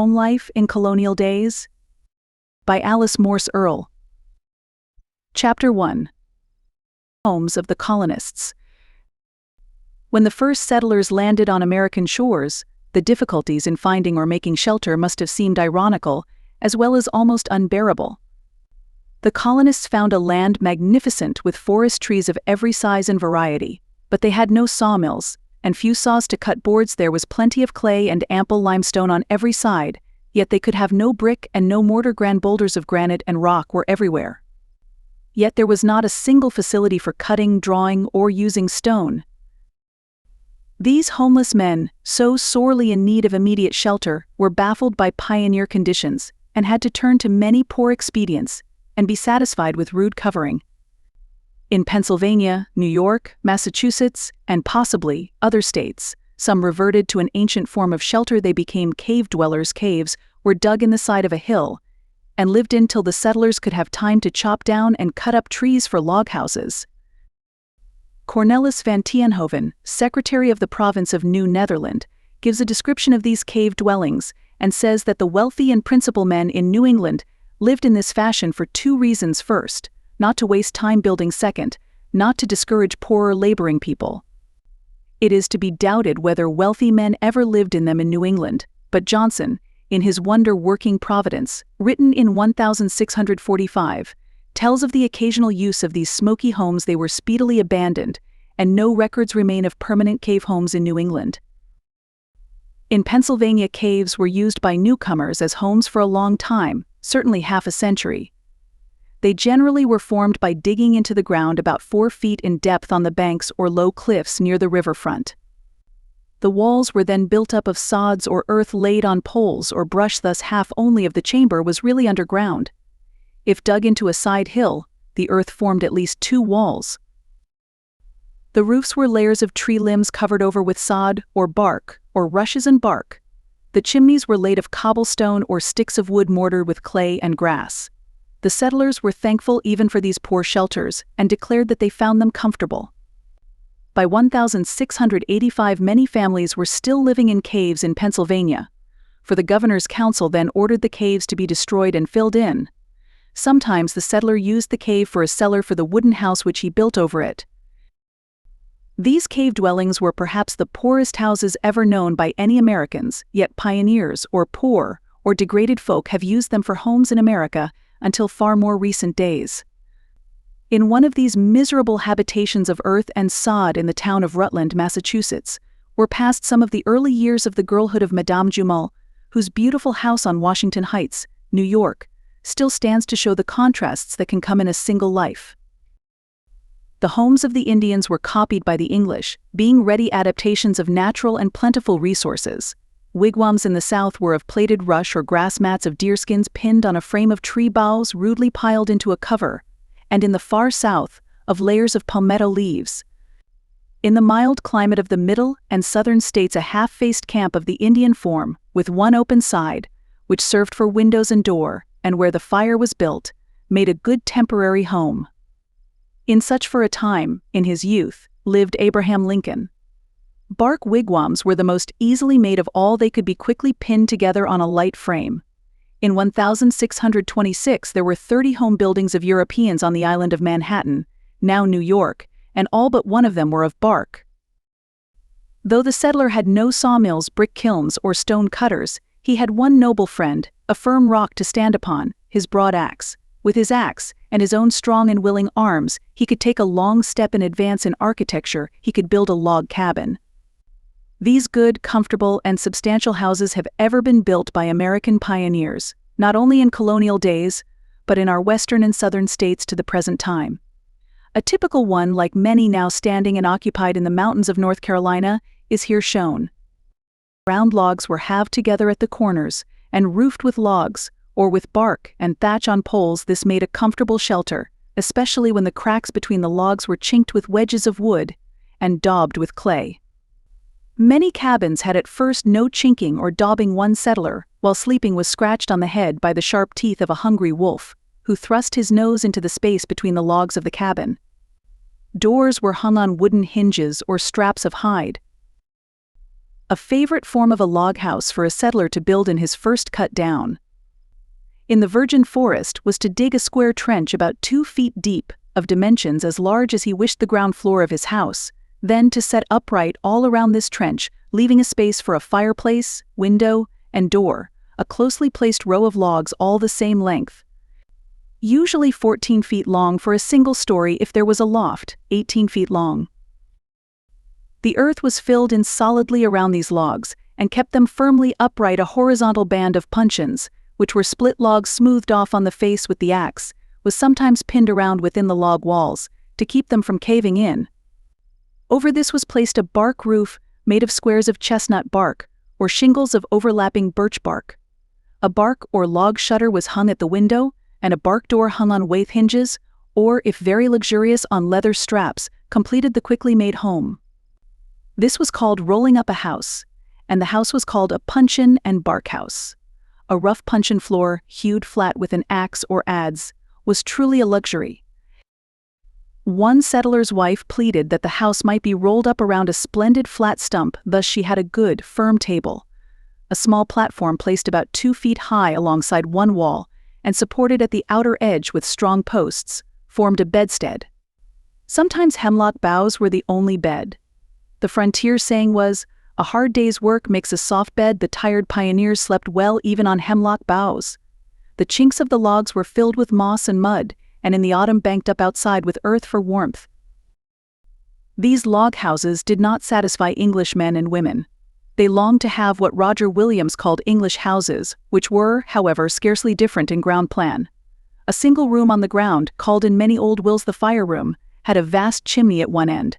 Home Life in Colonial Days by Morse Earle. Chapter 1. Homes of the Colonists. When the first settlers landed on American shores, the difficulties in finding or making shelter must have seemed ironical, as well as almost unbearable. The colonists found a land magnificent with forest trees of every size and variety, but they had no sawmills, and few saws to cut boards. There was plenty of clay and ample limestone on every side, yet they could have no brick and no mortar. Grand boulders of granite and rock were everywhere. Yet there was not a single facility for cutting, drawing, or using stone. These homeless men, so sorely in need of immediate shelter, were baffled by pioneer conditions, and had to turn to many poor expedients, and be satisfied with rude covering. In Pennsylvania, New York, Massachusetts, and possibly other states, some reverted to an ancient form of shelter. They became cave dwellers. Caves were dug in the side of a hill, and lived in till the settlers could have time to chop down and cut up trees for log houses. Cornelis van Tienhoven, secretary of the province of New Netherland, gives a description of these cave dwellings, and says that the wealthy and principal men in New England lived in this fashion for two reasons. First, not to waste time building. Second, not to discourage poorer laboring people. It is to be doubted whether wealthy men ever lived in them in New England, but Johnson, in his Wonder Working Providence, written in 1645, tells of the occasional use of these smoky homes. They were speedily abandoned, and no records remain of permanent cave homes in New England. In Pennsylvania, caves were used by newcomers as homes for a long time, certainly half a century. They generally were formed by digging into the ground about 4 feet in depth on the banks or low cliffs near the riverfront. The walls were then built up of sods or earth laid on poles or brush. Thus half only of the chamber was really underground. If dug into a side hill, the earth formed at least 2 walls. The roofs were layers of tree limbs covered over with sod or bark or rushes and bark. The chimneys were laid of cobblestone or sticks of wood mortared with clay and grass. The settlers were thankful even for these poor shelters, and declared that they found them comfortable. By 1685, many families were still living in caves in Pennsylvania, for the governor's council then ordered the caves to be destroyed and filled in. Sometimes the settler used the cave for a cellar for the wooden house which he built over it. These cave dwellings were perhaps the poorest houses ever known by any Americans, yet pioneers or poor or degraded folk have used them for homes in America until far more recent days. In one of these miserable habitations of earth and sod in the town of Rutland, Massachusetts, were passed some of the early years of the girlhood of Madame Jumel, whose beautiful house on Washington Heights, New York, still stands to show the contrasts that can come in a single life. The homes of the Indians were copied by the English, being ready adaptations of natural and plentiful resources. Wigwams in the South were of plaited rush or grass mats of deerskins pinned on a frame of tree boughs rudely piled into a cover, and in the far South, of layers of palmetto leaves. In the mild climate of the middle and southern states, a half-faced camp of the Indian form, with one open side, which served for windows and door, and where the fire was built, made a good temporary home. In such for a time, in his youth, lived Abraham Lincoln. Bark wigwams were the most easily made of all. They could be quickly pinned together on a light frame. In 1626 there were 30 home buildings of Europeans on the island of Manhattan, now New York, and all but one of them were of bark. Though the settler had no sawmills, brick kilns, or stone cutters, he had one noble friend, a firm rock to stand upon, his broad axe. With his axe, and his own strong and willing arms, he could take a long step in advance in architecture. He could build a log cabin. These good, comfortable, and substantial houses have ever been built by American pioneers, not only in colonial days, but in our western and southern states to the present time. A typical one, like many now standing and occupied in the mountains of North Carolina, is here shown. Round logs were halved together at the corners, and roofed with logs, or with bark and thatch on poles. This made a comfortable shelter, especially when the cracks between the logs were chinked with wedges of wood and daubed with clay. Many cabins had at first no chinking or daubing. One settler, while sleeping, was scratched on the head by the sharp teeth of a hungry wolf, who thrust his nose into the space between the logs of the cabin. Doors were hung on wooden hinges or straps of hide. a favorite form of a log house for a settler to build in his first cut down. In the virgin forest was to dig a square trench about 2 feet deep, of dimensions as large as he wished the ground floor of his house, then to set upright all around this trench, leaving a space for a fireplace, window, and door, a closely placed row of logs all the same length. Usually 14 feet long for a single story if there was a loft, 18 feet long. The earth was filled in solidly around these logs, and kept them firmly upright a horizontal band of puncheons, which were split logs smoothed off on the face with the axe, was sometimes pinned around within the log walls, to keep them from caving in. Over this was placed a bark roof made of squares of chestnut bark, or shingles of overlapping birch bark. A bark or log shutter was hung at the window, and a bark door hung on withe hinges, or, if very luxurious, on leather straps, completed the quickly made home. This was called rolling up a house, and the house was called a puncheon and bark house. A rough puncheon floor, hewed flat with an axe or adze, was truly a luxury. One settler's wife pleaded that the house might be rolled up around a splendid flat stump, thus she had a good, firm table. A small platform placed about 2 feet high alongside one wall, and supported at the outer edge with strong posts, formed a bedstead. Sometimes hemlock boughs were the only bed. The frontier saying was, "A hard day's work makes a soft bed." The tired pioneers slept well even on hemlock boughs. The chinks of the logs were filled with moss and mud, and in the autumn banked up outside with earth for warmth. These log houses did not satisfy English men and women. They longed to have what Roger Williams called English houses, which were, however, scarcely different in ground plan. A single room on the ground, called in many old wills the fire room, had a vast chimney at one end.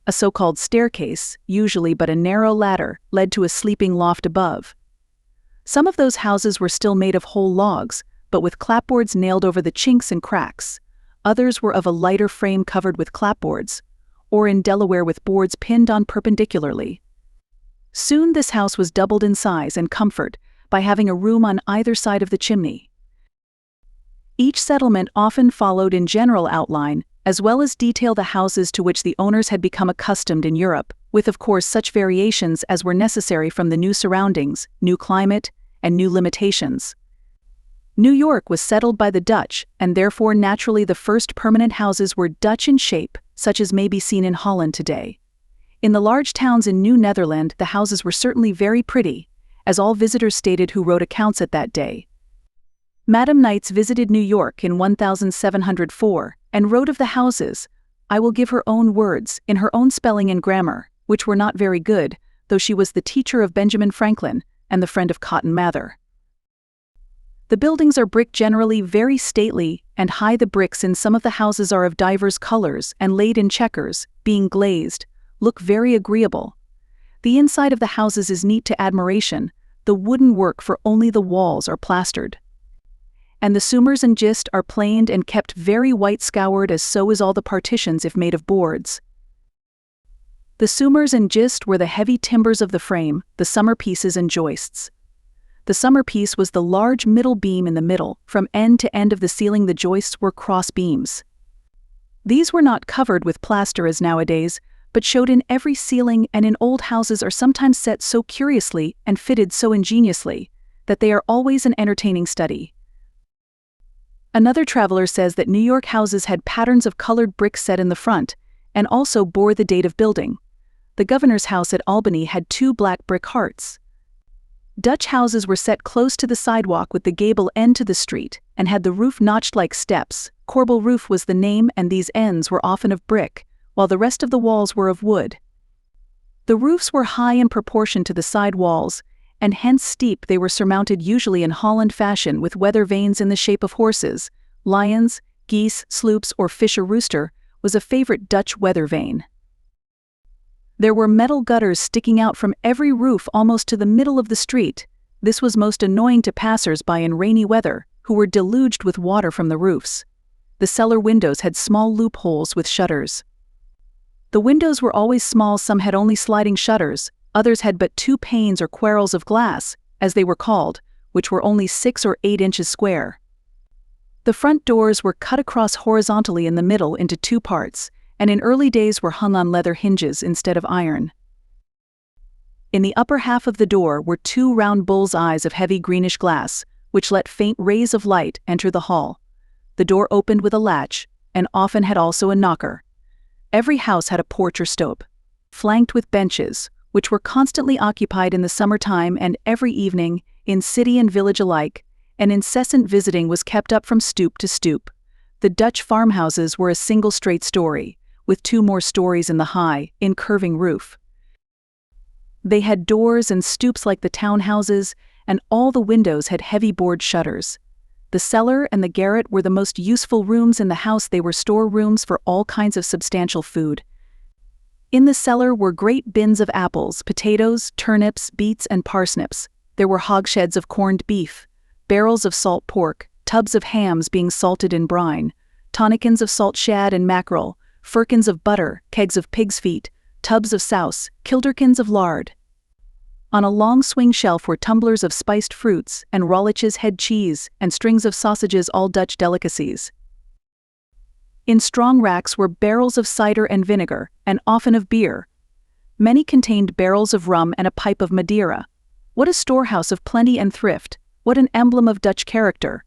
A so-called staircase, usually but a narrow ladder, led to a sleeping loft above. Some of those houses were still made of whole logs, but with clapboards nailed over the chinks and cracks. Others were of a lighter frame covered with clapboards, or in Delaware with boards pinned on perpendicularly. Soon this house was doubled in size and comfort by having a room on either side of the chimney. Each settlement often followed in general outline, as well as detail, the houses to which the owners had become accustomed in Europe, with of course such variations as were necessary from the new surroundings, new climate, and new limitations. New York was settled by the Dutch, and therefore naturally the first permanent houses were Dutch in shape, such as may be seen in Holland today. In the large towns in New Netherland the houses were certainly very pretty, as all visitors stated who wrote accounts at that day. Madame Knights visited New York in 1704, and wrote of the houses. I will give her own words, in her own spelling and grammar, which were not very good, though she was the teacher of Benjamin Franklin, and the friend of Cotton Mather. The buildings are brick, generally very stately, and high. The bricks in some of the houses are of divers colors, and laid in checkers, being glazed, look very agreeable. The inside of the houses is neat to admiration, the wooden work for only the walls are plastered. And the sumers and gist are planed and kept very white scoured, as so is all the partitions if made of boards. The sumers and gist were the heavy timbers of the frame, the summer pieces and joists. The summer piece was the large middle beam in the middle. From end to end of the ceiling the joists were cross beams. These were not covered with plaster as nowadays, but showed in every ceiling, and in old houses are sometimes set so curiously and fitted so ingeniously that they are always an entertaining study. Another traveler says that New York houses had patterns of colored brick set in the front, and also bore the date of building. The governor's house at Albany had 2 black brick hearts. Dutch houses were set close to the sidewalk with the gable end to the street, and had the roof notched like steps. Corbel roof was the name, and these ends were often of brick, while the rest of the walls were of wood. The roofs were high in proportion to the side walls, and hence steep. They were surmounted usually in Holland fashion with weather vanes in the shape of horses, lions, geese, sloops, or fisher rooster was a favorite Dutch weather vane. There were metal gutters sticking out from every roof almost to the middle of the street. This was most annoying to passers-by in rainy weather, who were deluged with water from the roofs. The cellar windows had small loopholes with shutters. The windows were always small. Some had only sliding shutters, others had but 2 panes or quarrels of glass, as they were called, which were only 6 or 8 inches square. The front doors were cut across horizontally in the middle into 2 parts, and in early days were hung on leather hinges instead of iron. In the upper half of the door were two round bull's eyes of heavy greenish glass, which let faint rays of light enter the hall. The door opened with a latch, and often had also a knocker. Every house had a porch or stoep, flanked with benches, which were constantly occupied in the summertime, and every evening, in city and village alike, an incessant visiting was kept up from stoop to stoop. The Dutch farmhouses were a single straight story, with two more stories in the high, incurving roof. They had doors and stoops like the townhouses, and all the windows had heavy board shutters. The cellar and the garret were the most useful rooms in the house. They were storerooms for all kinds of substantial food. In the cellar were great bins of apples, potatoes, turnips, beets, and parsnips. There were hogsheads of corned beef, barrels of salt pork, tubs of hams being salted in brine, tonnikins of salt shad and mackerel, firkins of butter, kegs of pig's feet, tubs of souse, kilderkins of lard. On a long swing shelf were tumblers of spiced fruits, and Rollich's head cheese, and strings of sausages, all Dutch delicacies. In strong racks were barrels of cider and vinegar, and often of beer. Many contained barrels of rum and a pipe of Madeira. What a storehouse of plenty and thrift! What an emblem of Dutch character!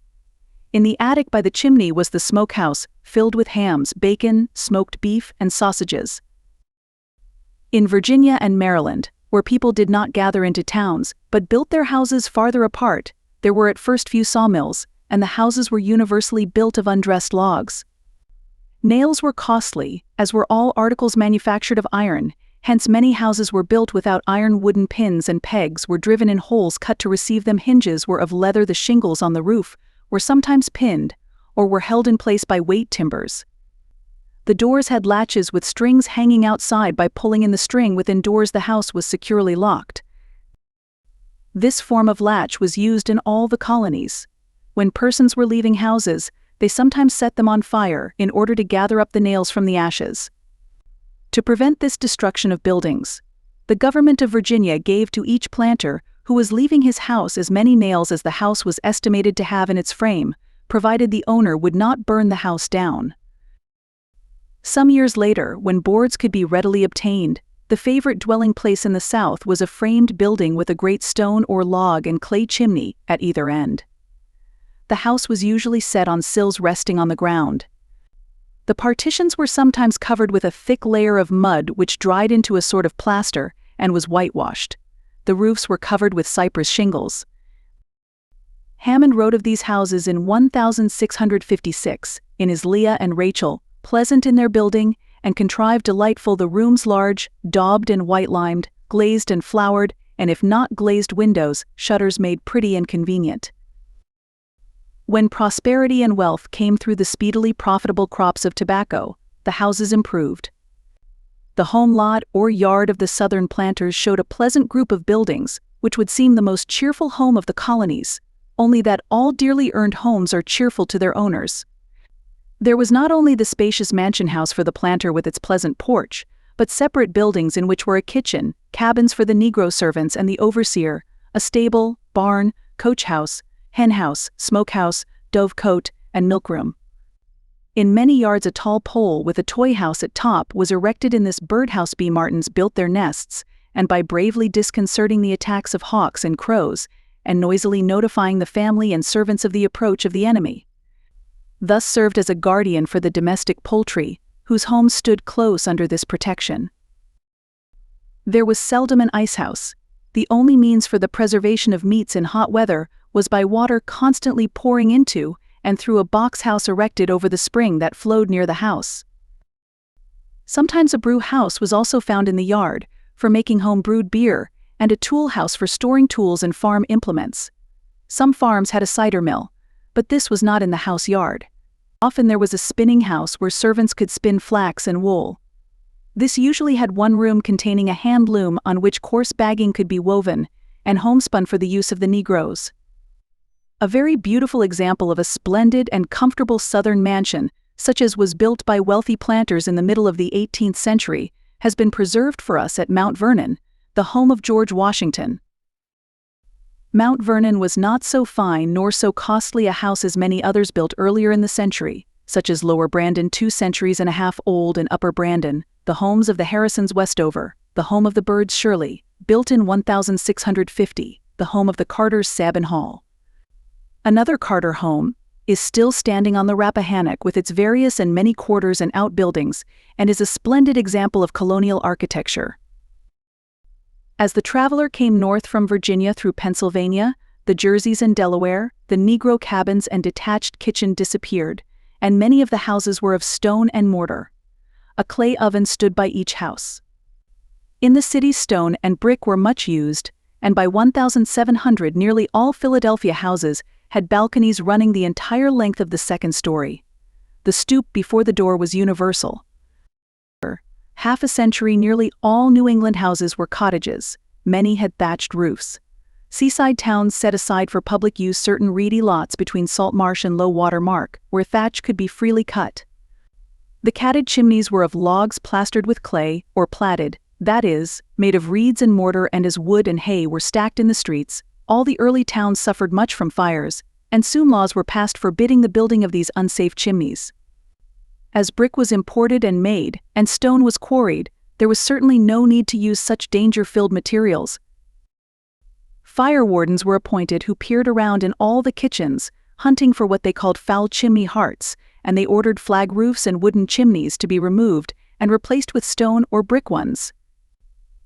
In the attic by the chimney was the smokehouse, filled with hams, bacon, smoked beef, and sausages. In Virginia and Maryland, where people did not gather into towns, but built their houses farther apart, there were at first few sawmills, and the houses were universally built of undressed logs. Nails were costly, as were all articles manufactured of iron, hence many houses were built without iron. Wooden pins and pegs were driven in holes cut to receive them. Hinges were of leather. The shingles on the roof were sometimes pinned, or were held in place by weight timbers. The doors had latches with strings hanging outside. By pulling in the string within doors, the house was securely locked. This form of latch was used in all the colonies. When persons were leaving houses, they sometimes set them on fire in order to gather up the nails from the ashes. To prevent this destruction of buildings, the government of Virginia gave to each planter who was leaving his house as many nails as the house was estimated to have in its frame, provided the owner would not burn the house down. Some years later, when boards could be readily obtained, the favorite dwelling place in the South was a framed building with a great stone or log and clay chimney at either end. The house was usually set on sills resting on the ground. The partitions were sometimes covered with a thick layer of mud which dried into a sort of plaster and was whitewashed. The roofs were covered with cypress shingles. Hammond wrote of these houses in 1656, in his Leah and Rachel, pleasant in their building, and contrived delightful, the rooms large, daubed and white-limed, glazed and flowered, and if not glazed windows, shutters made pretty and convenient. When prosperity and wealth came through the speedily profitable crops of tobacco, the houses improved. The home lot or yard of the southern planters showed a pleasant group of buildings, which would seem the most cheerful home of the colonies, only that all dearly earned homes are cheerful to their owners. There was not only the spacious mansion house for the planter with its pleasant porch, but separate buildings in which were a kitchen, cabins for the Negro servants and the overseer, a stable, barn, coach house, hen house, smokehouse, dovecote, and milkroom. In many yards a tall pole with a toy house at top was erected. In this birdhouse bee martins built their nests, and by bravely disconcerting the attacks of hawks and crows, and noisily notifying the family and servants of the approach of the enemy, thus served as a guardian for the domestic poultry, whose homes stood close under this protection. There was seldom an ice house. The only means for the preservation of meats in hot weather was by water constantly pouring into and through a box house erected over the spring that flowed near the house. Sometimes a brew house was also found in the yard, for making home brewed beer, and a tool house for storing tools and farm implements. Some farms had a cider mill, but this was not in the house yard. Often there was a spinning house where servants could spin flax and wool. This usually had one room containing a hand loom on which coarse bagging could be woven, and homespun for the use of the Negroes. A very beautiful example of a splendid and comfortable southern mansion, such as was built by wealthy planters in the middle of the 18th century, has been preserved for us at Mount Vernon, the home of George Washington. Mount Vernon was not so fine nor so costly a house as many others built earlier in the century, such as Lower Brandon, 2 centuries and a half old, and Upper Brandon, the homes of the Harrisons Westover, the home of the Birds Shirley, built in 1650, the home of the Carters Sabin Hall. Another Carter home is still standing on the Rappahannock with its various and many quarters and outbuildings, and is a splendid example of colonial architecture. As the traveler came north from Virginia through Pennsylvania, the Jerseys and Delaware, the Negro cabins and detached kitchen disappeared, and many of the houses were of stone and mortar. A clay oven stood by each house. In the city, stone and brick were much used, and by 1700 nearly all Philadelphia houses had balconies running the entire length of the second story. The stoop before the door was universal. For half a century, nearly all New England houses were cottages. Many had thatched roofs. Seaside towns set aside for public use certain reedy lots between salt marsh and low water mark, where thatch could be freely cut. The catted chimneys were of logs plastered with clay, or platted, that is, made of reeds and mortar, and as wood and hay were stacked in the streets. All the early towns suffered much from fires, and soon laws were passed forbidding the building of these unsafe chimneys. As brick was imported and made, and stone was quarried, there was certainly no need to use such danger-filled materials. Fire wardens were appointed who peered around in all the kitchens, hunting for what they called foul chimney hearts, and they ordered flag roofs and wooden chimneys to be removed and replaced with stone or brick ones.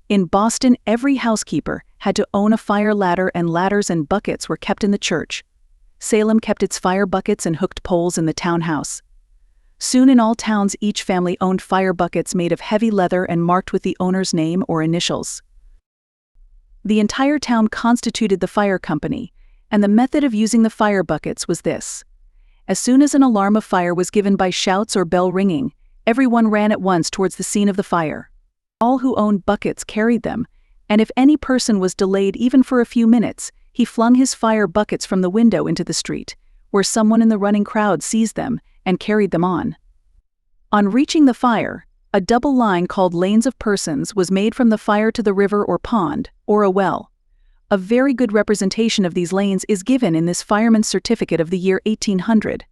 In Boston, every housekeeper had to own a fire ladder, and ladders and buckets were kept in the church. Salem kept its fire buckets and hooked poles in the townhouse. Soon in all towns each family owned fire buckets made of heavy leather and marked with the owner's name or initials. The entire town constituted the fire company, and the method of using the fire buckets was this. As soon as an alarm of fire was given by shouts or bell ringing, everyone ran at once towards the scene of the fire. All who owned buckets carried them, and if any person was delayed even for a few minutes, he flung his fire buckets from the window into the street, where someone in the running crowd seized them and carried them on. On reaching the fire, a double line called lanes of persons was made from the fire to the river or pond, or a well. A very good representation of these lanes is given in this fireman's certificate of the year 1800.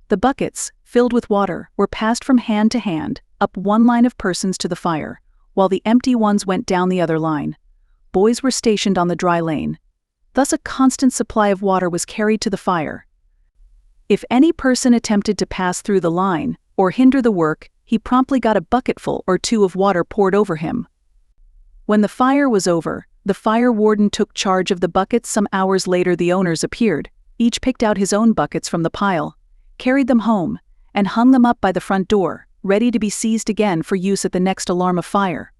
The buckets, filled with water, were passed from hand to hand, up one line of persons to the fire, while the empty ones went down the other line. Boys were stationed on the dry lane. Thus a constant supply of water was carried to the fire. If any person attempted to pass through the line, or hinder the work, he promptly got a bucketful or two of water poured over him. When the fire was over, the fire warden took charge of the buckets. Some hours later the owners appeared. Each picked out his own buckets from the pile, carried them home, and hung them up by the front door, ready to be seized again for use at the next alarm of fire.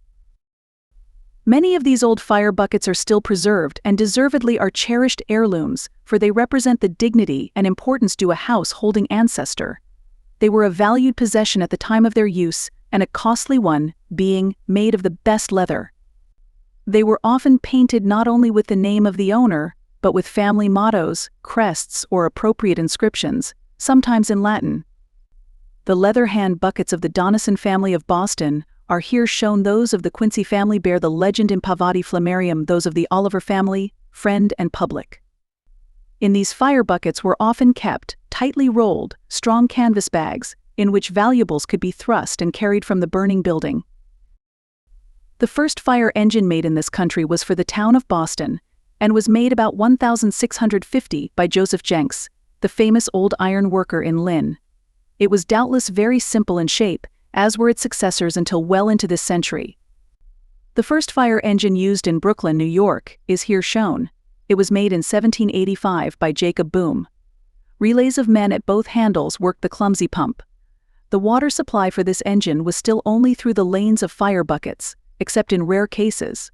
Many of these old fire buckets are still preserved and deservedly are cherished heirlooms, for they represent the dignity and importance due a house holding ancestor. They were a valued possession at the time of their use, and a costly one, being made of the best leather. They were often painted not only with the name of the owner, but with family mottos, crests, or appropriate inscriptions, sometimes in Latin. The leather hand buckets of the Donison family of Boston are here shown. Those of the Quincy family bear the legend Impavati Flammarium, those of the Oliver family, Friend and Public. In these fire buckets were often kept, tightly rolled, strong canvas bags, in which valuables could be thrust and carried from the burning building. The first fire engine made in this country was for the town of Boston, and was made about 1650 by Joseph Jenks, the famous old iron worker in Lynn. It was doubtless very simple in shape, as were its successors until well into this century. The first fire engine used in Brooklyn, New York, is here shown. It was made in 1785 by Jacob Boom. Relays of men at both handles worked the clumsy pump. The water supply for this engine was still only through the lanes of fire buckets, except in rare cases.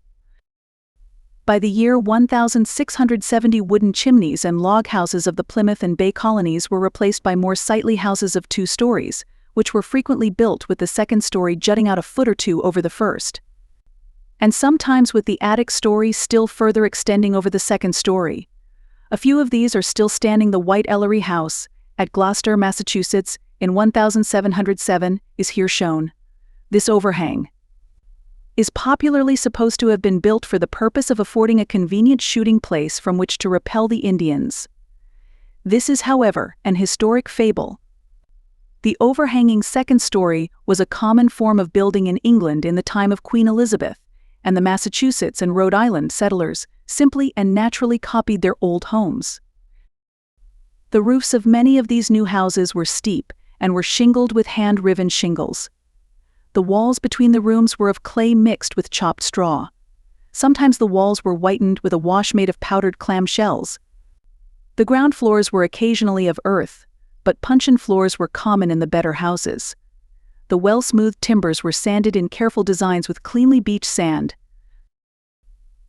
By the year 1670, wooden chimneys and log houses of the Plymouth and Bay colonies were replaced by more sightly houses of 2 stories, which were frequently built with the second story jutting out a foot or two over the first, and sometimes with the attic story still further extending over the second story. A few of these are still standing. The White Ellery House, at Gloucester, Massachusetts, in 1707, is here shown. This overhang is popularly supposed to have been built for the purpose of affording a convenient shooting place from which to repel the Indians. This is, however, an historic fable. The overhanging second story was a common form of building in England in the time of Queen Elizabeth, and the Massachusetts and Rhode Island settlers simply and naturally copied their old homes. The roofs of many of these new houses were steep and were shingled with hand-riven shingles. The walls between the rooms were of clay mixed with chopped straw. Sometimes the walls were whitened with a wash made of powdered clam shells. The ground floors were occasionally of earth, but puncheon floors were common in the better houses. The well-smoothed timbers were sanded in careful designs with cleanly beached sand.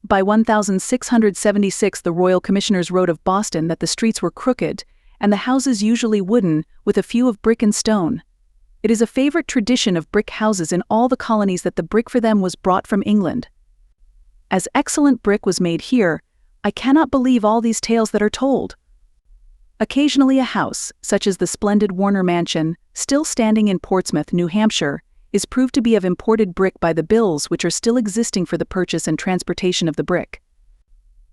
By 1676, the Royal Commissioners wrote of Boston that the streets were crooked, and the houses usually wooden, with a few of brick and stone. It is a favorite tradition of brick houses in all the colonies that the brick for them was brought from England. As excellent brick was made here, I cannot believe all these tales that are told. Occasionally a house, such as the splendid Warner Mansion, still standing in Portsmouth, New Hampshire, is proved to be of imported brick by the bills which are still existing for the purchase and transportation of the brick.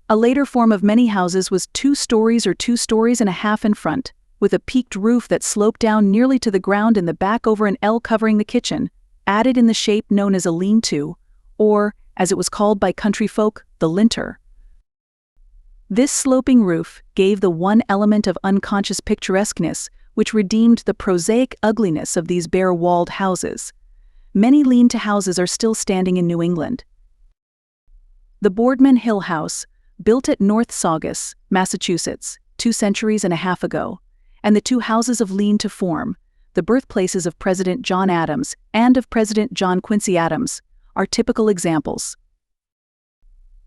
A later form of many houses was 2 stories or 2 stories and a half in front, with a peaked roof that sloped down nearly to the ground in the back over an L covering the kitchen, added in the shape known as a lean-to, or, as it was called by country folk, the linter. This sloping roof gave the one element of unconscious picturesqueness which redeemed the prosaic ugliness of these bare-walled houses. Many lean-to houses are still standing in New England. The Boardman Hill House, built at North Saugus, Massachusetts, 2 centuries and a half ago, and the 2 houses of lean-to form, the birthplaces of President John Adams and of President John Quincy Adams, are typical examples.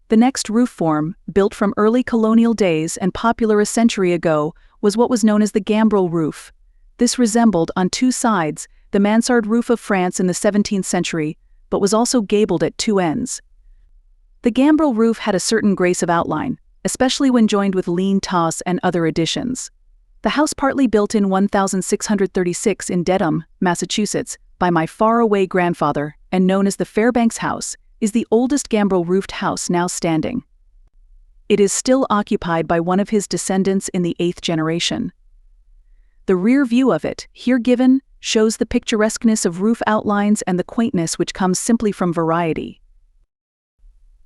The next roof form, built from early colonial days and popular a century ago, was what was known as the gambrel roof. This resembled, on 2 sides, the mansard roof of France in the 17th century, but was also gabled at 2 ends. The gambrel roof had a certain grace of outline, especially when joined with lean toss and other additions. The house, partly built in 1636 in Dedham, Massachusetts, by my far-away grandfather, and known as the Fairbanks House, is the oldest gambrel-roofed house now standing. It is still occupied by one of his descendants in the 8th generation. The rear view of it, here given, shows the picturesqueness of roof outlines and the quaintness which comes simply from variety.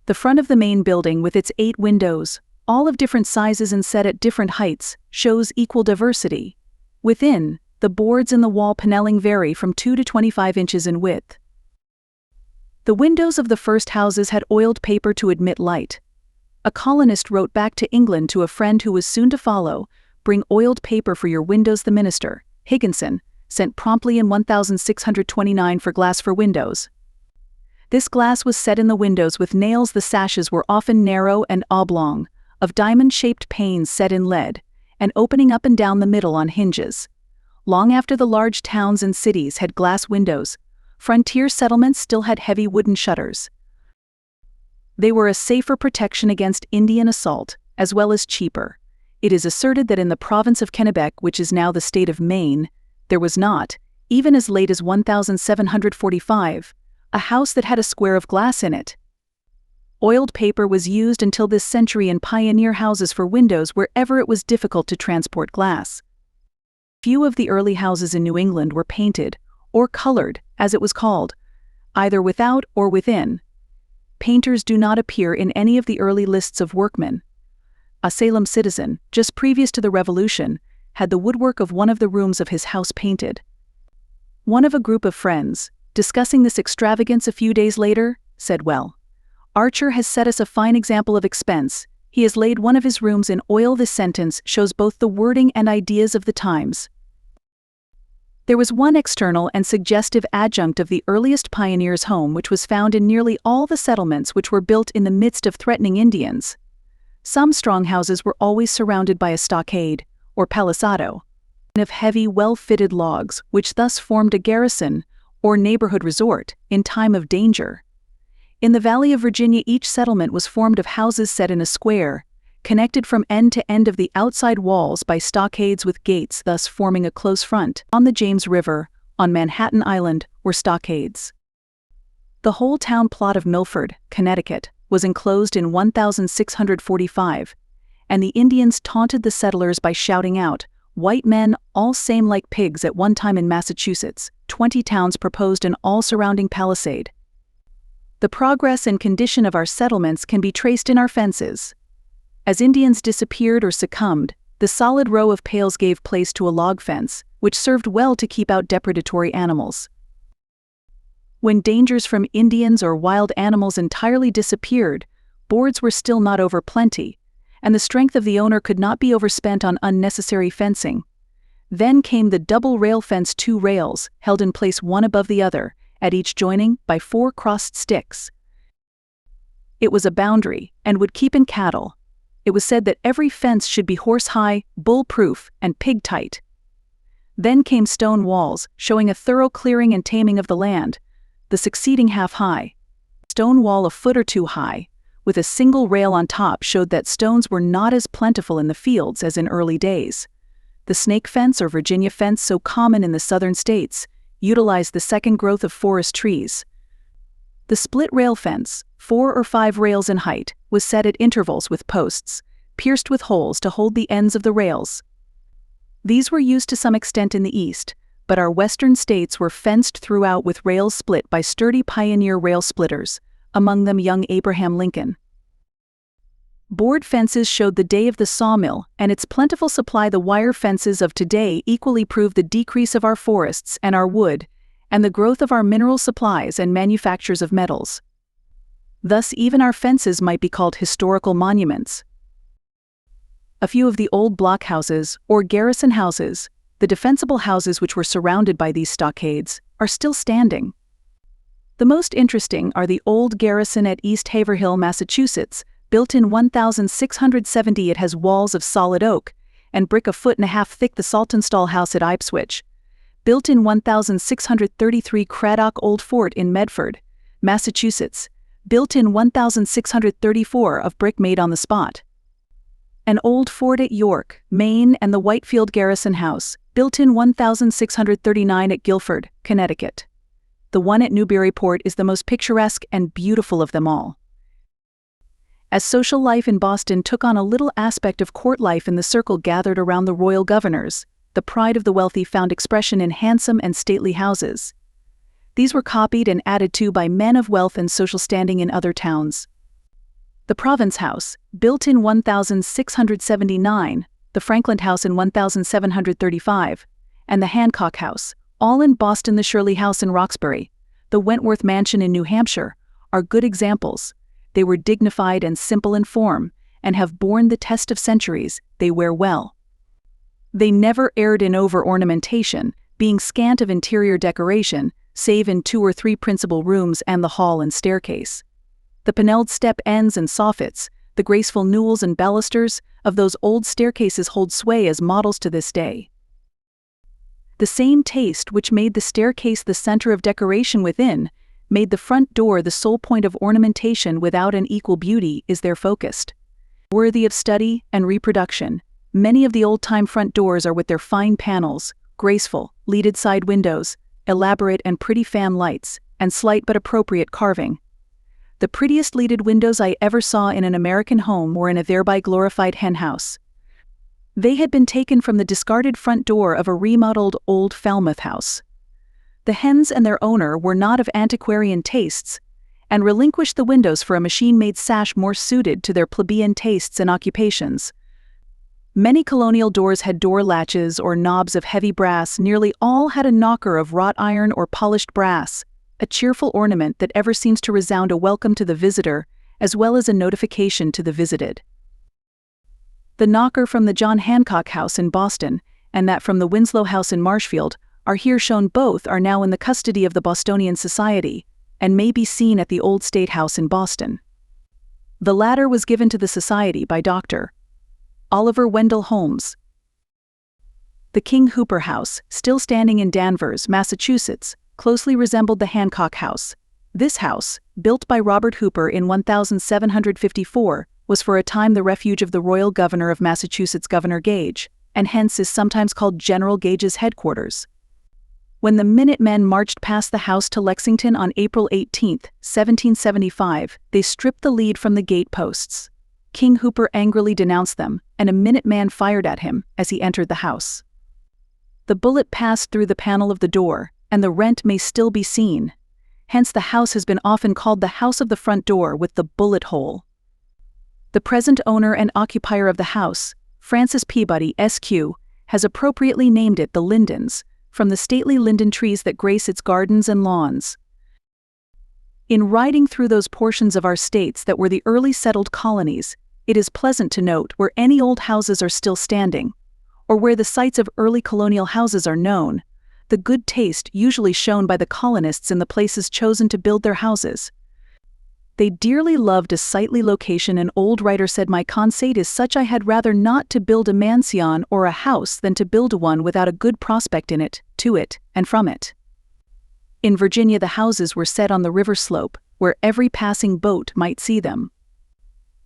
The front of the main building, with its 8 windows, all of different sizes and set at different heights, shows equal diversity. Within, the boards in the wall paneling vary from 2 to 25 inches in width. The windows of the first houses had oiled paper to admit light. A colonist wrote back to England to a friend who was soon to follow, "Bring oiled paper for your windows." The minister, Higginson, sent promptly in 1629 for glass for windows. This glass was set in the windows with nails. The sashes were often narrow and oblong, of diamond-shaped panes set in lead, and opening up and down the middle on hinges. Long after the large towns and cities had glass windows, frontier settlements still had heavy wooden shutters. They were a safer protection against Indian assault, as well as cheaper. It is asserted that in the province of Kennebec, which is now the state of Maine, there was not, even as late as 1745, a house that had a square of glass in it. Oiled paper was used until this century in pioneer houses for windows wherever it was difficult to transport glass. Few of the early houses in New England were painted, or colored, as it was called, either without or within. Painters do not appear in any of the early lists of workmen. A Salem citizen, just previous to the Revolution, had the woodwork of one of the rooms of his house painted. One of a group of friends, discussing this extravagance a few days later, said, "Well, Archer has set us a fine example of expense. He has laid one of his rooms in oil." This sentence shows both the wording and ideas of the times. There was one external and suggestive adjunct of the earliest pioneer's home which was found in nearly all the settlements which were built in the midst of threatening Indians. Some strong houses were always surrounded by a stockade, or palisado, of heavy, well-fitted logs, which thus formed a garrison, or neighborhood resort, in time of danger. In the Valley of Virginia, each settlement was formed of houses set in a square, connected from end to end of the outside walls by stockades with gates, thus forming a close front. On the James River, on Manhattan Island, were stockades. The whole town plot of Milford, Connecticut, was enclosed in 1645, and the Indians taunted the settlers by shouting out, "White men, all same like pigs." At one time in Massachusetts, 20 towns proposed an all-surrounding palisade. The progress and condition of our settlements can be traced in our fences. As Indians disappeared or succumbed, the solid row of pales gave place to a log fence, which served well to keep out depredatory animals. When dangers from Indians or wild animals entirely disappeared, boards were still not over plenty, and the strength of the owner could not be overspent on unnecessary fencing. Then came the double rail fence, 2 rails, held in place one above the other, at each joining by 4 crossed sticks. It was a boundary, and would keep in cattle. It was said that every fence should be horse-high, bull-proof, and pig-tight. Then came stone walls, showing a thorough clearing and taming of the land, the succeeding half-high. Stone wall a foot or 2 high, with a single rail on top, showed that stones were not as plentiful in the fields as in early days. The snake fence or Virginia fence, so common in the southern states, utilized the second growth of forest trees. The split rail fence, 4 or 5 rails in height, was set at intervals with posts, pierced with holes to hold the ends of the rails. These were used to some extent in the east, but our western states were fenced throughout with rails split by sturdy pioneer rail splitters, among them young Abraham Lincoln. Board fences showed the day of the sawmill, and its plentiful supply. The wire fences of today equally prove the decrease of our forests and our wood, and the growth of our mineral supplies and manufactures of metals. Thus even our fences might be called historical monuments. A few of the old blockhouses, or garrison houses, the defensible houses which were surrounded by these stockades, are still standing. The most interesting are the old garrison at East Haverhill, Massachusetts, built in 1670. It has walls of solid oak, and brick a foot and a half thick. The Saltonstall House at Ipswich, built in 1633. Craddock Old Fort in Medford, Massachusetts, built in 1634 of brick made on the spot. An old fort at York, Maine, and the Whitefield Garrison House, built in 1639 at Guilford, Connecticut. The one at Newburyport is the most picturesque and beautiful of them all. As social life in Boston took on a little aspect of court life in the circle gathered around the royal governors, the pride of the wealthy found expression in handsome and stately houses. These were copied and added to by men of wealth and social standing in other towns. The Province House, built in 1679, the Franklin House in 1735, and the Hancock House, all in Boston, the Shirley House in Roxbury, the Wentworth Mansion in New Hampshire, are good examples. They were dignified and simple in form, and have borne the test of centuries. They wear well. They never erred in over-ornamentation, being scant of interior decoration, save in 2 or 3 principal rooms and the hall and staircase. The panelled step ends and soffits, the graceful newels and balusters of those old staircases hold sway as models to this day. The same taste which made the staircase the center of decoration within, made the front door the sole point of ornamentation without an equal beauty is there focused. Worthy of study and reproduction, many of the old-time front doors are with their fine panels, graceful, leaded side windows, elaborate and pretty fan lights, and slight but appropriate carving. The prettiest leaded windows I ever saw in an American home were in a thereby glorified henhouse. They had been taken from the discarded front door of a remodeled old Falmouth house. The hens and their owner were not of antiquarian tastes, and relinquished the windows for a machine-made sash more suited to their plebeian tastes and occupations. Many colonial doors had door latches or knobs of heavy brass. Nearly all had a knocker of wrought iron or polished brass, a cheerful ornament that ever seems to resound a welcome to the visitor, as well as a notification to the visited. The knocker from the John Hancock House in Boston, and that from the Winslow House in Marshfield, are here shown. Both are now in the custody of the Bostonian Society, and may be seen at the Old State House in Boston. The latter was given to the Society by Dr. Oliver Wendell Holmes. The King Hooper House, still standing in Danvers, Massachusetts, closely resembled the Hancock House. This house, built by Robert Hooper in 1754, was for a time the refuge of the royal governor of Massachusetts, Governor Gage, and hence is sometimes called General Gage's headquarters. When the Minutemen marched past the house to Lexington on April 18, 1775, they stripped the lead from the gate posts. King Hooper angrily denounced them, and a Minuteman fired at him as he entered the house. The bullet passed through the panel of the door, and the rent may still be seen. hence the house has been often called the house of the front door with the bullet hole. The present owner and occupier of the house, Francis Peabody, SQ, has appropriately named it the Lindens, from the stately linden trees that grace its gardens and lawns. In riding through those portions of our states that were the early settled colonies, it is pleasant to note where any old houses are still standing, or where the sites of early colonial houses are known, the good taste usually shown by the colonists in the places chosen to build their houses. They dearly loved a sightly location. An old writer said, "My conceit is such I had rather not to build a mansion or a house than to build one without a good prospect in it, to it, and from it." In Virginia the houses were set on the river slope, where every passing boat might see them.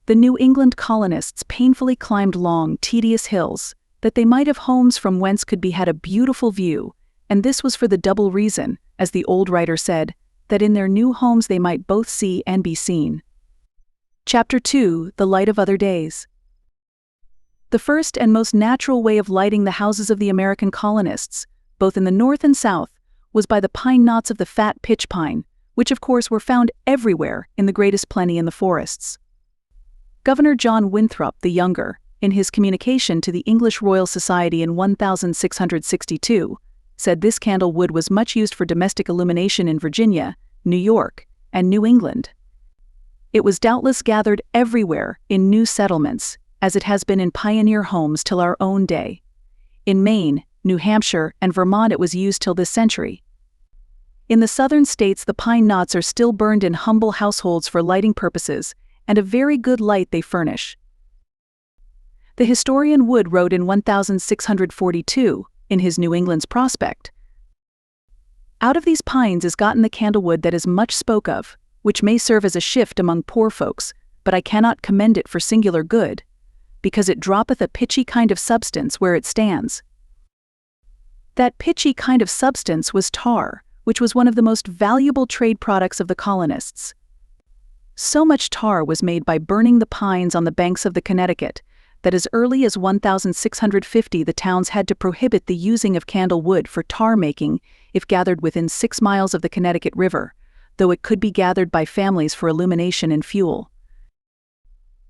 The New England colonists painfully climbed long, tedious hills, that they might have homes from whence could be had a beautiful view, and this was for the double reason, as the old writer said, that in their new homes they might both see and be seen. Chapter 2: The Light of Other Days. The first and most natural way of lighting the houses of the American colonists, both in the North and South, was by the pine knots of the fat pitch pine, which of course were found everywhere in the greatest plenty in the forests. Governor John Winthrop the Younger, in his communication to the English Royal Society in 1662, said this candle wood was much used for domestic illumination in Virginia, New York, and New England. It was doubtless gathered everywhere in new settlements, as it has been in pioneer homes till our own day. In Maine, New Hampshire, and Vermont it was used till this century. In the southern states the pine knots are still burned in humble households for lighting purposes, and a very good light they furnish. The historian Wood wrote in 1642, in his New England's Prospect, "Out of these pines is gotten the candlewood that is much spoke of, which may serve as a shift among poor folks, but I cannot commend it for singular good, because it droppeth a pitchy kind of substance where it stands." That pitchy kind of substance was tar, which was one of the most valuable trade products of the colonists. So much tar was made by burning the pines on the banks of the Connecticut, that as early as 1650 the towns had to prohibit the using of candle wood for tar making if gathered within 6 miles of the Connecticut River, though it could be gathered by families for illumination and fuel.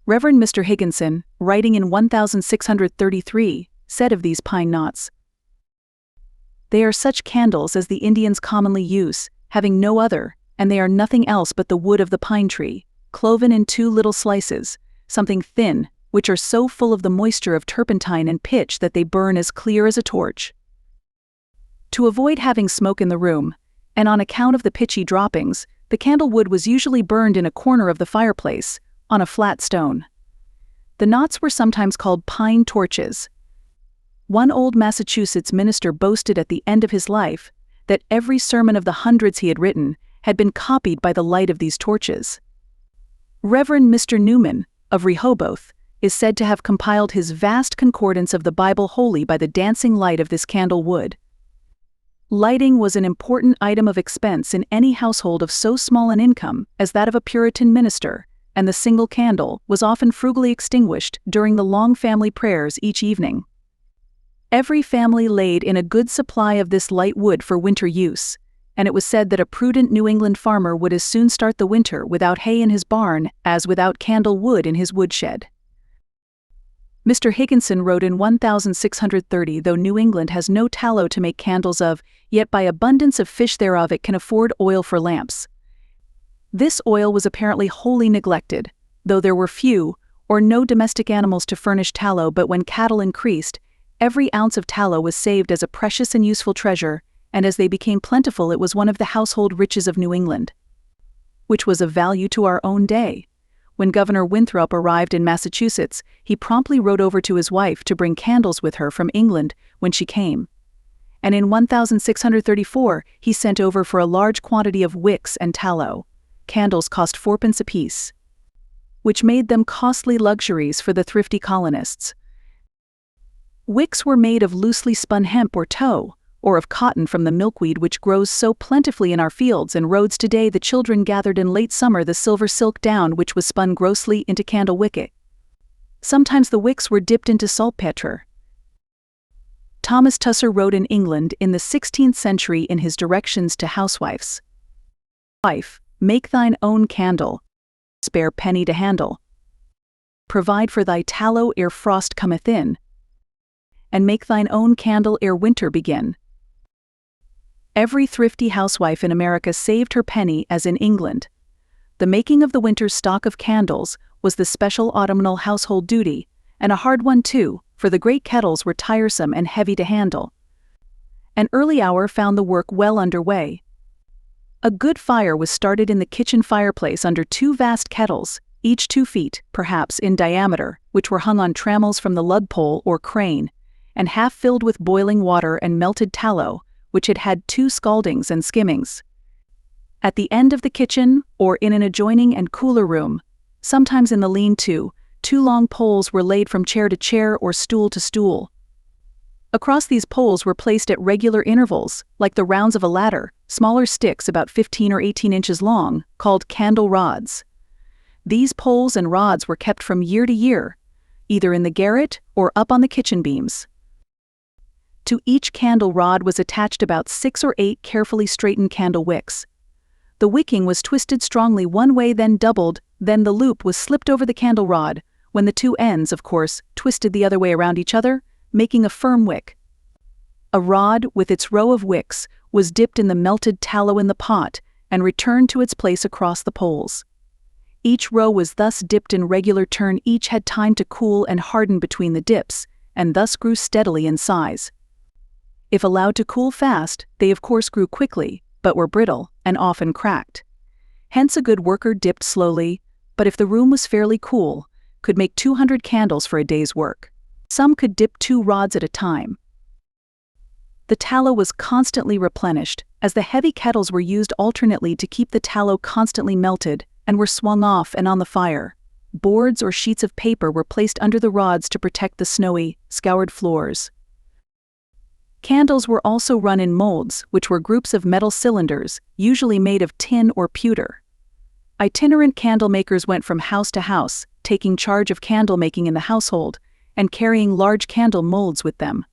Reverend Mr. Higginson, writing in 1633, said of these pine knots, "They are such candles as the Indians commonly use, having no other, and they are nothing else but the wood of the pine tree, cloven in 2 little slices, something thin, which are so full of the moisture of turpentine and pitch that they burn as clear as a torch." To avoid having smoke in the room, and on account of the pitchy droppings, the candle wood was usually burned in a corner of the fireplace, on a flat stone. The knots were sometimes called pine torches. One old Massachusetts minister boasted at the end of his life that every sermon of the hundreds he had written had been copied by the light of these torches. Reverend Mr. Newman, of Rehoboth, is said to have compiled his vast concordance of the Bible wholly by the dancing light of this candle wood. Lighting was an important item of expense in any household of so small an income as that of a Puritan minister, and the single candle was often frugally extinguished during the long family prayers each evening. Every family laid in a good supply of this light wood for winter use, and it was said that a prudent New England farmer would as soon start the winter without hay in his barn as without candle wood in his woodshed. Mr. Higginson wrote in 1630, "Though New England has no tallow to make candles of, yet by abundance of fish thereof it can afford oil for lamps." This oil was apparently wholly neglected, though there were few or no domestic animals to furnish tallow, but when cattle increased, every ounce of tallow was saved as a precious and useful treasure, and as they became plentiful it was one of the household riches of New England, which was of value to our own day. When Governor Winthrop arrived in Massachusetts, he promptly wrote over to his wife to bring candles with her from England when she came. And in 1634, he sent over for a large quantity of wicks and tallow. Candles cost 4d. apiece, which made them costly luxuries for the thrifty colonists. Wicks were made of loosely spun hemp or tow, or of cotton from the milkweed which grows so plentifully in our fields and roads today. The children gathered in late summer the silver silk down which was spun grossly into candle wicket. Sometimes the wicks were dipped into saltpetre. Thomas Tusser wrote in England in the 16th century in his Directions to Housewives, Wife, make thine own candle, spare penny to handle. Provide for thy tallow ere frost cometh in, and make thine own candle ere winter begin. Every thrifty housewife in America saved her penny as in England. The making of the winter's stock of candles was the special autumnal household duty, and a hard one too, for the great kettles were tiresome and heavy to handle. An early hour found the work well underway. A good fire was started in the kitchen fireplace under two vast kettles, each 2 feet, perhaps, in diameter, which were hung on trammels from the lug pole or crane, and half filled with boiling water and melted tallow, which had had 2 scaldings and skimmings. At the end of the kitchen, or in an adjoining and cooler room, sometimes in the lean-to, 2 long poles were laid from chair to chair or stool to stool. Across these poles were placed at regular intervals, like the rounds of a ladder, smaller sticks about 15 or 18 inches long, called candle rods. These poles and rods were kept from year to year, either in the garret or up on the kitchen beams. To each candle rod was attached about 6 or 8 carefully straightened candle wicks. The wicking was twisted strongly one way, then doubled, then the loop was slipped over the candle rod, when the 2 ends, of course, twisted the other way around each other, making a firm wick. A rod, with its row of wicks, was dipped in the melted tallow in the pot and returned to its place across the poles. Each row was thus dipped in regular turn. Each had time to cool and harden between the dips, and thus grew steadily in size. If allowed to cool fast, they of course grew quickly, but were brittle and often cracked. Hence a good worker dipped slowly, but if the room was fairly cool, could make 200 candles for a day's work. Some could dip 2 rods at a time. The tallow was constantly replenished, as the heavy kettles were used alternately to keep the tallow constantly melted and were swung off and on the fire. Boards or sheets of paper were placed under the rods to protect the snowy, scoured floors. Candles were also run in molds, which were groups of metal cylinders, usually made of tin or pewter. Itinerant candle makers went from house to house, taking charge of candle making in the household, and carrying large candle molds with them.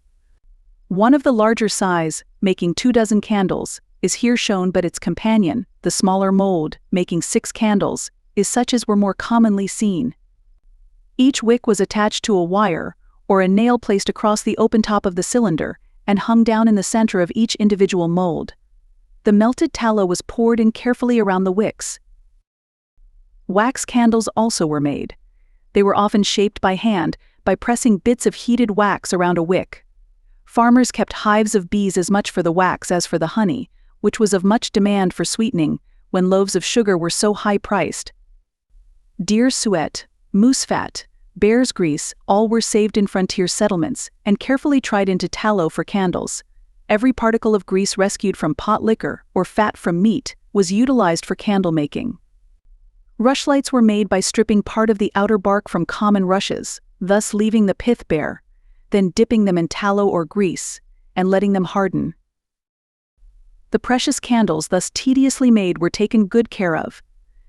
One of the larger size, making 24 candles, is here shown, but its companion, the smaller mold, making 6 candles, is such as were more commonly seen. Each wick was attached to a wire, or a nail placed across the open top of the cylinder, and hung down in the center of each individual mold. The melted tallow was poured in carefully around the wicks. Wax candles also were made. They were often shaped by hand, by pressing bits of heated wax around a wick. Farmers kept hives of bees as much for the wax as for the honey, which was of much demand for sweetening, when loaves of sugar were so high-priced. Deer suet, moose fat, bear's grease, all were saved in frontier settlements, and carefully tried into tallow for candles. Every particle of grease rescued from pot liquor, or fat from meat, was utilized for candle making. Rushlights were made by stripping part of the outer bark from common rushes, thus leaving the pith bare, then dipping them in tallow or grease, and letting them harden. The precious candles thus tediously made were taken good care of.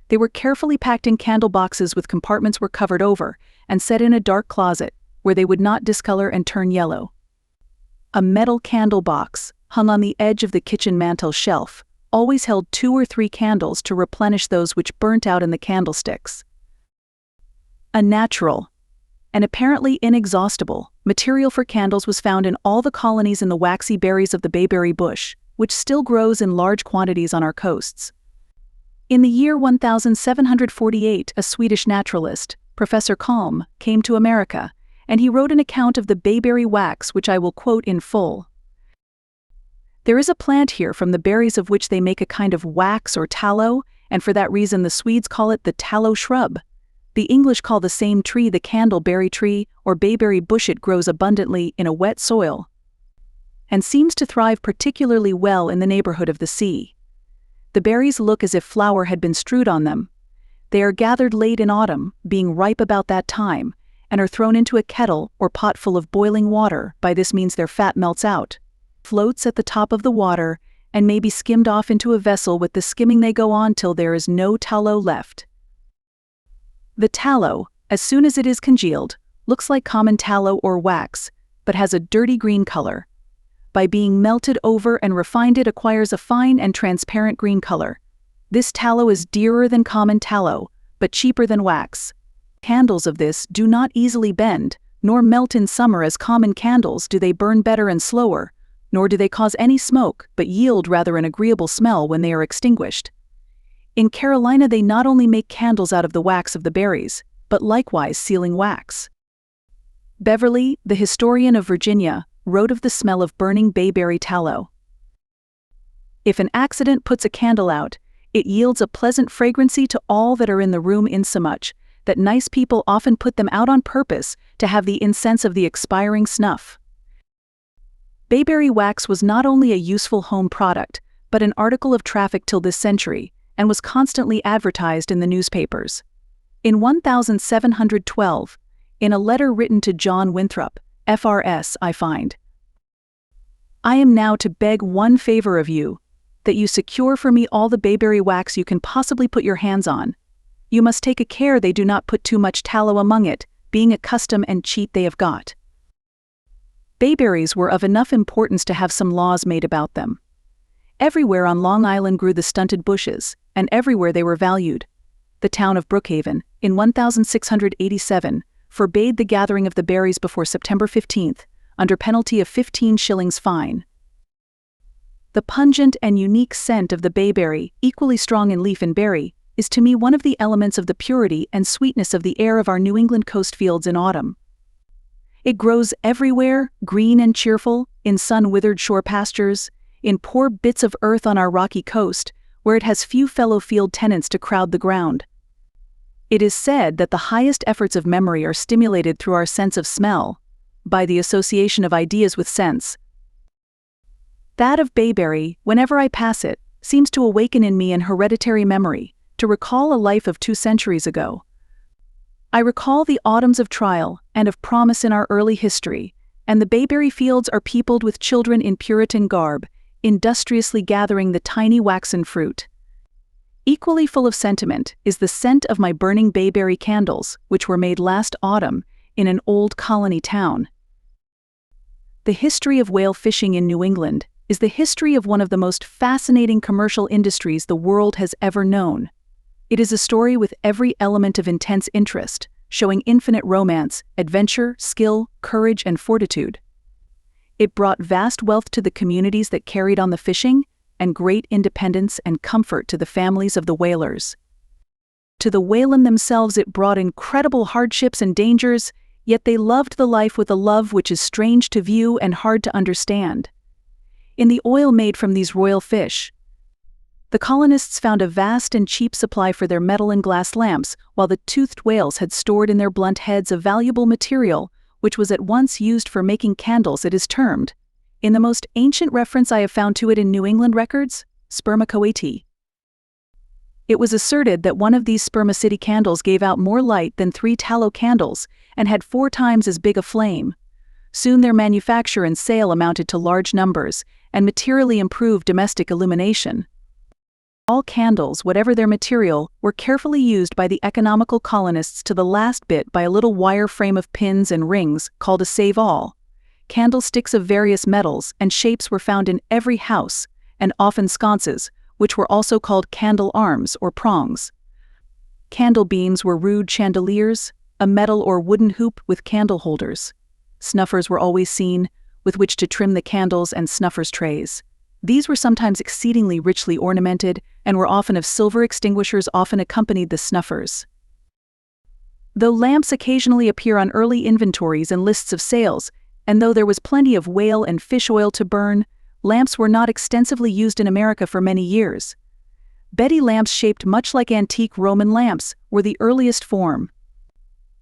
They were carefully packed in candle boxes with compartments were covered over, and set in a dark closet, where they would not discolor and turn yellow. A metal candle box, hung on the edge of the kitchen mantel shelf, always held 2 or 3 candles to replenish those which burnt out in the candlesticks. A natural, and apparently inexhaustible, material for candles was found in all the colonies in the waxy berries of the bayberry bush, which still grows in large quantities on our coasts. In the year 1748, a Swedish naturalist, Professor Kalm, came to America, and he wrote an account of the bayberry wax which I will quote in full. There is a plant here from the berries of which they make a kind of wax or tallow, and for that reason the Swedes call it the tallow shrub. The English call the same tree the candleberry tree or bayberry bush. It grows abundantly in a wet soil, and seems to thrive particularly well in the neighborhood of the sea. The berries look as if flour had been strewed on them. They are gathered late in autumn, being ripe about that time, and are thrown into a kettle or pot full of boiling water. By this means their fat melts out, floats at the top of the water, and may be skimmed off into a vessel. With the skimming they go on till there is no tallow left. The tallow, as soon as it is congealed, looks like common tallow or wax, but has a dirty green color. By being melted over and refined, it acquires a fine and transparent green color. This tallow is dearer than common tallow, but cheaper than wax. Candles of this do not easily bend, nor melt in summer as common candles do they burn better and slower, nor do they cause any smoke but yield rather an agreeable smell when they are extinguished. In Carolina they not only make candles out of the wax of the berries, but likewise sealing wax. Beverly, the historian of Virginia, wrote of the smell of burning bayberry tallow. If an accident puts a candle out, it yields a pleasant fragrancy to all that are in the room, insomuch that nice people often put them out on purpose to have the incense of the expiring snuff. Bayberry wax was not only a useful home product, but an article of traffic till this century, and was constantly advertised in the newspapers. In 1712, in a letter written to John Winthrop, FRS, I find, "I am now to beg one favor of you, that you secure for me all the bayberry wax you can possibly put your hands on. You must take a care they do not put too much tallow among it, being a custom and cheat they have got." Bayberries were of enough importance to have some laws made about them. Everywhere on Long Island grew the stunted bushes, and everywhere they were valued. The town of Brookhaven, in 1687, forbade the gathering of the berries before September 15th, under penalty of 15 shillings fine. The pungent and unique scent of the bayberry, equally strong in leaf and berry, is to me one of the elements of the purity and sweetness of the air of our New England coast fields in autumn. It grows everywhere, green and cheerful, in sun-withered shore pastures, in poor bits of earth on our rocky coast, where it has few fellow field tenants to crowd the ground. It is said that the highest efforts of memory are stimulated through our sense of smell, by the association of ideas with sense. That of bayberry, whenever I pass it, seems to awaken in me an hereditary memory, to recall a life of 2 centuries ago. I recall the autumns of trial and of promise in our early history, and the bayberry fields are peopled with children in Puritan garb, industriously gathering the tiny waxen fruit. Equally full of sentiment is the scent of my burning bayberry candles, which were made last autumn in an old colony town. The history of whale fishing in New England is the history of one of the most fascinating commercial industries the world has ever known. It is a story with every element of intense interest, showing infinite romance, adventure, skill, courage, and fortitude. It brought vast wealth to the communities that carried on the fishing, and great independence and comfort to the families of the whalers. To the whalemen themselves it brought incredible hardships and dangers, yet they loved the life with a love which is strange to view and hard to understand. In the oil made from these royal fish, the colonists found a vast and cheap supply for their metal and glass lamps, while the toothed whales had stored in their blunt heads a valuable material, which was at once used for making candles. It is termed, in the most ancient reference I have found to it in New England records, spermacoeti. It was asserted that one of these spermaceti candles gave out more light than 3 tallow candles, and had 4 times as big a flame. Soon their manufacture and sale amounted to large numbers, and materially improved domestic illumination. All candles, whatever their material, were carefully used by the economical colonists to the last bit by a little wire frame of pins and rings called a save-all. Candlesticks of various metals and shapes were found in every house, and often sconces, which were also called candle arms or prongs. Candle beams were rude chandeliers, a metal or wooden hoop with candle holders. Snuffers were always seen, with which to trim the candles and snuffers' trays. These were sometimes exceedingly richly ornamented, and were often of silver. Extinguishers often accompanied the snuffers. Though lamps occasionally appear on early inventories and lists of sales, and though there was plenty of whale and fish oil to burn, lamps were not extensively used in America for many years. Betty lamps, shaped much like antique Roman lamps, were the earliest form.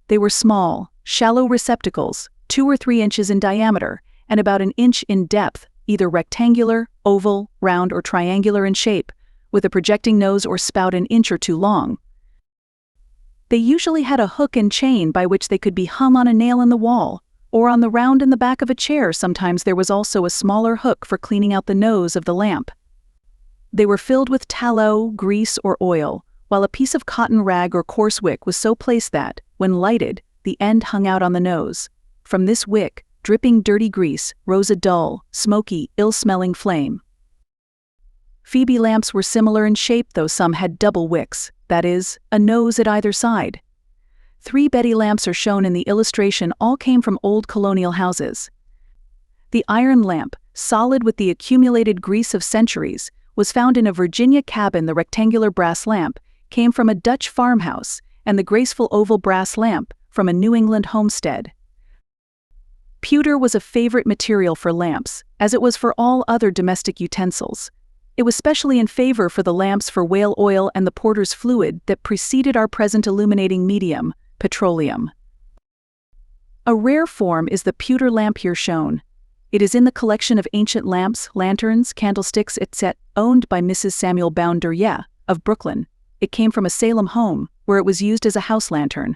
They were small, shallow receptacles, 2 or 3 inches in diameter, and about an inch in depth, either rectangular, oval, round, or triangular in shape, with a projecting nose or spout an inch or 2 long. They usually had a hook and chain by which they could be hung on a nail in the wall, or on the round in the back of a chair. Sometimes there was also a smaller hook for cleaning out the nose of the lamp. They were filled with tallow, grease, or oil, while a piece of cotton rag or coarse wick was so placed that, when lighted, the end hung out on the nose. From this wick, dripping dirty grease, rose a dull, smoky, ill-smelling flame. Phoebe lamps were similar in shape, though some had double wicks, that is, a nose at either side. 3 Betty lamps are shown in the illustration, all came from old colonial houses. The iron lamp, solid with the accumulated grease of centuries, was found in a Virginia cabin. The rectangular brass lamp came from a Dutch farmhouse, and the graceful oval brass lamp from a New England homestead. Pewter was a favorite material for lamps, as it was for all other domestic utensils. It was specially in favor for the lamps for whale oil and the porter's fluid that preceded our present illuminating medium, petroleum. A rare form is the pewter lamp here shown. It is in the collection of ancient lamps, lanterns, candlesticks, etc., owned by Mrs. Samuel Bound-Durye of Brooklyn. It came from a Salem home, where it was used as a house lantern.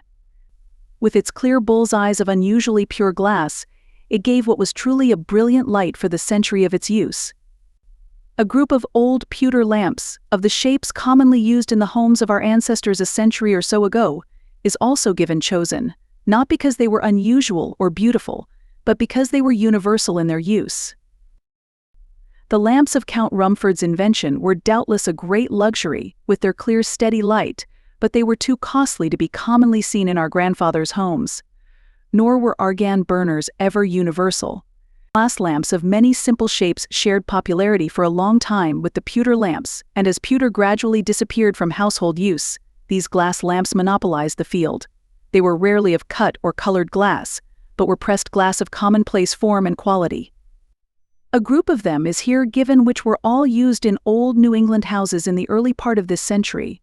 With its clear bull's-eyes of unusually pure glass, it gave what was truly a brilliant light for the century of its use. A group of old pewter lamps, of the shapes commonly used in the homes of our ancestors a century or so ago, is also given chosen, not because they were unusual or beautiful, but because they were universal in their use. The lamps of Count Rumford's invention were doubtless a great luxury, with their clear steady light, but they were too costly to be commonly seen in our grandfathers' homes. Nor were argan burners ever universal. Glass lamps of many simple shapes shared popularity for a long time with the pewter lamps, and as pewter gradually disappeared from household use, these glass lamps monopolized the field. They were rarely of cut or colored glass, but were pressed glass of commonplace form and quality. A group of them is here given, which were all used in old New England houses in the early part of this century.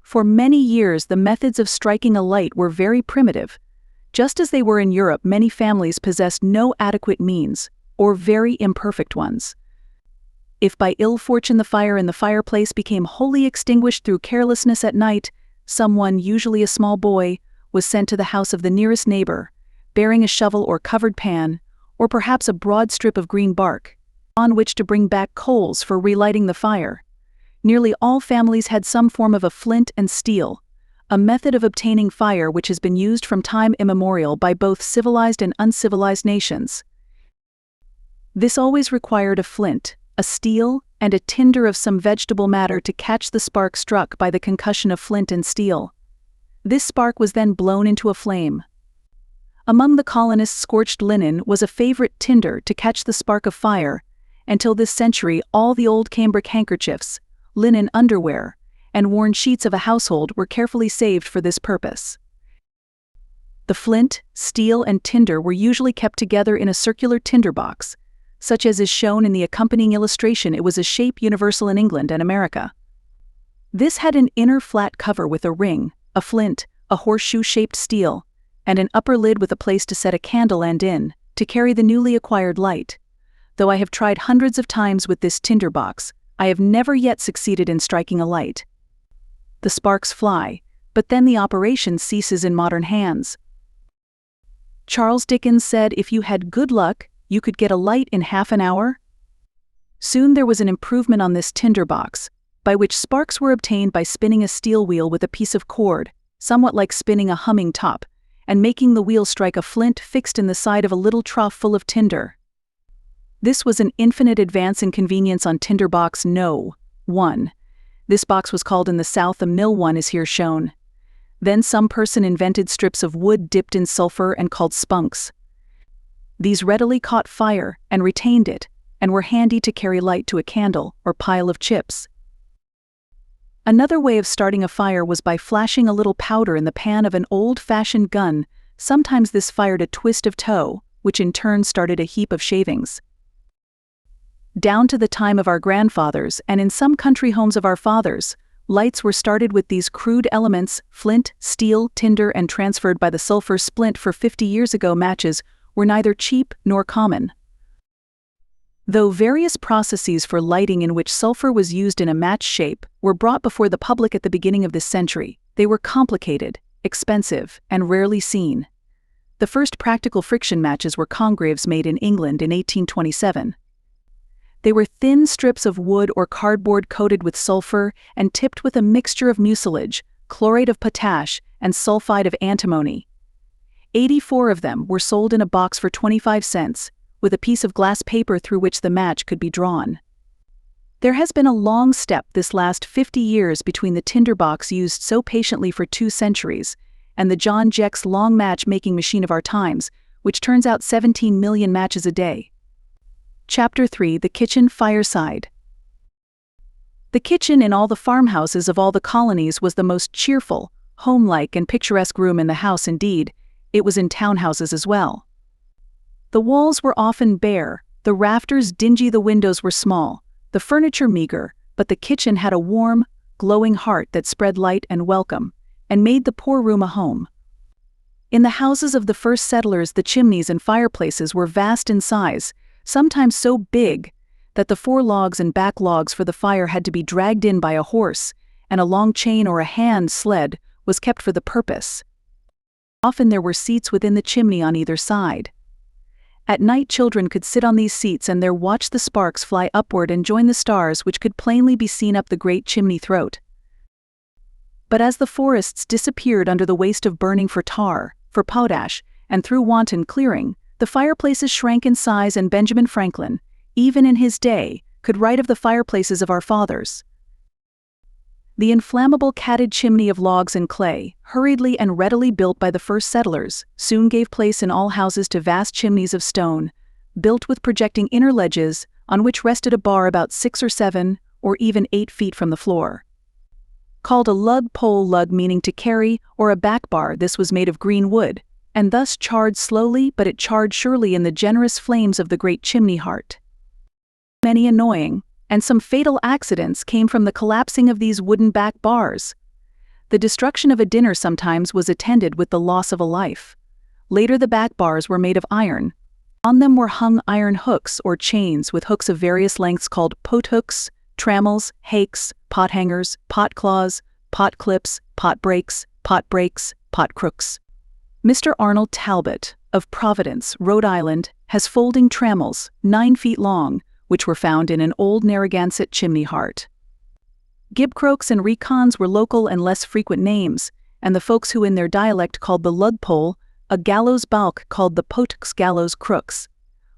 For many years the methods of striking a light were very primitive. Just as they were in Europe, many families possessed no adequate means, or very imperfect ones. If by ill fortune the fire in the fireplace became wholly extinguished through carelessness at night, someone, usually a small boy, was sent to the house of the nearest neighbor, bearing a shovel or covered pan, or perhaps a broad strip of green bark, on which to bring back coals for relighting the fire. Nearly all families had some form of a flint and steel, a method of obtaining fire which has been used from time immemorial by both civilized and uncivilized nations. This always required a flint, a steel, and a tinder of some vegetable matter to catch the spark struck by the concussion of flint and steel. This spark was then blown into a flame. Among the colonists, scorched linen was a favorite tinder to catch the spark of fire. Until this century, all the old cambric handkerchiefs, linen underwear, and worn sheets of a household were carefully saved for this purpose. The flint, steel, and tinder were usually kept together in a circular tinder box, such as is shown in the accompanying illustration. It was a shape universal in England and America. This had an inner flat cover with a ring, a flint, a horseshoe-shaped steel, and an upper lid with a place to set a candle and in, to carry the newly acquired light. Though I have tried hundreds of times with this tinder box, I have never yet succeeded in striking a light. The sparks fly, but then the operation ceases in modern hands. Charles Dickens said if you had good luck, you could get a light in half an hour. Soon there was an improvement on this tinder box, by which sparks were obtained by spinning a steel wheel with a piece of cord, somewhat like spinning a humming top, and making the wheel strike a flint fixed in the side of a little trough full of tinder. This was an infinite advance in convenience on tinder box No. 1. This box was called in the South a mill. 1 is here shown. Then some person invented strips of wood dipped in sulfur and called spunks. These readily caught fire and retained it, and were handy to carry light to a candle or pile of chips. Another way of starting a fire was by flashing a little powder in the pan of an old-fashioned gun. Sometimes this fired a twist of tow, which in turn started a heap of shavings. Down to the time of our grandfathers, and in some country homes of our fathers, lights were started with these crude elements, flint, steel, tinder, and transferred by the sulfur splint. For 50 years ago, matches were neither cheap nor common. Though various processes for lighting in which sulfur was used in a match shape were brought before the public at the beginning of this century, they were complicated, expensive, and rarely seen. The first practical friction matches were Congreves made in England in 1827. They were thin strips of wood or cardboard coated with sulfur and tipped with a mixture of mucilage, chlorate of potash, and sulfide of antimony. 84 of them were sold in a box for 25 cents, with a piece of glass paper through which the match could be drawn. There has been a long step this last 50 years between the tinderbox used so patiently for 2 centuries and the John Jack's long match-making machine of our times, which turns out 17 million matches a day. Chapter 3: The Kitchen Fireside. The kitchen in all the farmhouses of all the colonies was the most cheerful, homelike and picturesque room in the house. Indeed, it was in townhouses as well. The walls were often bare, the rafters dingy, the windows were small, the furniture meager, but the kitchen had a warm, glowing heart that spread light and welcome, and made the poor room a home. In the houses of the first settlers, the chimneys and fireplaces were vast in size, sometimes so big that the 4 logs and back logs for the fire had to be dragged in by a horse, and a long chain or a hand sled was kept for the purpose. Often there were seats within the chimney on either side. At night children could sit on these seats and there watch the sparks fly upward and join the stars which could plainly be seen up the great chimney throat. But as the forests disappeared under the waste of burning for tar, for potash, and through wanton clearing, the fireplaces shrank in size, and Benjamin Franklin, even in his day, could write of the fireplaces of our fathers. The inflammable catted chimney of logs and clay, hurriedly and readily built by the first settlers, soon gave place in all houses to vast chimneys of stone, built with projecting inner ledges, on which rested a bar about 6 or 7, or even 8 feet from the floor. Called a lug pole, lug meaning to carry, or a back bar, this was made of green wood, and thus charred slowly, but it charred surely in the generous flames of the great chimney heart. Many annoying, and some fatal accidents came from the collapsing of these wooden back bars. The destruction of a dinner sometimes was attended with the loss of a life. Later the back bars were made of iron. On them were hung iron hooks or chains with hooks of various lengths called pot hooks, trammels, hakes, pot hangers, pot claws, pot clips, pot breaks, pot crooks. Mr. Arnold Talbot, of Providence, Rhode Island, has folding trammels, 9 feet long, which were found in an old Narragansett chimney heart. Gibcroaks and recons were local and less frequent names, and the folks who in their dialect called the lug pole a gallows balk called the potucks gallows crooks.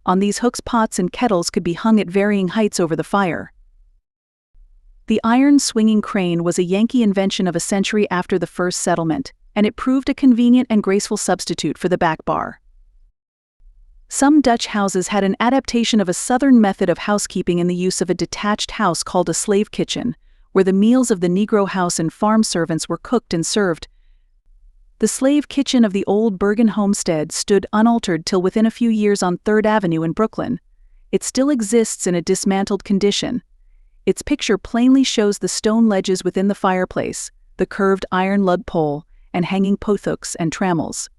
On these hooks pots and kettles could be hung at varying heights over the fire. The iron swinging crane was a Yankee invention of a century after the first settlement, and it proved a convenient and graceful substitute for the back bar. Some Dutch houses had an adaptation of a southern method of housekeeping in the use of a detached house called a slave kitchen, where the meals of the Negro house and farm servants were cooked and served. The slave kitchen of the old Bergen homestead stood unaltered till within a few years on 3rd Avenue in Brooklyn. It still exists in a dismantled condition. Its picture plainly shows the stone ledges within the fireplace, the curved iron lug pole, and hanging pothooks and trammels.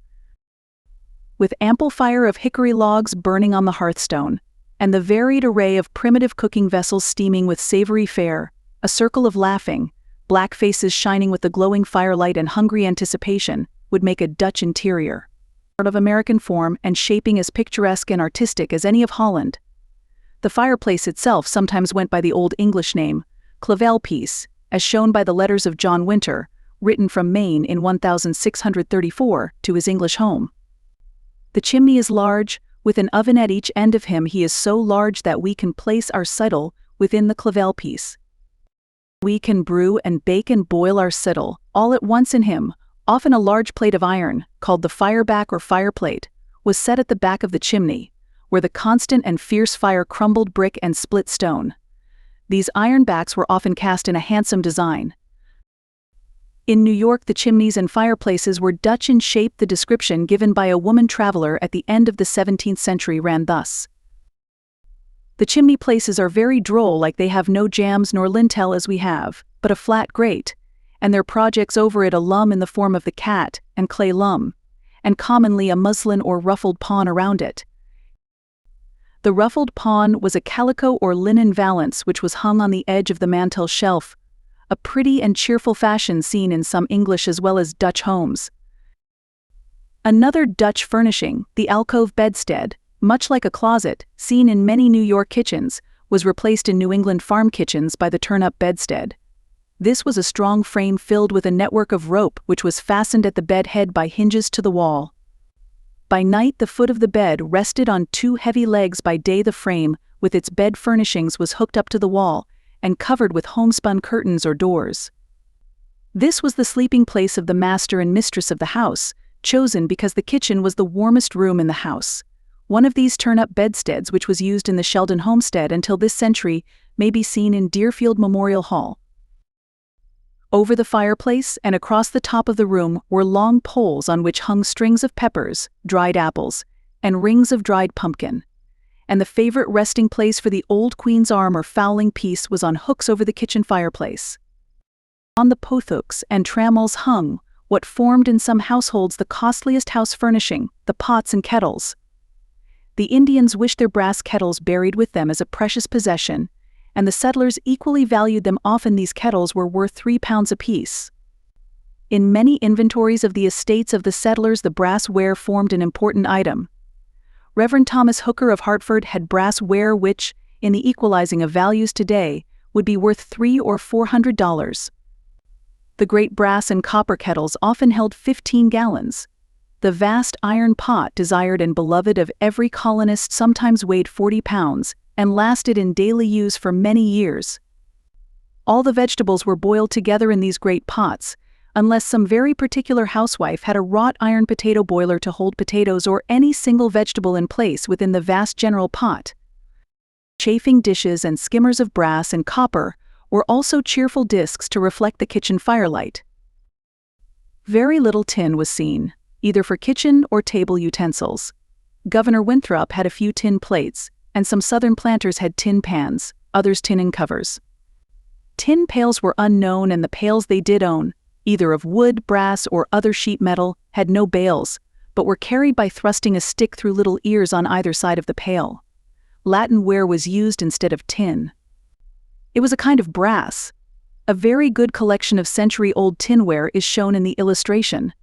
With ample fire of hickory logs burning on the hearthstone, and the varied array of primitive cooking vessels steaming with savory fare, a circle of laughing, black faces shining with the glowing firelight and hungry anticipation, would make a Dutch interior, of American form and shaping as picturesque and artistic as any of Holland. The fireplace itself sometimes went by the Old English name, clavelpiece, as shown by the letters of John Winter, written from Maine in 1634 to his English home. The chimney is large, with an oven at each end of him. He is so large that we can place our settle within the clavelpiece. We can brew and bake and boil our settle all at once in him. Often a large plate of iron, called the fireback or fireplate, was set at the back of the chimney, where the constant and fierce fire crumbled brick and split stone. These iron backs were often cast in a handsome design. In New York, the chimneys and fireplaces were Dutch in shape. The description given by a woman traveler at the end of the 17th century ran thus: "The chimney places are very droll, like they have no jambs nor lintel as we have, but a flat grate, and their projects over it a lum in the form of the cat, and clay lum, and commonly a muslin or ruffled pawn around it. The ruffled pawn was a calico or linen valance which was hung on the edge of the mantel shelf, a pretty and cheerful fashion seen in some English as well as Dutch homes. Another Dutch furnishing, the alcove bedstead, much like a closet, seen in many New York kitchens, was replaced in New England farm kitchens by the turn-up bedstead. This was a strong frame filled with a network of rope which was fastened at the bed head by hinges to the wall. By night the foot of the bed rested on 2 heavy legs. By day the frame, with its bed furnishings, was hooked up to the wall, and covered with homespun curtains or doors. This was the sleeping place of the master and mistress of the house, chosen because the kitchen was the warmest room in the house. One of these turn-up bedsteads, which was used in the Sheldon homestead until this century, may be seen in Deerfield Memorial Hall. Over the fireplace and across the top of the room were long poles on which hung strings of peppers, dried apples, and rings of dried pumpkin. And the favorite resting place for the old queen's arm or fowling piece was on hooks over the kitchen fireplace. On the pothooks and trammels hung what formed in some households the costliest house furnishing, the pots and kettles. The Indians wished their brass kettles buried with them as a precious possession, and the settlers equally valued them. Often these kettles were worth 3 pounds apiece. In many inventories of the estates of the settlers, the brass ware formed an important item. Reverend Thomas Hooker of Hartford had brass ware which, in the equalizing of values today, would be worth $300 or $400. The great brass and copper kettles often held 15 gallons. The vast iron pot, desired and beloved of every colonist, sometimes weighed 40 pounds and lasted in daily use for many years. All the vegetables were boiled together in these great pots, unless some very particular housewife had a wrought iron potato boiler to hold potatoes or any single vegetable in place within the vast general pot. Chafing dishes and skimmers of brass and copper were also cheerful discs to reflect the kitchen firelight. Very little tin was seen, either for kitchen or table utensils. Governor Winthrop had a few tin plates, and some southern planters had tin pans, others tin covers. Tin pails were unknown, and the pails they did own, either of wood, brass, or other sheet metal, had no bails, but were carried by thrusting a stick through little ears on either side of the pail. Latin ware was used instead of tin. It was a kind of brass. A very good collection of century-old tinware is shown in the illustration.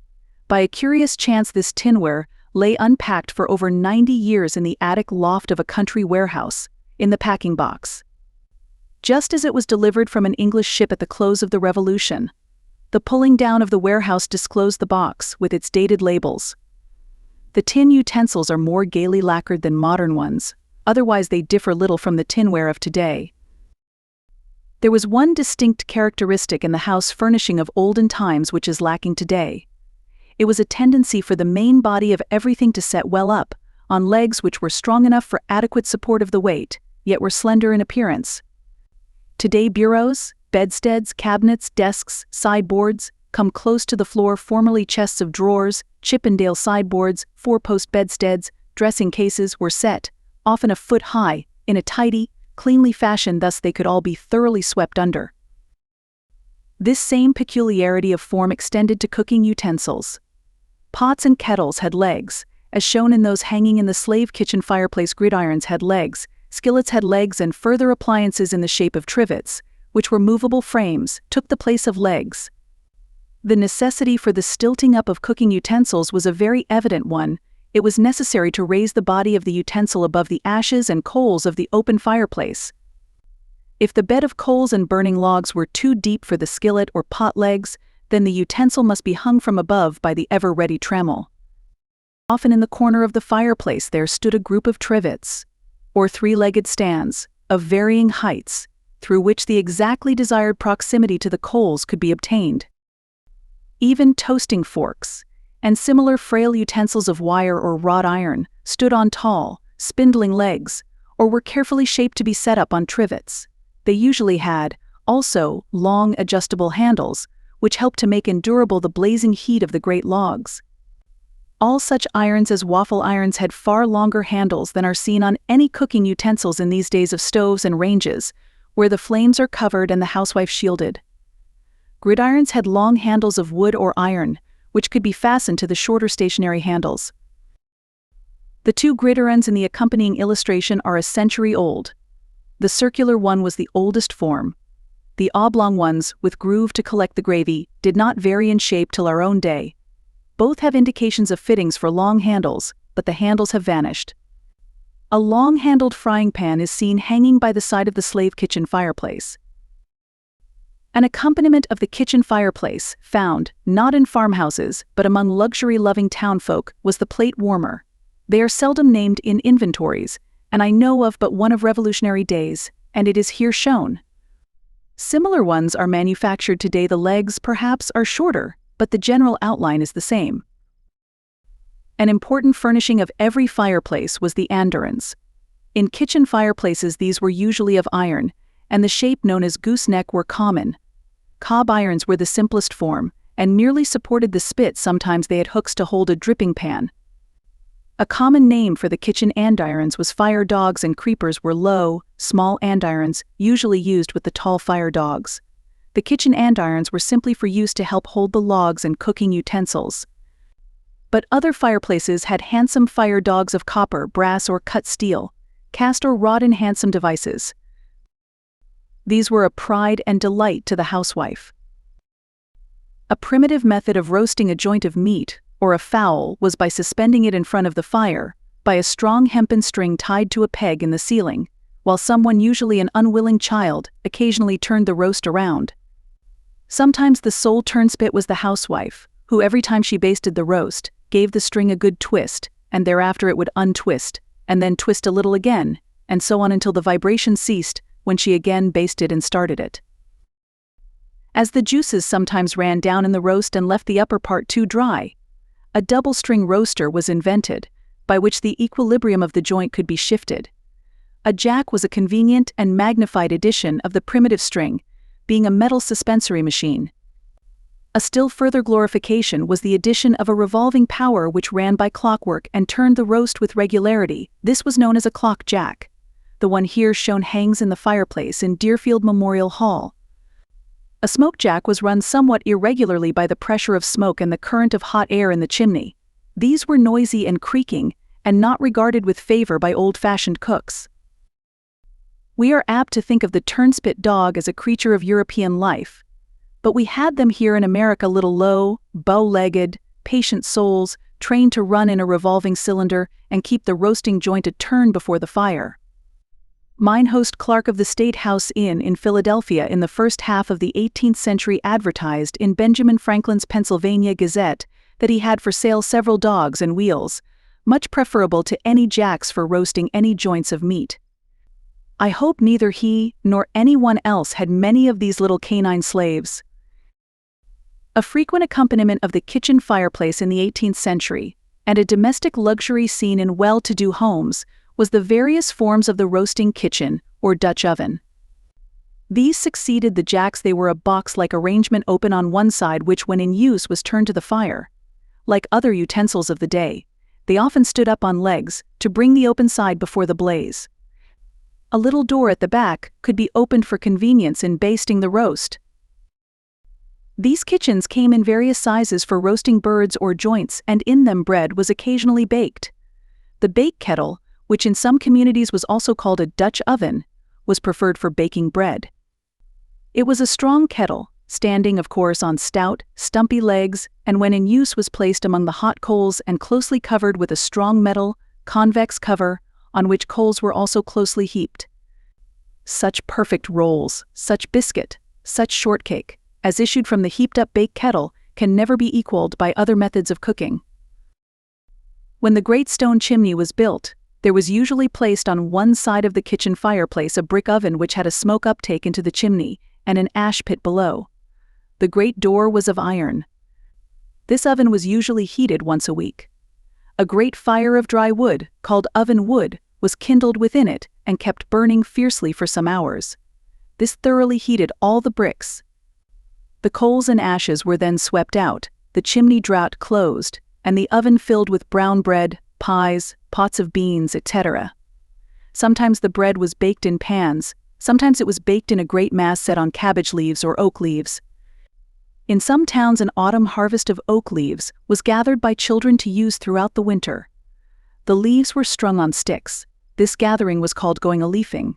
By a curious chance, this tinware lay unpacked for over 90 years in the attic loft of a country warehouse, in the packing box. Just as it was delivered from an English ship at the close of the Revolution, the pulling down of the warehouse disclosed the box with its dated labels. The tin utensils are more gaily lacquered than modern ones, otherwise they differ little from the tinware of today. There was one distinct characteristic in the house furnishing of olden times which is lacking today. It was a tendency for the main body of everything to set well up, on legs which were strong enough for adequate support of the weight, yet were slender in appearance. Today bureaus, bedsteads, cabinets, desks, sideboards come close to the floor. Formerly chests of drawers, Chippendale sideboards, 4-post bedsteads, dressing cases were set, often a foot high, in a tidy, cleanly fashion, thus they could all be thoroughly swept under. This same peculiarity of form extended to cooking utensils. Pots and kettles had legs, as shown in those hanging in the slave kitchen fireplace. Gridirons had legs, skillets had legs, and further appliances in the shape of trivets, which were movable frames, took the place of legs. The necessity for the stilting up of cooking utensils was a very evident one. It was necessary to raise the body of the utensil above the ashes and coals of the open fireplace. If the bed of coals and burning logs were too deep for the skillet or pot legs, then the utensil must be hung from above by the ever-ready trammel. Often in the corner of the fireplace there stood a group of trivets, or 3-legged stands, of varying heights, through which the exactly desired proximity to the coals could be obtained. Even toasting forks, and similar frail utensils of wire or wrought iron, stood on tall, spindling legs, or were carefully shaped to be set up on trivets. They usually had, also, long adjustable handles, which helped to make endurable the blazing heat of the great logs. All such irons as waffle irons had far longer handles than are seen on any cooking utensils in these days of stoves and ranges, where the flames are covered and the housewife shielded. Gridirons had long handles of wood or iron, which could be fastened to the shorter stationary handles. The 2 gridirons in the accompanying illustration are a century old. The circular one was the oldest form. The oblong ones, with groove to collect the gravy, did not vary in shape till our own day. Both have indications of fittings for long handles, but the handles have vanished. A long-handled frying pan is seen hanging by the side of the slave kitchen fireplace. An accompaniment of the kitchen fireplace, found, not in farmhouses, but among luxury-loving townfolk, was the plate warmer. They are seldom named in inventories, and I know of but one of Revolutionary days, and it is here shown. Similar ones are manufactured today. The legs, perhaps, are shorter, but the general outline is the same. An important furnishing of every fireplace was the andirons. In kitchen fireplaces, these were usually of iron, and the shape known as gooseneck were common. Cob irons were the simplest form, and merely supported the spit. Sometimes they had hooks to hold a dripping pan. A common name for the kitchen andirons was fire dogs, and creepers were low, small andirons, usually used with the tall fire dogs. The kitchen andirons were simply for use to help hold the logs and cooking utensils. But other fireplaces had handsome fire dogs of copper, brass, or cut steel, cast or wrought in handsome devices. These were a pride and delight to the housewife. A primitive method of roasting a joint of meat, or a fowl, was by suspending it in front of the fire, by a strong hempen string tied to a peg in the ceiling, while someone, usually an unwilling child, occasionally turned the roast around. Sometimes the sole turnspit was the housewife, who every time she basted the roast, gave the string a good twist, and thereafter it would untwist, and then twist a little again, and so on until the vibration ceased, when she again basted and started it. As the juices sometimes ran down in the roast and left the upper part too dry, a double-string roaster was invented, by which the equilibrium of the joint could be shifted. A jack was a convenient and magnified edition of the primitive string, being a metal suspensory machine. A still further glorification was the addition of a revolving power which ran by clockwork and turned the roast with regularity. This was known as a clock jack. The one here shown hangs in the fireplace in Deerfield Memorial Hall. A smoke jack was run somewhat irregularly by the pressure of smoke and the current of hot air in the chimney. These were noisy and creaking, and not regarded with favor by old-fashioned cooks. We are apt to think of the turnspit dog as a creature of European life, but we had them here in America, little low, bow-legged, patient souls, trained to run in a revolving cylinder and keep the roasting joint a turn before the fire. Mine host Clark of the State House Inn in Philadelphia in the first half of the 18th century advertised in Benjamin Franklin's Pennsylvania Gazette that he had for sale several dogs and wheels, much preferable to any jacks for roasting any joints of meat. I hope neither he nor anyone else had many of these little canine slaves. A frequent accompaniment of the kitchen fireplace in the 18th century, and a domestic luxury seen in well-to-do homes, was the various forms of the roasting kitchen, or Dutch oven. These succeeded the jacks. They were a box-like arrangement open on one side which, when in use, was turned to the fire. Like other utensils of the day, they often stood up on legs to bring the open side before the blaze. A little door at the back could be opened for convenience in basting the roast. These kitchens came in various sizes for roasting birds or joints, and in them bread was occasionally baked. The bake kettle, which in some communities was also called a Dutch oven, was preferred for baking bread. It was a strong kettle, standing, of course, on stout, stumpy legs, and when in use was placed among the hot coals and closely covered with a strong metal, convex cover, on which coals were also closely heaped. Such perfect rolls, such biscuit, such shortcake, as issued from the heaped-up bake kettle, can never be equaled by other methods of cooking. When the great stone chimney was built, there was usually placed on one side of the kitchen fireplace a brick oven which had a smoke uptake into the chimney and an ash pit below. The great door was of iron. This oven was usually heated once a week. A great fire of dry wood, called oven wood, was kindled within it and kept burning fiercely for some hours. This thoroughly heated all the bricks. The coals and ashes were then swept out, the chimney draught closed, and the oven filled with brown bread, pies, pots of beans, etc. Sometimes the bread was baked in pans, sometimes it was baked in a great mass set on cabbage leaves or oak leaves. In some towns an autumn harvest of oak leaves was gathered by children to use throughout the winter. The leaves were strung on sticks. This gathering was called going a-leafing.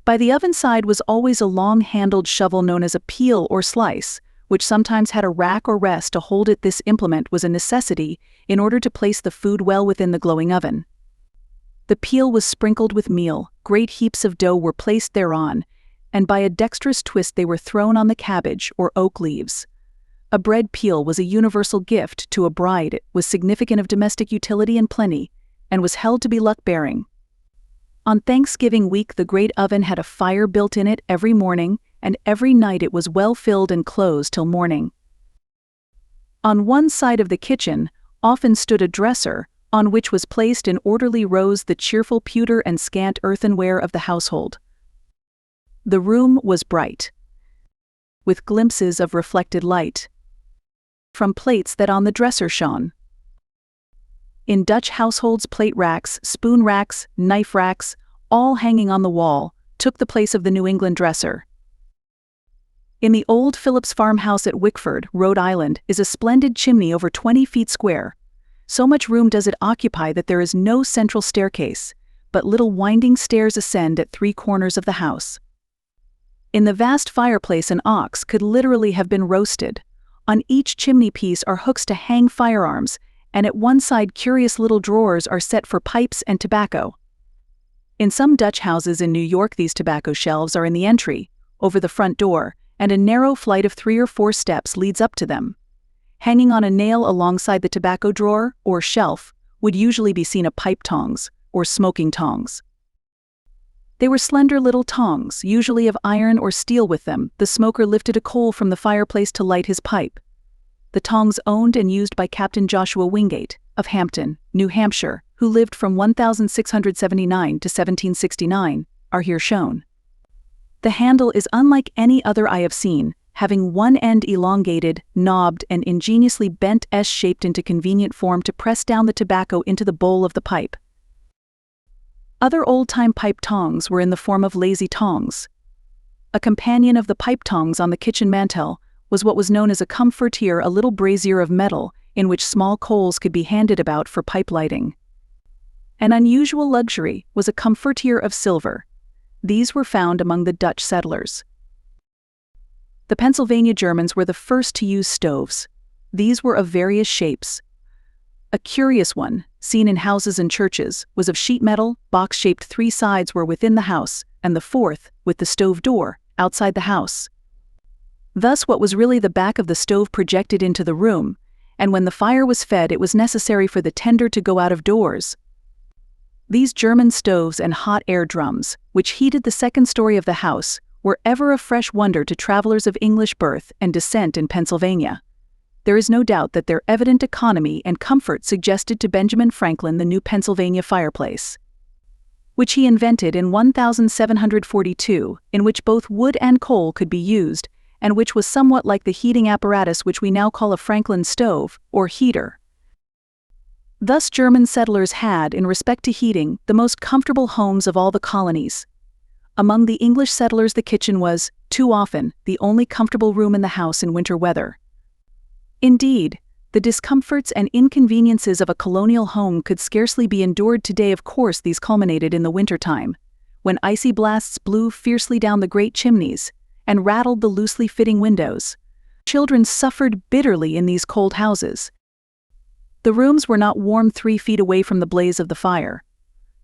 By the oven side was always a long-handled shovel known as a peel or slice, which sometimes had a rack or rest to hold it. This implement was a necessity in order to place the food well within the glowing oven. The peel was sprinkled with meal, great heaps of dough were placed thereon, and by a dexterous twist they were thrown on the cabbage or oak leaves. A bread peel was a universal gift to a bride. It was significant of domestic utility and plenty, and was held to be luck-bearing. On Thanksgiving week, the great oven had a fire built in it every morning, and every night it was well filled and closed till morning. On one side of the kitchen often stood a dresser, on which was placed in orderly rows the cheerful pewter and scant earthenware of the household. The room was bright, with glimpses of reflected light from plates that on the dresser shone. In Dutch households, plate racks, spoon racks, knife racks, all hanging on the wall, took the place of the New England dresser. In the old Phillips farmhouse at Wickford, Rhode Island, is a splendid chimney over 20 feet square. So much room does it occupy that there is no central staircase, but little winding stairs ascend at 3 corners of the house. In the vast fireplace an ox could literally have been roasted. On each chimney piece are hooks to hang firearms, and at one side curious little drawers are set for pipes and tobacco. In some Dutch houses in New York these tobacco shelves are in the entry, over the front door, and a narrow flight of 3 or 4 steps leads up to them. Hanging on a nail alongside the tobacco drawer, or shelf, would usually be seen a pipe tongs, or smoking tongs. They were slender little tongs, usually of iron or steel. With them, the smoker lifted a coal from the fireplace to light his pipe. The tongs owned and used by Captain Joshua Wingate, of Hampton, New Hampshire, who lived from 1679 to 1769, are here shown. The handle is unlike any other I have seen, having one end elongated, knobbed, and ingeniously bent S-shaped into convenient form to press down the tobacco into the bowl of the pipe. Other old-time pipe tongs were in the form of lazy tongs. A companion of the pipe tongs on the kitchen mantel was what was known as a comfortier, a little brazier of metal in which small coals could be handed about for pipe lighting. An unusual luxury was a comfortier of silver. These were found among the Dutch settlers. The Pennsylvania Germans were the first to use stoves. These were of various shapes. A curious one, seen in houses and churches, was of sheet metal, box-shaped. 3 sides were within the house, and the 4th, with the stove door, outside the house. Thus what was really the back of the stove projected into the room, and when the fire was fed it was necessary for the tender to go out of doors. These German stoves and hot air drums, which heated the 2nd story of the house, were ever a fresh wonder to travelers of English birth and descent in Pennsylvania. There is no doubt that their evident economy and comfort suggested to Benjamin Franklin the new Pennsylvania fireplace, which he invented in 1742, in which both wood and coal could be used, and which was somewhat like the heating apparatus which we now call a Franklin stove, or heater. Thus German settlers had, in respect to heating, the most comfortable homes of all the colonies. Among the English settlers the kitchen was, too often, the only comfortable room in the house in winter weather. Indeed, the discomforts and inconveniences of a colonial home could scarcely be endured today. Of course, these culminated in the winter time, when icy blasts blew fiercely down the great chimneys and rattled the loosely fitting windows. Children suffered bitterly in these cold houses. The rooms were not warm 3 feet away from the blaze of the fire.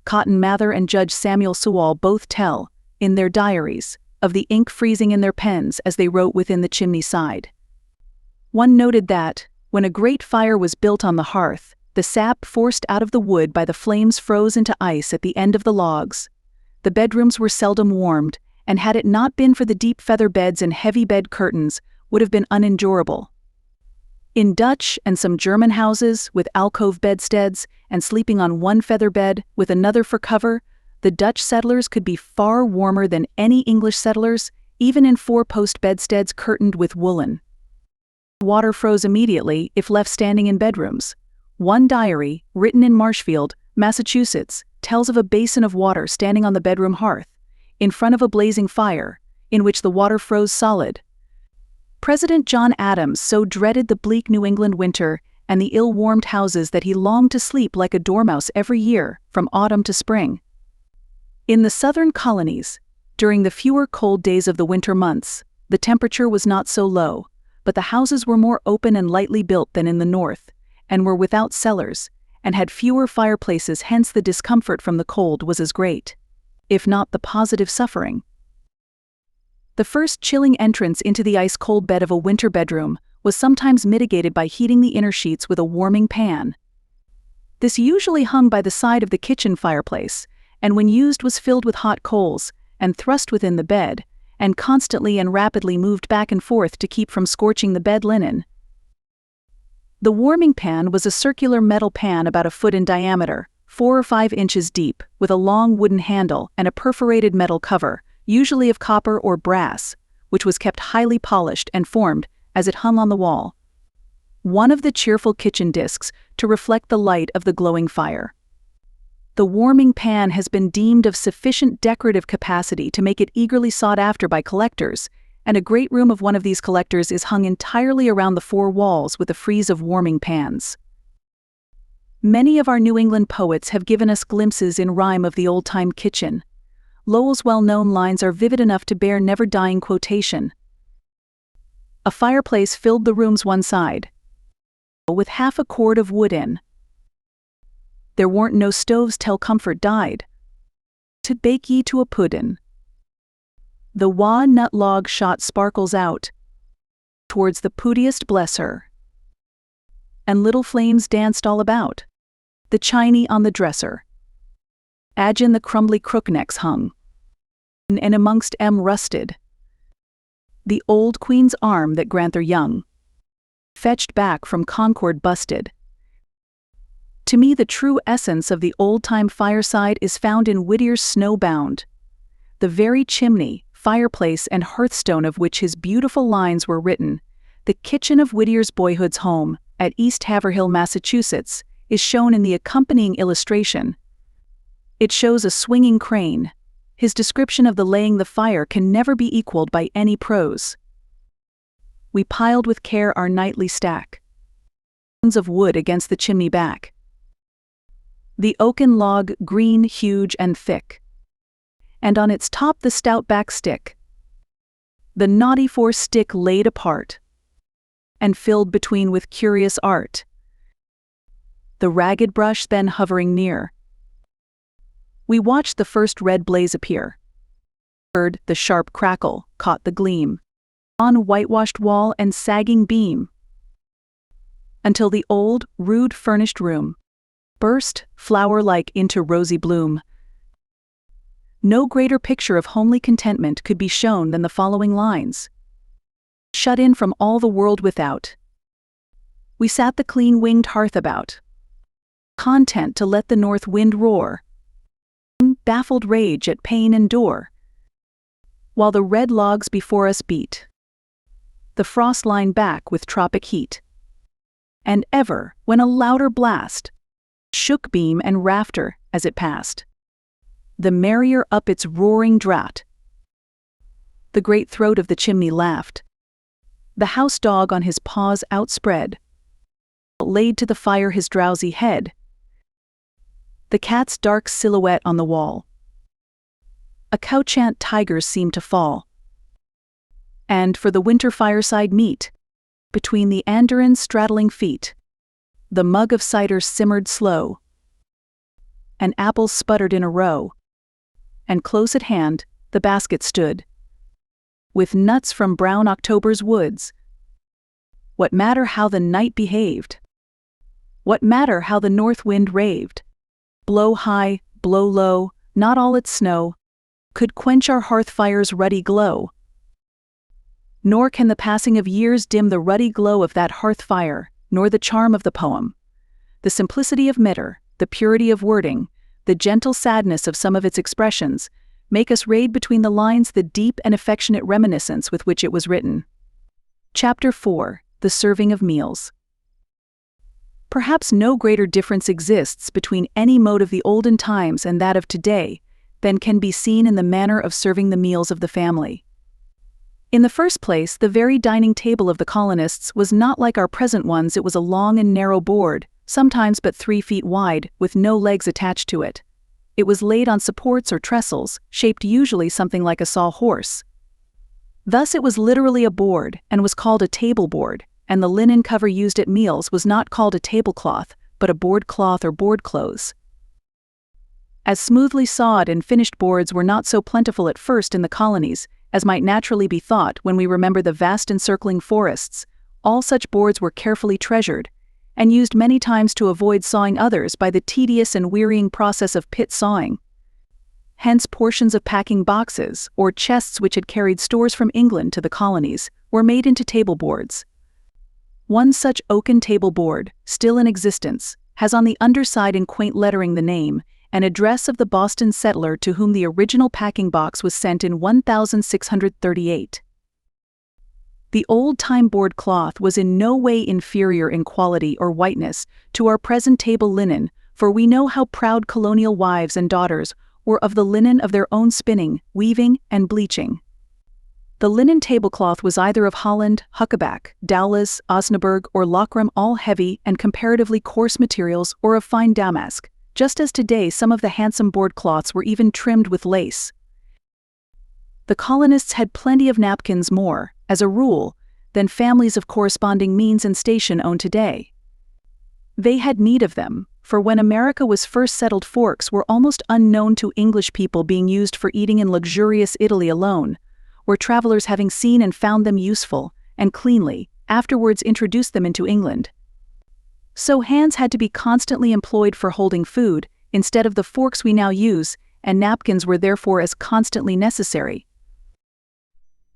Cotton Mather and Judge Samuel Sewall both tell, in their diaries, of the ink freezing in their pens as they wrote within the chimney side. One noted that, when a great fire was built on the hearth, the sap forced out of the wood by the flames froze into ice at the end of the logs. The bedrooms were seldom warmed, and had it not been for the deep feather beds and heavy bed curtains, would have been unendurable. In Dutch and some German houses, with alcove bedsteads, and sleeping on one feather bed with another for cover, the Dutch settlers could be far warmer than any English settlers, even in 4-post bedsteads curtained with woolen. Water froze immediately if left standing in bedrooms. One diary, written in Marshfield, Massachusetts, tells of a basin of water standing on the bedroom hearth, in front of a blazing fire, in which the water froze solid. President John Adams so dreaded the bleak New England winter and the ill-warmed houses that he longed to sleep like a dormouse every year, from autumn to spring. In the southern colonies, during the fewer cold days of the winter months, the temperature was not so low, but the houses were more open and lightly built than in the north, and were without cellars, and had fewer fireplaces. Hence the discomfort from the cold was as great, if not the positive suffering. The first chilling entrance into the ice-cold bed of a winter bedroom was sometimes mitigated by heating the inner sheets with a warming pan. This usually hung by the side of the kitchen fireplace, and when used was filled with hot coals, and thrust within the bed, and constantly and rapidly moved back and forth to keep from scorching the bed linen. The warming pan was a circular metal pan about a foot in diameter, 4 or 5 inches deep, with a long wooden handle and a perforated metal cover, usually of copper or brass, which was kept highly polished and formed, as it hung on the wall, one of the cheerful kitchen discs to reflect the light of the glowing fire. The warming pan has been deemed of sufficient decorative capacity to make it eagerly sought after by collectors, and a great room of one of these collectors is hung entirely around the 4 walls with a frieze of warming pans. Many of our New England poets have given us glimpses in rhyme of the old-time kitchen. Lowell's well-known lines are vivid enough to bear never-dying quotation. A fireplace filled the room's one side, with half a cord of wood in. There warn't no stoves till comfort died. To bake ye to a puddin'. The wa-nut log shot sparkles out towards the pootiest bless her. And little flames danced all about the chiny on the dresser. Agin the crumbly crooknecks hung, and amongst rusted the old queen's arm that Granther young fetched back from Concord busted. To me the true essence of the old-time fireside is found in Whittier's Snowbound, the very chimney, fireplace and hearthstone of which his beautiful lines were written. The kitchen of Whittier's boyhood's home, at East Haverhill, Massachusetts, is shown in the accompanying illustration. It shows a swinging crane. His description of the laying the fire can never be equaled by any prose. We piled with care our nightly stack of wood against the chimney back. The oaken log green, huge, and thick, and on its top the stout back stick, the knotty fore-stick laid apart, and filled between with curious art. The ragged brush then hovering near, we watched the first red blaze appear, heard the sharp crackle, caught the gleam, on whitewashed wall and sagging beam, until the old, rude furnished room burst, flower-like, into rosy bloom. No greater picture of homely contentment could be shown than the following lines. Shut in from all the world without, we sat the clean-winged hearth about, content to let the north wind roar, baffled rage at pane and door, while the red logs before us beat, the frost line back with tropic heat. And ever, when a louder blast shook beam and rafter as it passed, the merrier up its roaring draught. The great throat of the chimney laughed. The house dog on his paws outspread laid to the fire his drowsy head. The cat's dark silhouette on the wall, a couchant tiger's seemed to fall. And for the winter fireside meat, between the andiron's straddling feet, the mug of cider simmered slow, and apples sputtered in a row, and close at hand the basket stood, with nuts from brown October's woods. What matter how the night behaved? What matter how the north wind raved? Blow high, blow low, not all its snow could quench our hearth fire's ruddy glow. Nor can the passing of years dim the ruddy glow of that hearth fire, nor the charm of the poem. The simplicity of meter, the purity of wording, the gentle sadness of some of its expressions, make us read between the lines the deep and affectionate reminiscence with which it was written. Chapter 4. The Serving of Meals. Perhaps no greater difference exists between any mode of the olden times and that of today than can be seen in the manner of serving the meals of the family. In the first place, the very dining table of the colonists was not like our present ones. It was a long and narrow board, sometimes but 3 feet wide, with no legs attached to it. It was laid on supports or trestles, shaped usually something like a sawhorse. Thus it was literally a board, and was called a table board, and the linen cover used at meals was not called a tablecloth, but a board cloth or board clothes. As smoothly sawed and finished boards were not so plentiful at first in the colonies, as might naturally be thought when we remember the vast encircling forests, all such boards were carefully treasured, and used many times to avoid sawing others by the tedious and wearying process of pit sawing. Hence, portions of packing boxes, or chests which had carried stores from England to the colonies, were made into table boards. One such oaken table board, still in existence, has on the underside in quaint lettering the name and address of the Boston settler to whom the original packing box was sent in 1638. The old-time board cloth was in no way inferior in quality or whiteness to our present table linen, for we know how proud colonial wives and daughters were of the linen of their own spinning, weaving, and bleaching. The linen tablecloth was either of Holland, Huckeback, Dowlas, Osnaburg, or Lockram, all heavy and comparatively coarse materials, or of fine damask, just as today some of the handsome board cloths were even trimmed with lace. The colonists had plenty of napkins more, as a rule, than families of corresponding means and station own today. They had need of them, for when America was first settled, forks were almost unknown to English people, being used for eating in luxurious Italy alone, where travelers, having seen and found them useful and cleanly, afterwards introduced them into England. So hands had to be constantly employed for holding food, instead of the forks we now use, and napkins were therefore as constantly necessary.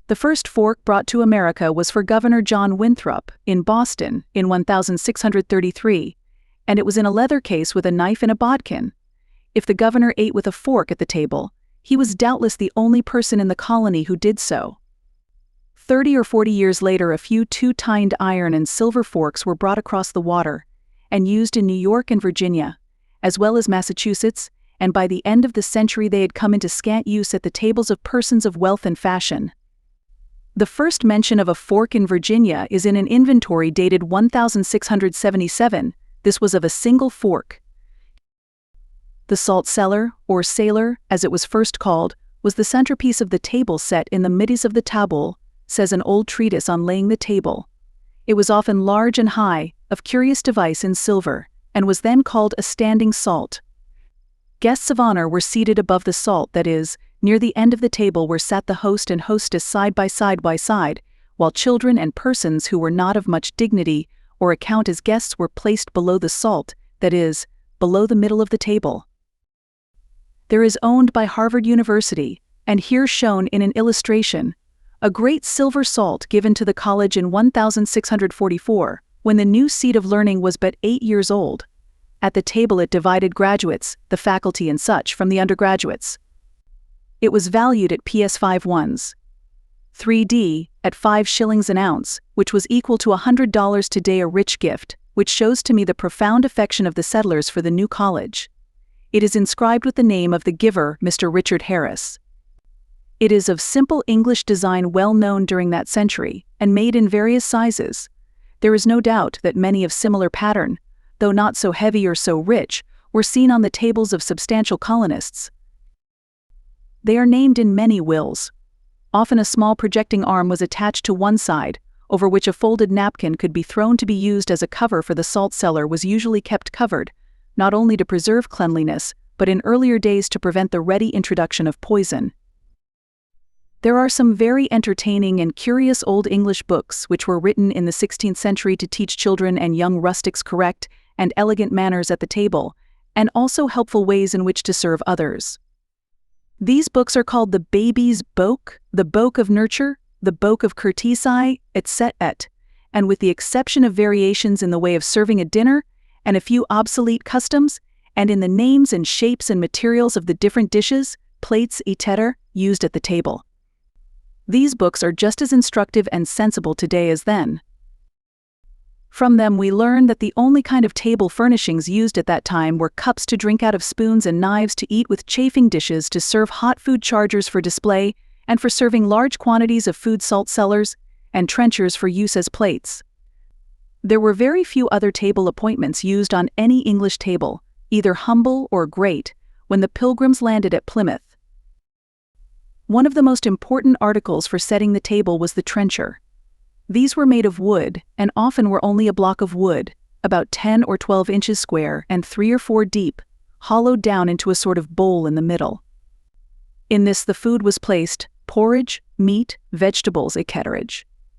The first fork brought to America was for Governor John Winthrop, in Boston, in 1633, and it was in a leather case with a knife and a bodkin. If the governor ate with a fork at the table, he was doubtless the only person in the colony who did so. 30 or 40 years later, a few two-tined iron and silver forks were brought across the water and used in New York and Virginia, as well as Massachusetts, and by the end of the century they had come into scant use at the tables of persons of wealth and fashion. The first mention of a fork in Virginia is in an inventory dated 1677. This was of a single fork. The salt cellar, or sailor, as it was first called, was the centerpiece of the table set in the midst of the table, says an old treatise on laying the table. It was often large and high, of curious device in silver, and was then called a standing salt. Guests of honor were seated above the salt, that is, near the end of the table where sat the host and hostess side by side, while children and persons who were not of much dignity or account as guests were placed below the salt, that is, below the middle of the table. There is owned by Harvard University, and here shown in an illustration, a great silver salt given to the college in 1644, when the new seat of learning was but 8 years old. At the table it divided graduates, the faculty and such, from the undergraduates. It was valued at PS5 ones. 3D, at 5 shillings an ounce, which was equal to $100 today, a rich gift, which shows to me the profound affection of the settlers for the new college. It is inscribed with the name of the giver, Mr. Richard Harris. It is of simple English design, well known during that century, and made in various sizes. There is no doubt that many of similar pattern, though not so heavy or so rich, were seen on the tables of substantial colonists. They are named in many wills. Often a small projecting arm was attached to one side, over which a folded napkin could be thrown to be used as a cover, for the salt cellar was usually kept covered, not only to preserve cleanliness, but in earlier days to prevent the ready introduction of poison. There are some very entertaining and curious old English books which were written in the 16th century to teach children and young rustics correct and elegant manners at the table, and also helpful ways in which to serve others. These books are called the Baby's Boke, the Boke of Nurture, the Boke of Courtesy, etc., and with the exception of variations in the way of serving a dinner, and a few obsolete customs, and in the names and shapes and materials of the different dishes, plates, etc., used at the table. These books are just as instructive and sensible today as then. From them we learn that the only kind of table furnishings used at that time were cups to drink out of, spoons and knives to eat with, chafing dishes to serve hot food, chargers for display and for serving large quantities of food, salt cellars, and trenchers for use as plates. There were very few other table appointments used on any English table, either humble or great, when the Pilgrims landed at Plymouth. One of the most important articles for setting the table was the trencher. These were made of wood, and often were only a block of wood, about 10 or 12 inches square and 3 or 4 deep, hollowed down into a sort of bowl in the middle. In this the food was placed, porridge, meat, vegetables, etc.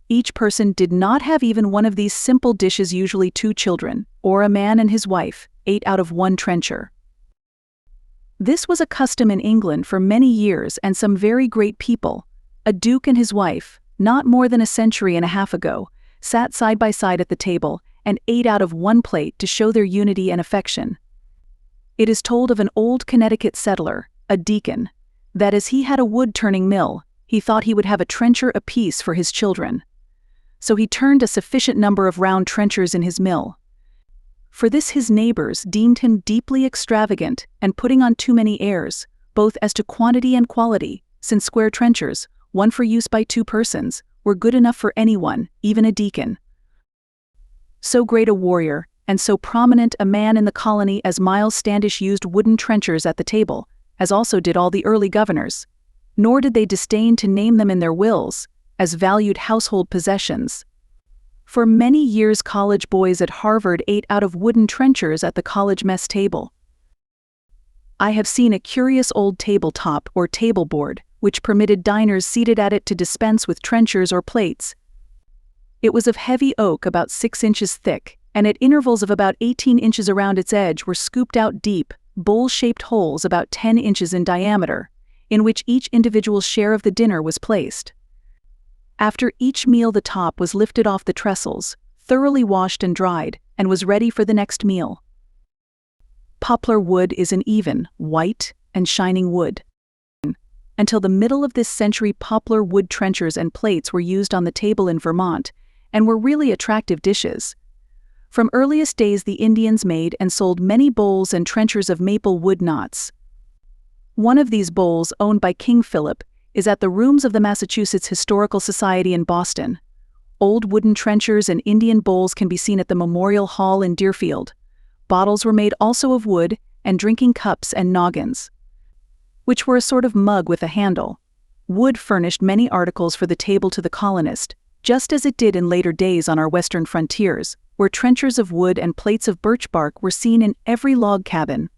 Each person did not have even one of these simple dishes. Usually 2 children, or a man and his wife, ate out of one trencher. This was a custom in England for many years, and some very great people, a duke and his wife, not more than a century and a half ago, sat side by side at the table and ate out of one plate to show their unity and affection. It is told of an old Connecticut settler, a deacon, that as he had a wood-turning mill, he thought he would have a trencher apiece for his children. So he turned a sufficient number of round trenchers in his mill. For this his neighbors deemed him deeply extravagant and putting on too many airs, both as to quantity and quality, since square trenchers, one for use by 2 persons, were good enough for anyone, even a deacon. So great a warrior, and so prominent a man in the colony as Miles Standish used wooden trenchers at the table, as also did all the early governors. Nor did they disdain to name them in their wills, as valued household possessions. For many years college boys at Harvard ate out of wooden trenchers at the college mess table. I have seen a curious old tabletop or table board, which permitted diners seated at it to dispense with trenchers or plates. It was of heavy oak about 6 inches thick, and at intervals of about 18 inches around its edge were scooped out deep, bowl-shaped holes about 10 inches in diameter, in which each individual share of the dinner was placed. After each meal the top was lifted off the trestles, thoroughly washed and dried, and was ready for the next meal. Poplar wood is an even, white, and shining wood. Until the middle of this century, poplar wood trenchers and plates were used on the table in Vermont, and were really attractive dishes. From earliest days the Indians made and sold many bowls and trenchers of maple wood knots. One of these bowls, owned by King Philip, is at the rooms of the Massachusetts Historical Society in Boston. Old wooden trenchers and Indian bowls can be seen at the Memorial Hall in Deerfield. Bottles were made also of wood, and drinking cups and noggins, which were a sort of mug with a handle. Wood furnished many articles for the table to the colonist, just as it did in later days on our western frontiers, where trenchers of wood and plates of birch bark were seen in every log cabin.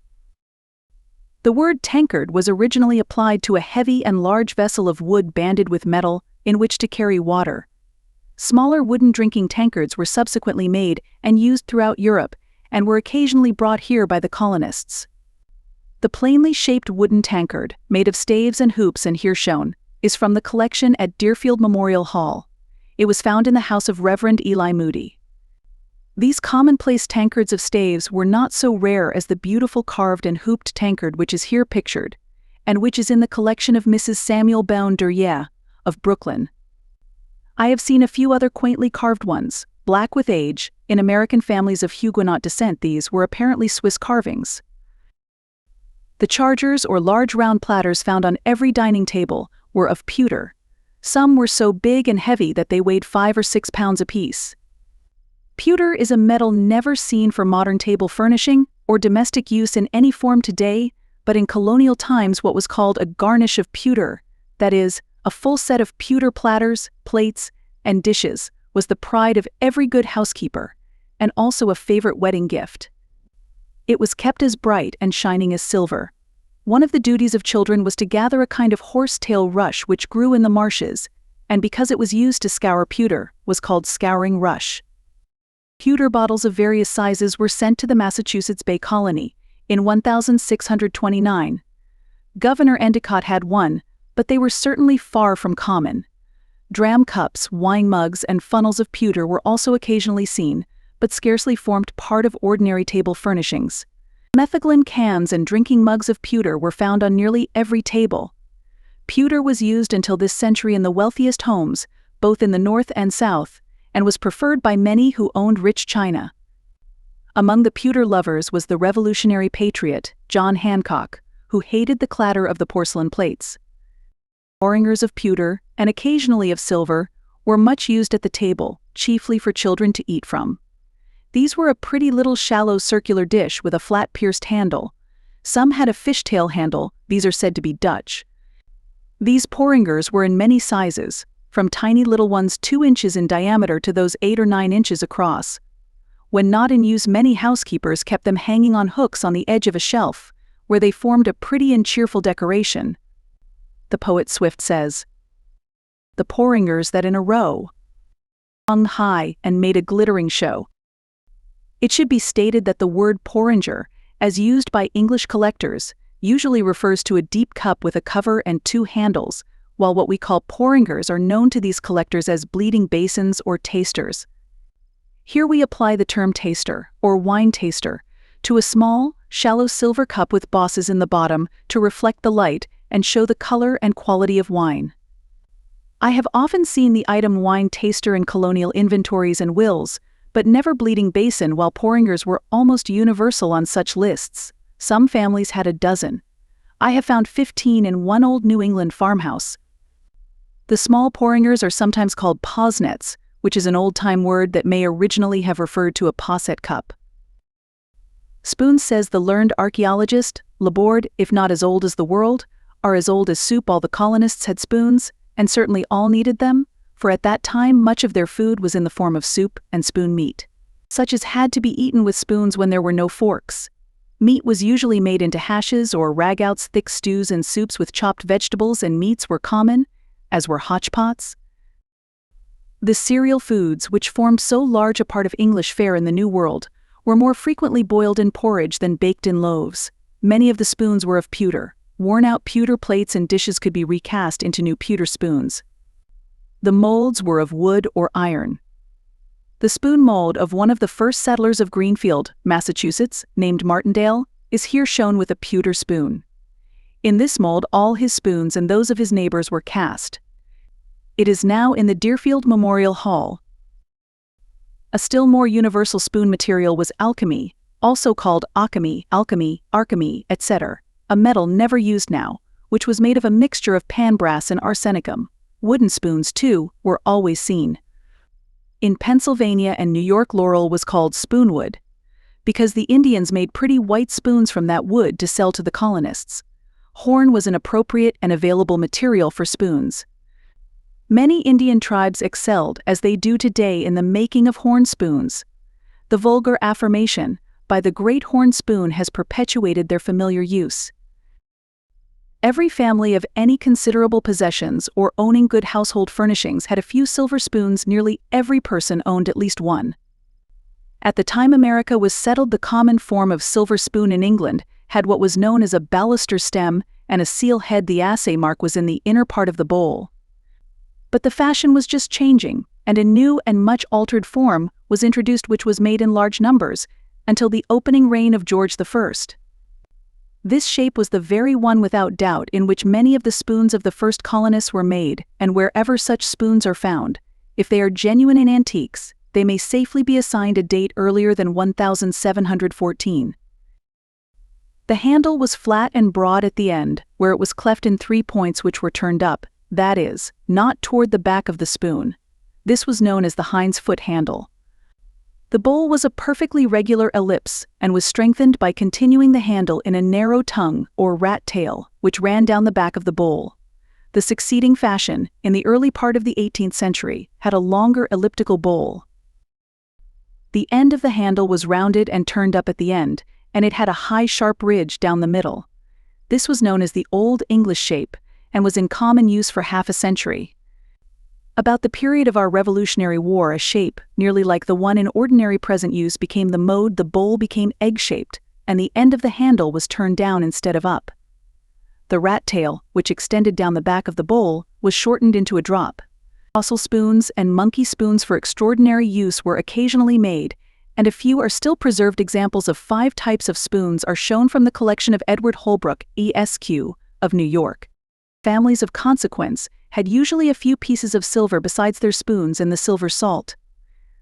The word tankard was originally applied to a heavy and large vessel of wood banded with metal, in which to carry water. Smaller wooden drinking tankards were subsequently made and used throughout Europe, and were occasionally brought here by the colonists. The plainly shaped wooden tankard, made of staves and hoops and here shown, is from the collection at Deerfield Memorial Hall. It was found in the house of Reverend Eli Moody. These commonplace tankards of staves were not so rare as the beautiful carved and hooped tankard which is here pictured, and which is in the collection of Mrs. Samuel Bound Duryea, of Brooklyn. I have seen a few other quaintly carved ones, black with age. In American families of Huguenot descent these were apparently Swiss carvings. The chargers or large round platters found on every dining table were of pewter. Some were so big and heavy that they weighed 5 or 6 pounds apiece. Pewter is a metal never seen for modern table furnishing or domestic use in any form today, but in colonial times what was called a garnish of pewter, that is, a full set of pewter platters, plates, and dishes, was the pride of every good housekeeper, and also a favorite wedding gift. It was kept as bright and shining as silver. One of the duties of children was to gather a kind of horse-tail rush which grew in the marshes, and because it was used to scour pewter, was called scouring rush. Pewter bottles of various sizes were sent to the Massachusetts Bay Colony in 1629. Governor Endicott had one, but they were certainly far from common. Dram cups, wine mugs, and funnels of pewter were also occasionally seen, but scarcely formed part of ordinary table furnishings. Metheglin cans and drinking mugs of pewter were found on nearly every table. Pewter was used until this century in the wealthiest homes, both in the North and South, and was preferred by many who owned rich china. Among the pewter lovers was the Revolutionary patriot, John Hancock, who hated the clatter of the porcelain plates. Porringers of pewter, and occasionally of silver, were much used at the table, chiefly for children to eat from. These were a pretty little shallow circular dish with a flat pierced handle. Some had a fishtail handle, these are said to be Dutch. These porringers were in many sizes, from tiny little ones 2 inches in diameter to those 8 or 9 inches across. When not in use, many housekeepers kept them hanging on hooks on the edge of a shelf, where they formed a pretty and cheerful decoration. The poet Swift says, "The porringers that in a row hung high and made a glittering show." It should be stated that the word porringer, as used by English collectors, usually refers to a deep cup with a cover and two handles, while what we call porringers are known to these collectors as bleeding basins or tasters. Here we apply the term taster, or wine taster, to a small, shallow silver cup with bosses in the bottom to reflect the light and show the color and quality of wine. I have often seen the item wine taster in colonial inventories and wills, but never bleeding basin, while porringers were almost universal on such lists. Some families had a dozen. I have found 15 in one old New England farmhouse. The small porringers are sometimes called posnets, which is an old-time word that may originally have referred to a posset cup. Spoons, says the learned archaeologist, Laborde, if not as old as the world, are as old as soup. All the colonists had spoons, and certainly all needed them, for at that time much of their food was in the form of soup and spoon meat. Such as had to be eaten with spoons when there were no forks. Meat was usually made into hashes or ragouts. Thick stews and soups with chopped vegetables and meats were common, as were hotchpots. The cereal foods, which formed so large a part of English fare in the New World, were more frequently boiled in porridge than baked in loaves. Many of the spoons were of pewter. Worn-out pewter plates and dishes could be recast into new pewter spoons. The molds were of wood or iron. The spoon mold of one of the first settlers of Greenfield, Massachusetts, named Martindale, is here shown with a pewter spoon. In this mold, all his spoons and those of his neighbors were cast. It is now in the Deerfield Memorial Hall. A still more universal spoon material was alchemy, also called alchemy, etc., a metal never used now, which was made of a mixture of pan brass and arsenicum. Wooden spoons, too, were always seen. In Pennsylvania and New York, laurel was called spoonwood, because the Indians made pretty white spoons from that wood to sell to the colonists. Horn was an appropriate and available material for spoons. Many Indian tribes excelled, as they do today, in the making of horn spoons. The vulgar affirmation, "by the great horn spoon," has perpetuated their familiar use. Every family of any considerable possessions or owning good household furnishings had a few silver spoons. Nearly every person owned at least one. At the time America was settled, the common form of silver spoon in England had what was known as a baluster stem and a seal head. The assay mark was in the inner part of the bowl. But the fashion was just changing, and a new and much altered form was introduced, which was made in large numbers, until the opening reign of George I. This shape was the very one, without doubt, in which many of the spoons of the first colonists were made, and wherever such spoons are found, if they are genuine and antiques, they may safely be assigned a date earlier than 1714. The handle was flat and broad at the end, where it was cleft in 3 points which were turned up, that is, not toward the back of the spoon. This was known as the hind's foot handle. The bowl was a perfectly regular ellipse and was strengthened by continuing the handle in a narrow tongue or rat tail, which ran down the back of the bowl. The succeeding fashion, in the early part of the 18th century, had a longer elliptical bowl. The end of the handle was rounded and turned up at the end, and it had a high sharp ridge down the middle. This was known as the Old English shape, and was in common use for half a century. About the period of our Revolutionary War, a shape, nearly like the one in ordinary present use, became the mode. The bowl became egg-shaped, and the end of the handle was turned down instead of up. The rat tail, which extended down the back of the bowl, was shortened into a drop. Fossil spoons and monkey spoons for extraordinary use were occasionally made, and a few are still preserved. Examples of 5 types of spoons are shown from the collection of Edward Holbrook, ESQ, of New York. Families of consequence had usually a few pieces of silver besides their spoons and the silver salt.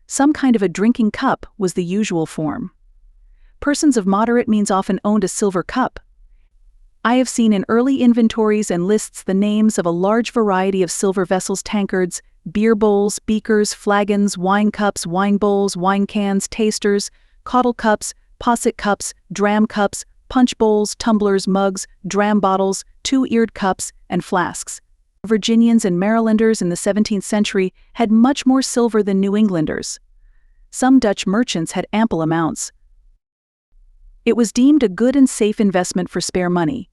Some kind of a drinking cup was the usual form. Persons of moderate means often owned a silver cup. I have seen in early inventories and lists the names of a large variety of silver vessels: tankards, beer bowls, beakers, flagons, wine cups, wine bowls, wine cans, tasters, caudle cups, posset cups, dram cups, punch bowls, tumblers, mugs, dram bottles, 2-eared cups, and flasks. Virginians and Marylanders in the 17th century had much more silver than New Englanders. Some Dutch merchants had ample amounts. It was deemed a good and safe investment for spare money.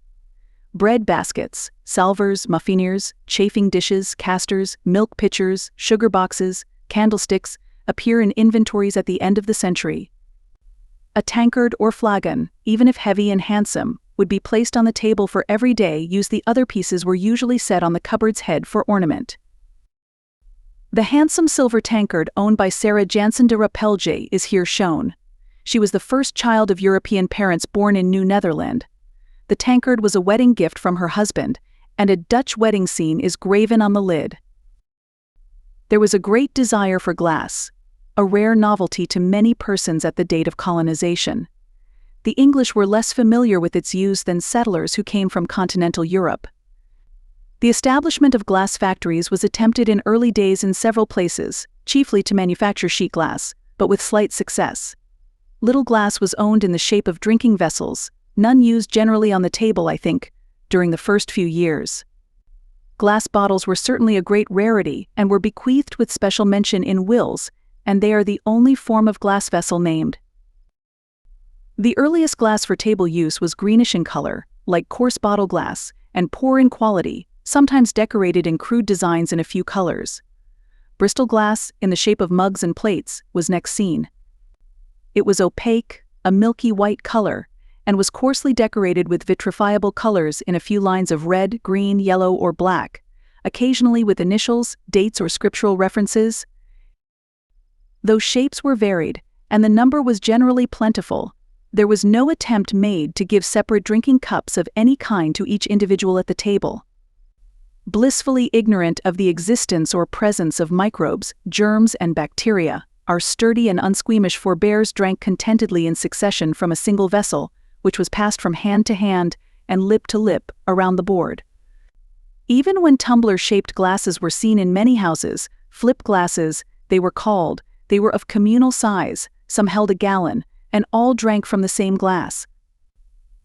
Bread baskets, salvers, muffiniers, chafing dishes, casters, milk pitchers, sugar boxes, candlesticks appear in inventories at the end of the century. A tankard or flagon, even if heavy and handsome, would be placed on the table for every day use. The other pieces were usually set on the cupboard's head for ornament. The handsome silver tankard owned by Sarah Jansen de Rapelje is here shown. She was the first child of European parents born in New Netherland. The tankard was a wedding gift from her husband, and a Dutch wedding scene is graven on the lid. There was a great desire for glass, a rare novelty to many persons at the date of colonization. The English were less familiar with its use than settlers who came from continental Europe. The establishment of glass factories was attempted in early days in several places, chiefly to manufacture sheet glass, but with slight success. Little glass was owned in the shape of drinking vessels, none used generally on the table, I think, during the first few years. Glass bottles were certainly a great rarity and were bequeathed with special mention in wills, and they are the only form of glass vessel named. The earliest glass for table use was greenish in color, like coarse bottle glass, and poor in quality, sometimes decorated in crude designs in a few colors. Bristol glass, in the shape of mugs and plates, was next seen. It was opaque, a milky white color, and was coarsely decorated with vitrifiable colors in a few lines of red, green, yellow, or black, occasionally with initials, dates, or scriptural references. Though shapes were varied, and the number was generally plentiful, there was no attempt made to give separate drinking cups of any kind to each individual at the table. Blissfully ignorant of the existence or presence of microbes, germs, and bacteria, our sturdy and unsqueamish forebears drank contentedly in succession from a single vessel, which was passed from hand to hand and lip to lip around the board. Even when tumbler-shaped glasses were seen in many houses, flip glasses, they were called, they were of communal size, some held a gallon, and all drank from the same glass.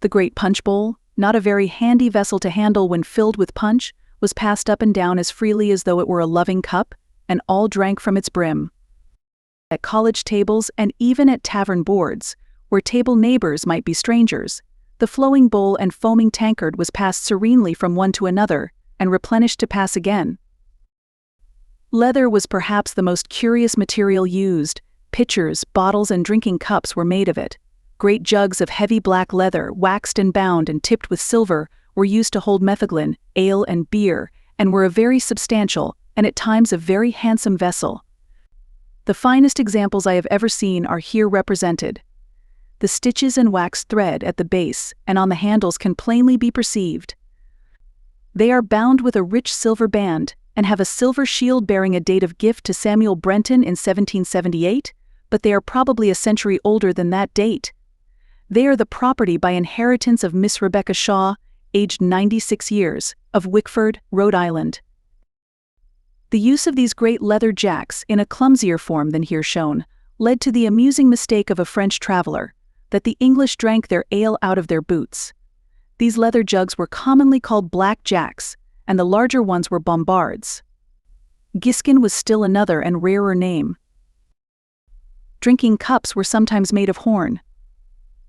The great punch bowl, not a very handy vessel to handle when filled with punch, was passed up and down as freely as though it were a loving cup, and all drank from its brim. At college tables and even at tavern boards, where table neighbors might be strangers, the flowing bowl and foaming tankard was passed serenely from one to another, and replenished to pass again. Leather was perhaps the most curious material used. Pitchers, bottles, and drinking cups were made of it. Great jugs of heavy black leather, waxed and bound and tipped with silver, were used to hold metheglin, ale, and beer, and were a very substantial, and at times a very handsome vessel. The finest examples I have ever seen are here represented. The stitches and waxed thread at the base and on the handles can plainly be perceived. They are bound with a rich silver band, and have a silver shield bearing a date of gift to Samuel Brenton in 1778, but they are probably a century older than that date. They are the property by inheritance of Miss Rebecca Shaw, aged 96 years, of Wickford, Rhode Island. The use of these great leather jacks, in a clumsier form than here shown, led to the amusing mistake of a French traveler, that the English drank their ale out of their boots. These leather jugs were commonly called black jacks, and the larger ones were bombards. Giskin was still another and rarer name. Drinking cups were sometimes made of horn.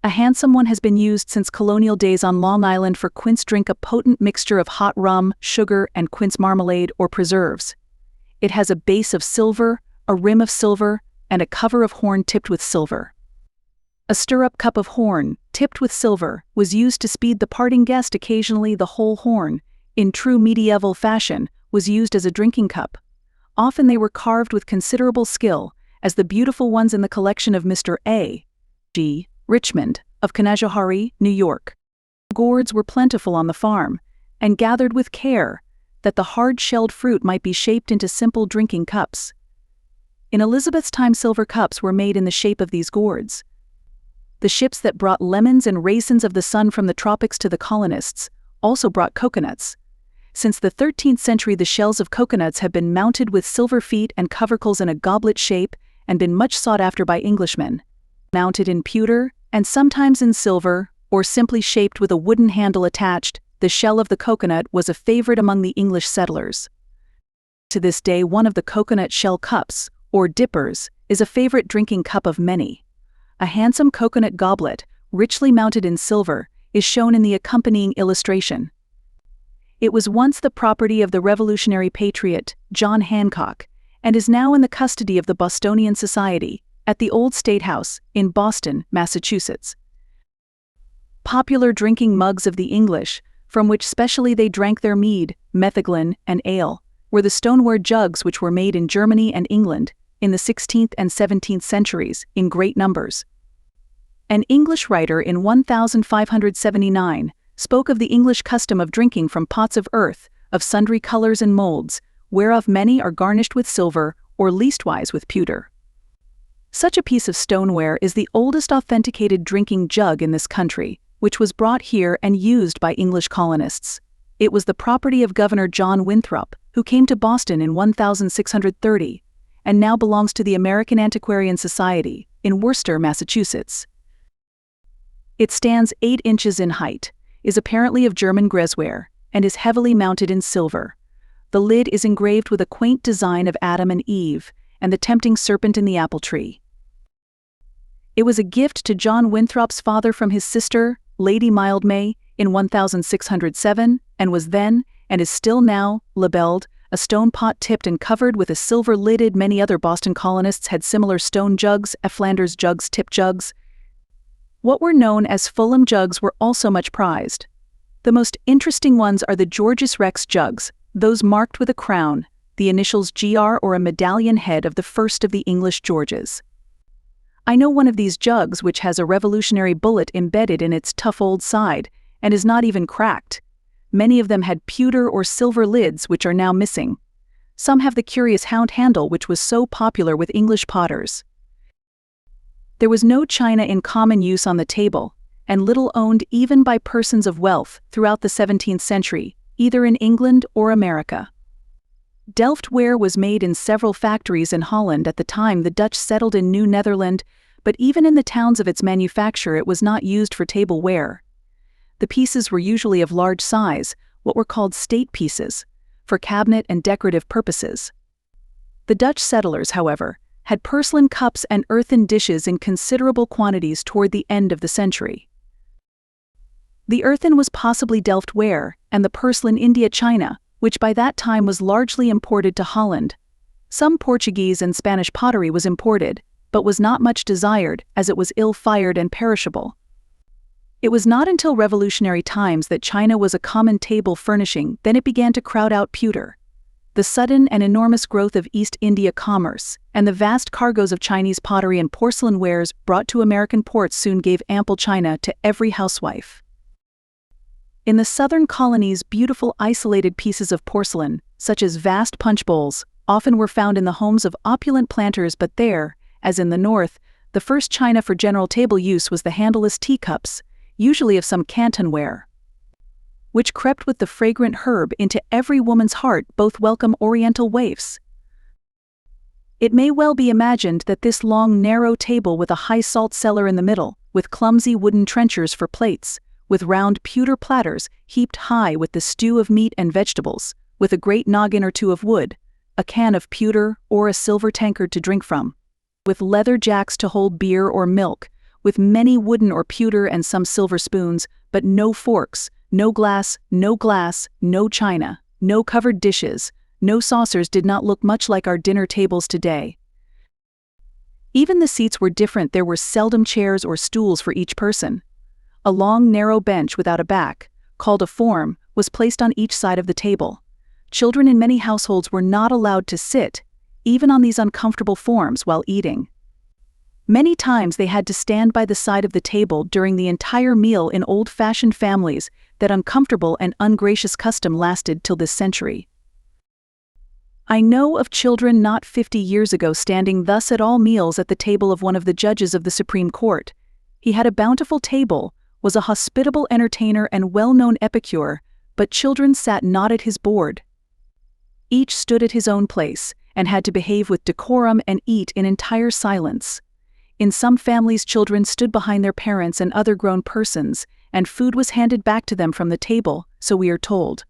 A handsome one has been used since colonial days on Long Island for quince drink, a potent mixture of hot rum, sugar, and quince marmalade or preserves. It has a base of silver, a rim of silver, and a cover of horn tipped with silver. A stirrup cup of horn, tipped with silver, was used to speed the parting guest. Occasionally the whole horn, in true medieval fashion, was used as a drinking cup. Often they were carved with considerable skill, as the beautiful ones in the collection of Mr. A. G. Richmond, of Canajoharie, New York. Gourds were plentiful on the farm, and gathered with care, that the hard-shelled fruit might be shaped into simple drinking cups. In Elizabeth's time silver cups were made in the shape of these gourds. The ships that brought lemons and raisins of the sun from the tropics to the colonists also brought coconuts. Since the 13th century the shells of coconuts have been mounted with silver feet and covercles in a goblet shape and been much sought after by Englishmen. Mounted in pewter, and sometimes in silver, or simply shaped with a wooden handle attached, the shell of the coconut was a favorite among the English settlers. To this day one of the coconut shell cups, or dippers, is a favorite drinking cup of many. A handsome coconut goblet, richly mounted in silver, is shown in the accompanying illustration. It was once the property of the Revolutionary patriot, John Hancock, and is now in the custody of the Bostonian Society, at the Old State House, in Boston, Massachusetts. popular drinking mugs of the English, from which specially they drank their mead, metheglin, and ale, were the stoneware jugs which were made in Germany and England, in the 16th and 17th centuries, in great numbers. An English writer in 1579 spoke of the English custom of drinking from pots of earth, of sundry colors and molds, whereof many are garnished with silver, or leastwise with pewter. Such a piece of stoneware is the oldest authenticated drinking jug in this country, which was brought here and used by English colonists. It was the property of Governor John Winthrop, who came to Boston in 1630, and now belongs to the American Antiquarian Society, in Worcester, Massachusetts. It stands 8 inches in height, is apparently of German Gresware, and is heavily mounted in silver. The lid is engraved with a quaint design of Adam and Eve, and the tempting serpent in the apple tree. It was a gift to John Winthrop's father from his sister, Lady Mildmay, in 1607, and was then, and is still now, labelled, a stone pot tipped and covered with a silver lidded. Many other Boston colonists had similar stone jugs, Flanders jugs, tip jugs. What were known as Fulham jugs were also much prized. The most interesting ones are the Georgius Rex jugs, those marked with a crown, the initials GR or a medallion head of the first of the English Georges. I know one of these jugs which has a Revolutionary bullet embedded in its tough old side, and is not even cracked. Many of them had pewter or silver lids which are now missing. Some have the curious hound handle which was so popular with English potters. There was no china in common use on the table, and little owned even by persons of wealth throughout the 17th century, either in England or America. Delft ware was made in several factories in Holland at the time the Dutch settled in New Netherland, but even in the towns of its manufacture it was not used for table ware. The pieces were usually of large size, what were called state pieces, for cabinet and decorative purposes. The Dutch settlers, however, had porcelain cups and earthen dishes in considerable quantities toward the end of the century. The earthen was possibly Delft ware, and the porcelain India china, which by that time was largely imported to Holland. Some Portuguese and Spanish pottery was imported, but was not much desired as it was ill-fired and perishable. It was not until Revolutionary times that china was a common table furnishing, then it began to crowd out pewter. The sudden and enormous growth of East India commerce, and the vast cargoes of Chinese pottery and porcelain wares brought to American ports soon gave ample china to every housewife. In the southern colonies, beautiful isolated pieces of porcelain, such as vast punch bowls, often were found in the homes of opulent planters, but there, as in the north, the first china for general table use was the handleless teacups, usually of some Canton ware, which crept with the fragrant herb into every woman's heart, both welcome oriental waifs. It may well be imagined that this long, narrow table with a high salt cellar in the middle, with clumsy wooden trenchers for plates, with round pewter platters heaped high with the stew of meat and vegetables, with a great noggin or two of wood, a can of pewter or a silver tankard to drink from, with leather jacks to hold beer or milk, with many wooden or pewter and some silver spoons, but no forks, no glass, no china, no covered dishes, no saucers, did not look much like our dinner tables today. Even the seats were different. There were seldom chairs or stools for each person. A long, narrow bench without a back, called a form, was placed on each side of the table. Children in many households were not allowed to sit, even on these uncomfortable forms, while eating. Many times they had to stand by the side of the table during the entire meal. In old-fashioned families, that uncomfortable and ungracious custom lasted till this century. I know of children not 50 years ago standing thus at all meals at the table of one of the judges of the Supreme Court. He had a bountiful table, was a hospitable entertainer and well-known epicure, but children sat not at his board. Each stood at his own place, and had to behave with decorum and eat in entire silence. In some families, children stood behind their parents and other grown persons, and food was handed back to them from the table, so we are told.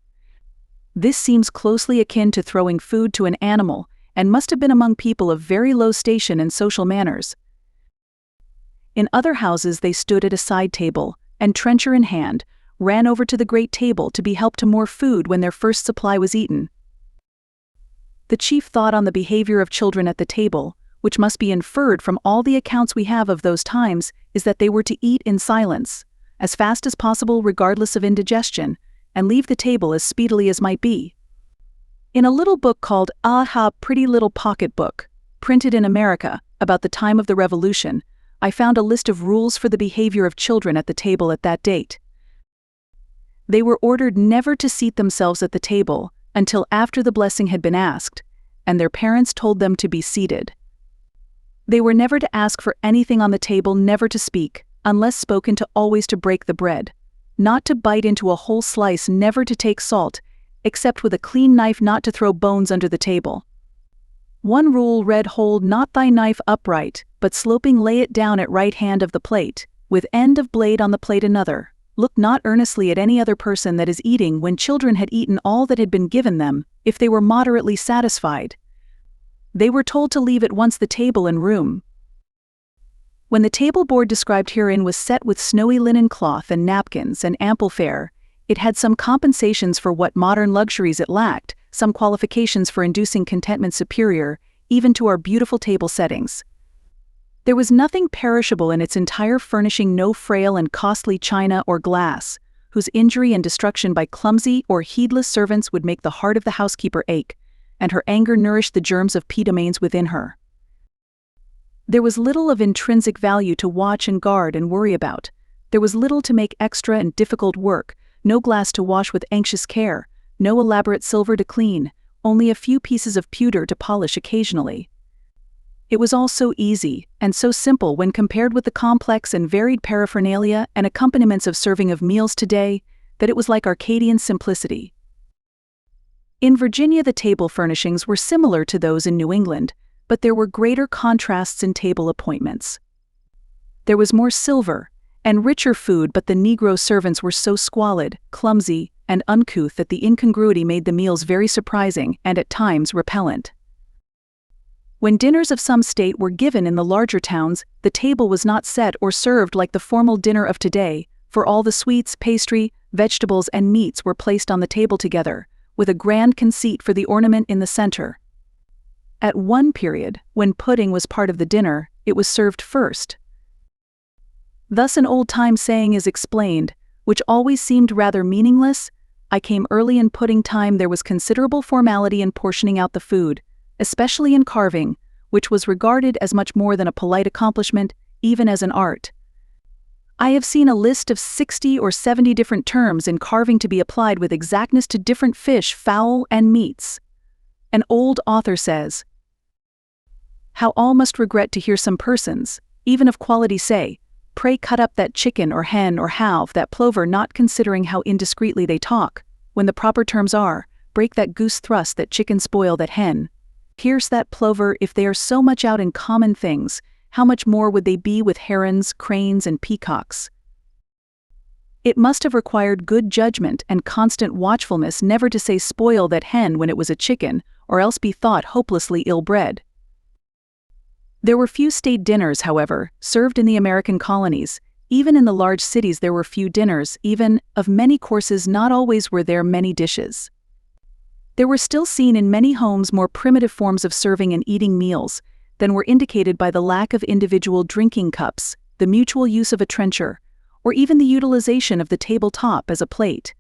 This seems closely akin to throwing food to an animal, and must have been among people of very low station and social manners. In other houses they stood at a side table, and trencher in hand, ran over to the great table to be helped to more food when their first supply was eaten. The chief thought on the behavior of children at the table, which must be inferred from all the accounts we have of those times, is that they were to eat in silence, as fast as possible regardless of indigestion, and leave the table as speedily as might be. In a little book called Aha, Pretty Little Pocket Book, printed in America about the time of the Revolution, I found a list of rules for the behavior of children at the table at that date. They were ordered never to seat themselves at the table until after the blessing had been asked, and their parents told them to be seated. They were never to ask for anything on the table, never to speak, unless spoken to, always to break the bread, not to bite into a whole slice, never to take salt, except with a clean knife, not to throw bones under the table. One rule read, hold not thy knife upright, but sloping lay it down at right hand of the plate, with end of blade on the plate another. Look not earnestly at any other person that is eating when children had eaten all that had been given them, if they were moderately satisfied. They were told to leave at once the table and room. When the table board described herein was set with snowy linen cloth and napkins and ample fare, it had some compensations for what modern luxuries it lacked, some qualifications for inducing contentment superior, even to our beautiful table settings. There was nothing perishable in its entire furnishing, no frail and costly china or glass, whose injury and destruction by clumsy or heedless servants would make the heart of the housekeeper ache, and her anger nourished the germs of pedomanes within her. There was little of intrinsic value to watch and guard and worry about. There was little to make extra and difficult work, no glass to wash with anxious care, no elaborate silver to clean, only a few pieces of pewter to polish occasionally. It was all so easy and so simple when compared with the complex and varied paraphernalia and accompaniments of serving of meals today, that it was like Arcadian simplicity. In Virginia, the table furnishings were similar to those in New England, but there were greater contrasts in table appointments. There was more silver and richer food, but the Negro servants were so squalid, clumsy, and uncouth that the incongruity made the meals very surprising and at times repellent. When dinners of some state were given in the larger towns, the table was not set or served like the formal dinner of today, for all the sweets, pastry, vegetables, and meats were placed on the table together, with a grand conceit for the ornament in the center. At one period, when pudding was part of the dinner, it was served first. Thus an old-time saying is explained, which always seemed rather meaningless. I came early in pudding time. There was considerable formality in portioning out the food, especially in carving, which was regarded as much more than a polite accomplishment, even as an art. I have seen a list of 60 or 70 different terms in carving to be applied with exactness to different fish, fowl, and meats. An old author says, "How all must regret to hear some persons, even of quality, say, 'Pray cut up that chicken or hen or halve that plover,' not considering how indiscreetly they talk, when the proper terms are, 'Break that goose, thrust that chicken, spoil that hen, pierce that plover.' If they are so much out in common things, how much more would they be with herons, cranes, and peacocks? It must have required good judgment and constant watchfulness never to say 'spoil that hen' when it was a chicken, or else be thought hopelessly ill-bred." There were few state dinners, however, served in the American colonies. Even in the large cities there were few dinners, even of many courses. Not always were there many dishes. There were still seen in many homes more primitive forms of serving and eating meals than were indicated by the lack of individual drinking cups, the mutual use of a trencher, or even the utilization of the table-top as a plate.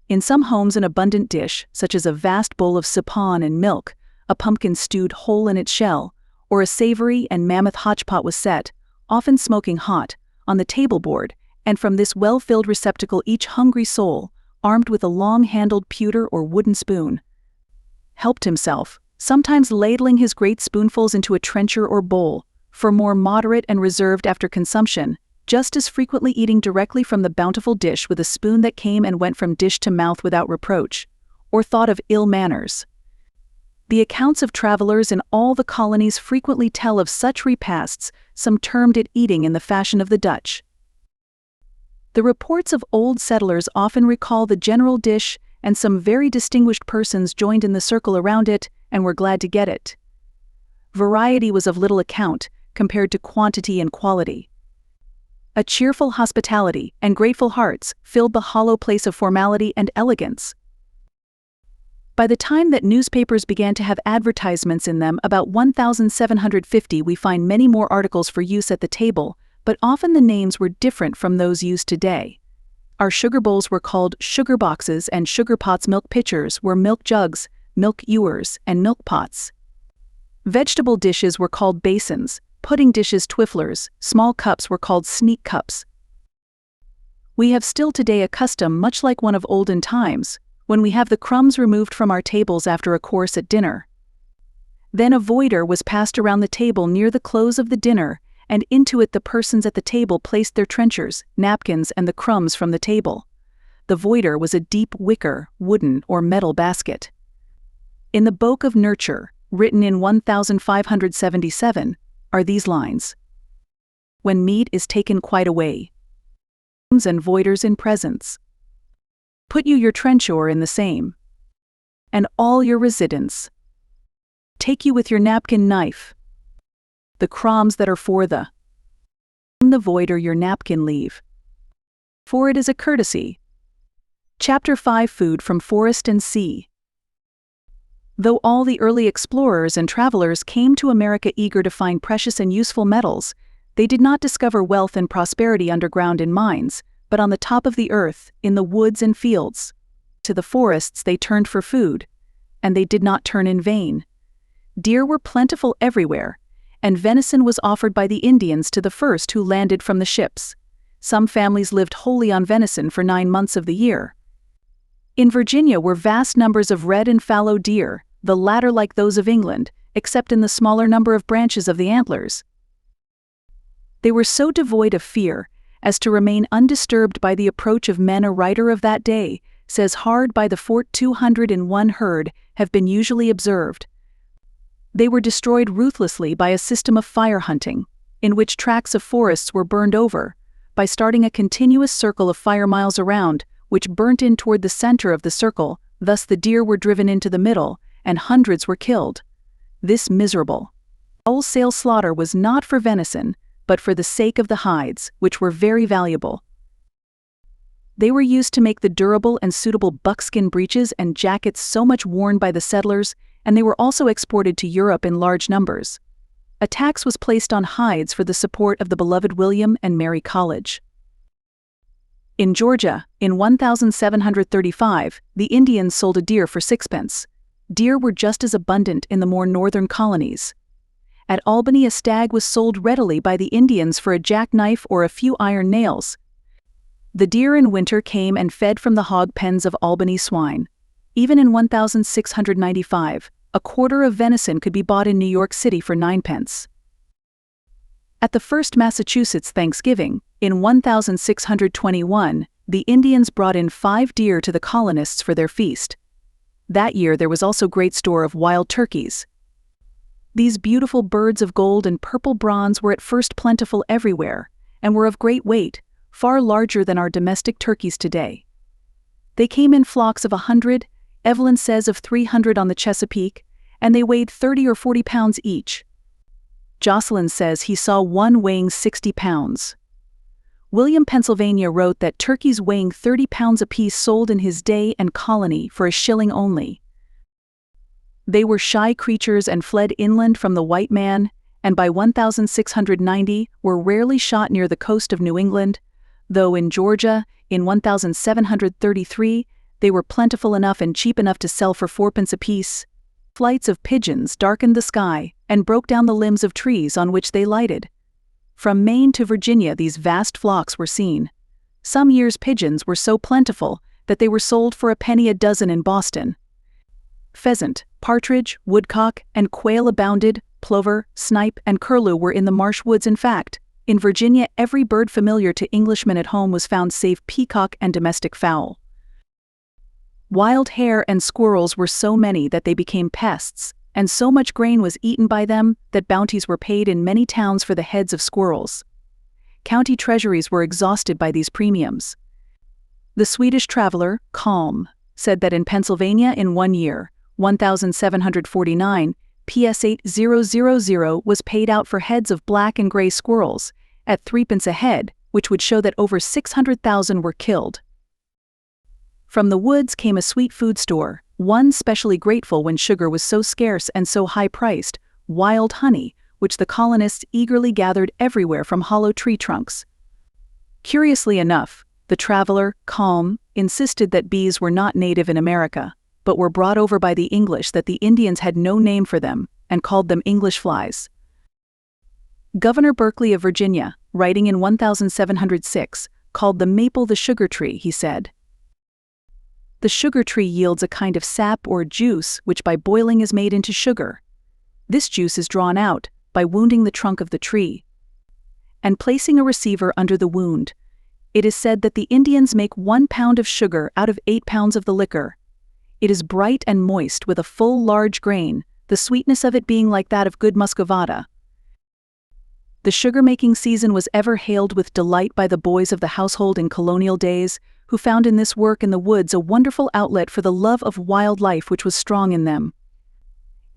In some homes an abundant dish, such as a vast bowl of suppawn and milk, a pumpkin stewed whole in its shell, or a savory and mammoth hotchpot was set, often smoking hot, on the table board, and from this well-filled receptacle each hungry soul, armed with a long-handled pewter or wooden spoon, helped himself, sometimes ladling his great spoonfuls into a trencher or bowl, for more moderate and reserved after consumption, just as frequently eating directly from the bountiful dish with a spoon that came and went from dish to mouth without reproach, or thought of ill manners. The accounts of travelers in all the colonies frequently tell of such repasts. Some termed it eating in the fashion of the Dutch. The reports of old settlers often recall the general dish, and some very distinguished persons joined in the circle around it and were glad to get it. Variety was of little account compared to quantity and quality. A cheerful hospitality and grateful hearts filled the hollow place of formality and elegance. By the time that newspapers began to have advertisements in them, about 1750, we find many more articles for use at the table, but often the names were different from those used today. Our sugar bowls were called sugar boxes, and sugar pots. Milk pitchers were milk jugs, milk ewers, and milk pots. Vegetable dishes were called basins, pudding dishes twifflers, small cups were called sneak cups. We have still today a custom much like one of olden times, when we have the crumbs removed from our tables after a course at dinner. Then a voider was passed around the table near the close of the dinner, and into it the persons at the table placed their trenchers, napkins, and the crumbs from the table. The voider was a deep wicker, wooden, or metal basket. In the Book of Nurture, written in 1577, are these lines: "When meat is taken quite away, and voiders in presence, put you your trencher in the same, and all your residence. Take you with your napkin knife, the crumbs that are for the voider your napkin leave, for it is a courtesy." Chapter 5: Food from Forest and Sea. Though all the early explorers and travelers came to America eager to find precious and useful metals, they did not discover wealth and prosperity underground in mines, but on the top of the earth, in the woods and fields. To the forests they turned for food, and they did not turn in vain. Deer were plentiful everywhere, and venison was offered by the Indians to the first who landed from the ships. Some families lived wholly on venison for 9 months of the year. In Virginia were vast numbers of red and fallow deer, the latter like those of England, except in the smaller number of branches of the antlers. They were so devoid of fear as to remain undisturbed by the approach of men. A writer of that day says hard by the fort 201 herd have been usually observed. They were destroyed ruthlessly by a system of fire hunting, in which tracts of forests were burned over, by starting a continuous circle of fire miles around, which burnt in toward the center of the circle. Thus the deer were driven into the middle, and hundreds were killed. This miserable, wholesale slaughter was not for venison, but for the sake of the hides, which were very valuable. They were used to make the durable and suitable buckskin breeches and jackets so much worn by the settlers, and they were also exported to Europe in large numbers. A tax was placed on hides for the support of the beloved William and Mary College. In Georgia, in 1735, the Indians sold a deer for 6 pence. Deer were just as abundant in the more northern colonies. At Albany, a stag was sold readily by the Indians for a jackknife or a few iron nails. The deer in winter came and fed from the hog pens of Albany swine. Even in 1695, a quarter of venison could be bought in New York City for 9 pence. At the first Massachusetts Thanksgiving, in 1621, the Indians brought in 5 deer to the colonists for their feast. That year there was also great store of wild turkeys. These beautiful birds of gold and purple bronze were at first plentiful everywhere, and were of great weight, far larger than our domestic turkeys today. They came in flocks of 100, Evelyn says of 300 on the Chesapeake, and they weighed 30 or 40 pounds each. Jocelyn says he saw one weighing 60 pounds. William, Pennsylvania wrote that turkeys weighing 30 pounds apiece sold in his day and colony for $1 only. They were shy creatures and fled inland from the white man, and by 1690 were rarely shot near the coast of New England, though in Georgia, in 1733, they were plentiful enough and cheap enough to sell for 4 pence apiece. Flights of pigeons darkened the sky and broke down the limbs of trees on which they lighted. From Maine to Virginia these vast flocks were seen. Some years pigeons were so plentiful that they were sold for a penny a dozen in Boston. Pheasant, partridge, woodcock, and quail abounded. Plover, snipe, and curlew were in the marsh woods. In fact, in Virginia every bird familiar to Englishmen at home was found save peacock and domestic fowl. Wild hare and squirrels were so many that they became pests, and so much grain was eaten by them that bounties were paid in many towns for the heads of squirrels. County treasuries were exhausted by these premiums. The Swedish traveler, Kalm, said that in Pennsylvania in 1 year, 1749, PS 8000 was paid out for heads of black and gray squirrels, at 3 pence a head, which would show that over 600,000 were killed. From the woods came a sweet food store, one specially grateful when sugar was so scarce and so high-priced, wild honey, which the colonists eagerly gathered everywhere from hollow tree trunks. Curiously enough, the traveler, Calm, insisted that bees were not native in America, but were brought over by the English, that the Indians had no name for them, and called them English flies. Governor Berkeley of Virginia, writing in 1706, called the maple the sugar tree, he said. The sugar tree yields a kind of sap or juice which by boiling is made into sugar. This juice is drawn out by wounding the trunk of the tree and placing a receiver under the wound. It is said that the Indians make 1 pound of sugar out of 8 pounds of the liquor. It is bright and moist with a full large grain, the sweetness of it being like that of good muscovada. The sugar-making season was ever hailed with delight by the boys of the household in colonial days, who found in this work in the woods a wonderful outlet for the love of wild life which was strong in them.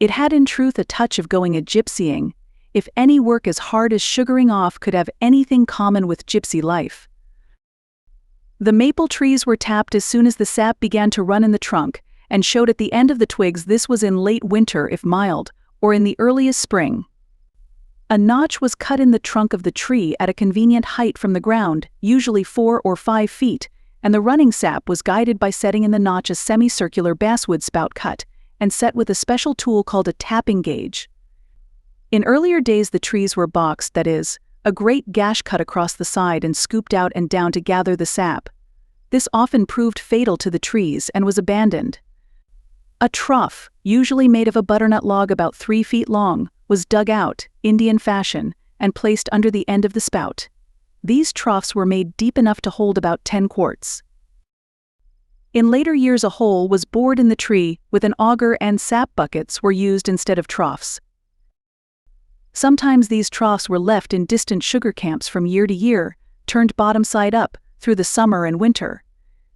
It had in truth a touch of going a gypsying, if any work as hard as sugaring off could have anything common with gypsy life. The maple trees were tapped as soon as the sap began to run in the trunk, and showed at the end of the twigs. This was in late winter if mild, or in the earliest spring. A notch was cut in the trunk of the tree at a convenient height from the ground, usually 4 or 5 feet, and the running sap was guided by setting in the notch a semicircular basswood spout cut, and set with a special tool called a tapping gauge. In earlier days the trees were boxed, that is, a great gash cut across the side and scooped out and down to gather the sap. This often proved fatal to the trees and was abandoned. A trough, usually made of a butternut log about 3 feet long, was dug out, Indian fashion, and placed under the end of the spout. These troughs were made deep enough to hold about 10 quarts. In later years a hole was bored in the tree with an auger, and sap buckets were used instead of troughs. Sometimes these troughs were left in distant sugar camps from year to year, turned bottom side up, through the summer and winter.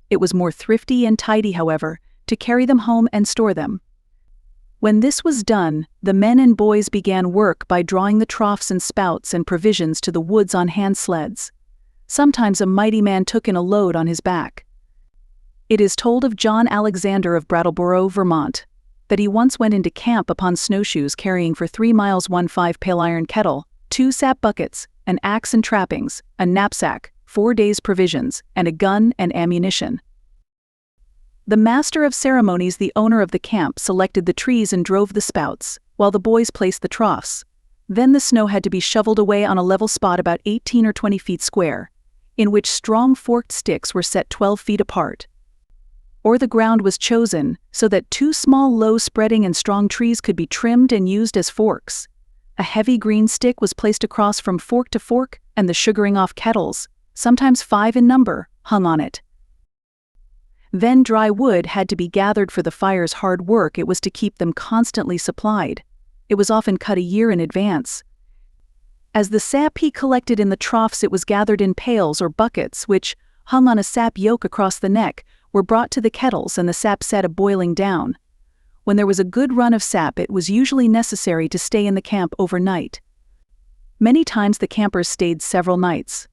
It was more thrifty and tidy, however, to carry them home and store them. When this was done, the men and boys began work by drawing the troughs and spouts and provisions to the woods on hand sleds. Sometimes a mighty man took in a load on his back. It is told of John Alexander of Brattleboro, Vermont, that he once went into camp upon snowshoes carrying for 3 miles 1 5-pail iron kettle, 2 sap buckets, an axe and trappings, a knapsack, 4 days' provisions, and a gun and ammunition. The master of ceremonies, the owner of the camp, selected the trees and drove the spouts, while the boys placed the troughs. Then the snow had to be shoveled away on a level spot about 18 or 20 feet square, in which strong forked sticks were set 12 feet apart. Or the ground was chosen so that 2 small low-spreading and strong trees could be trimmed and used as forks. A heavy green stick was placed across from fork to fork, and the sugaring off kettles, sometimes 5 in number, hung on it. Then dry wood had to be gathered for the fire's hard work. It was to keep them constantly supplied. It was often cut a year in advance. As the sap he collected in the troughs, it was gathered in pails or buckets, which, hung on a sap yoke across the neck, were brought to the kettles and the sap set a boiling down. When there was a good run of sap, it was usually necessary to stay in the camp overnight. Many times the campers stayed several nights.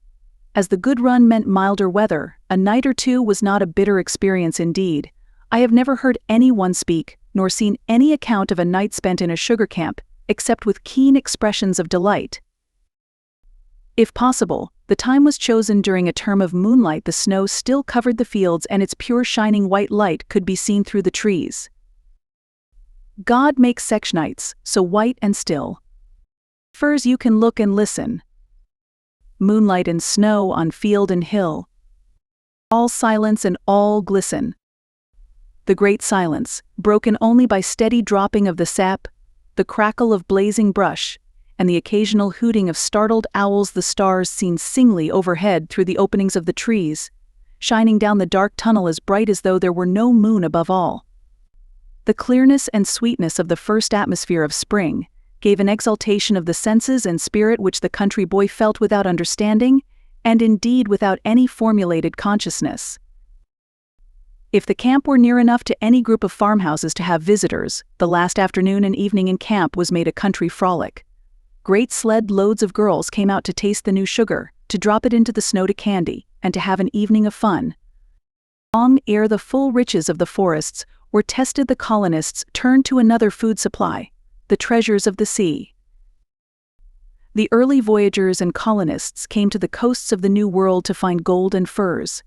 As the good run meant milder weather, a night or 2 was not a bitter experience indeed. I have never heard anyone speak, nor seen any account of a night spent in a sugar camp, except with keen expressions of delight. If possible, the time was chosen during a term of moonlight. The snow still covered the fields, and its pure shining white light could be seen through the trees. God makes such nights, so white and still. Firs you can look and listen. Moonlight and snow on field and hill. All silence and all glisten. The great silence, broken only by steady dropping of the sap, the crackle of blazing brush, and the occasional hooting of startled owls. The stars seen singly overhead through the openings of the trees, shining down the dark tunnel as bright as though there were no moon above all. The clearness and sweetness of the first atmosphere of spring gave an exaltation of the senses and spirit which the country boy felt without understanding, and indeed without any formulated consciousness. If the camp were near enough to any group of farmhouses to have visitors, the last afternoon and evening in camp was made a country frolic. Great sled loads of girls came out to taste the new sugar, to drop it into the snow to candy, and to have an evening of fun. Long ere the full riches of the forests were tested, the colonists turned to another food supply, the treasures of the sea. The early voyagers and colonists came to the coasts of the New World to find gold and furs.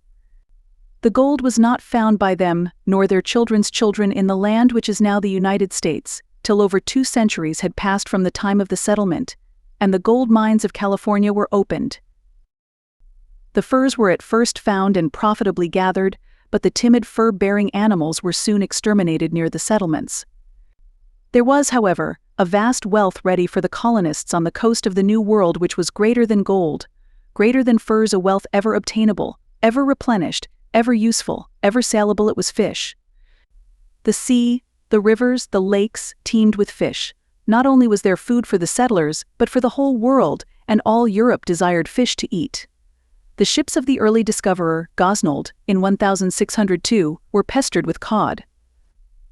The gold was not found by them, nor their children's children, in the land which is now the United States, till over 2 centuries had passed from the time of the settlement, and the gold mines of California were opened. The furs were at first found and profitably gathered, but the timid fur-bearing animals were soon exterminated near the settlements. There was, however, a vast wealth ready for the colonists on the coast of the New World which was greater than gold, greater than furs, a wealth ever obtainable, ever replenished, ever useful, ever saleable. It was fish. The sea, the rivers, the lakes teemed with fish. Not only was there food for the settlers, but for the whole world, and all Europe desired fish to eat. The ships of the early discoverer, Gosnold, in 1602, were pestered with cod.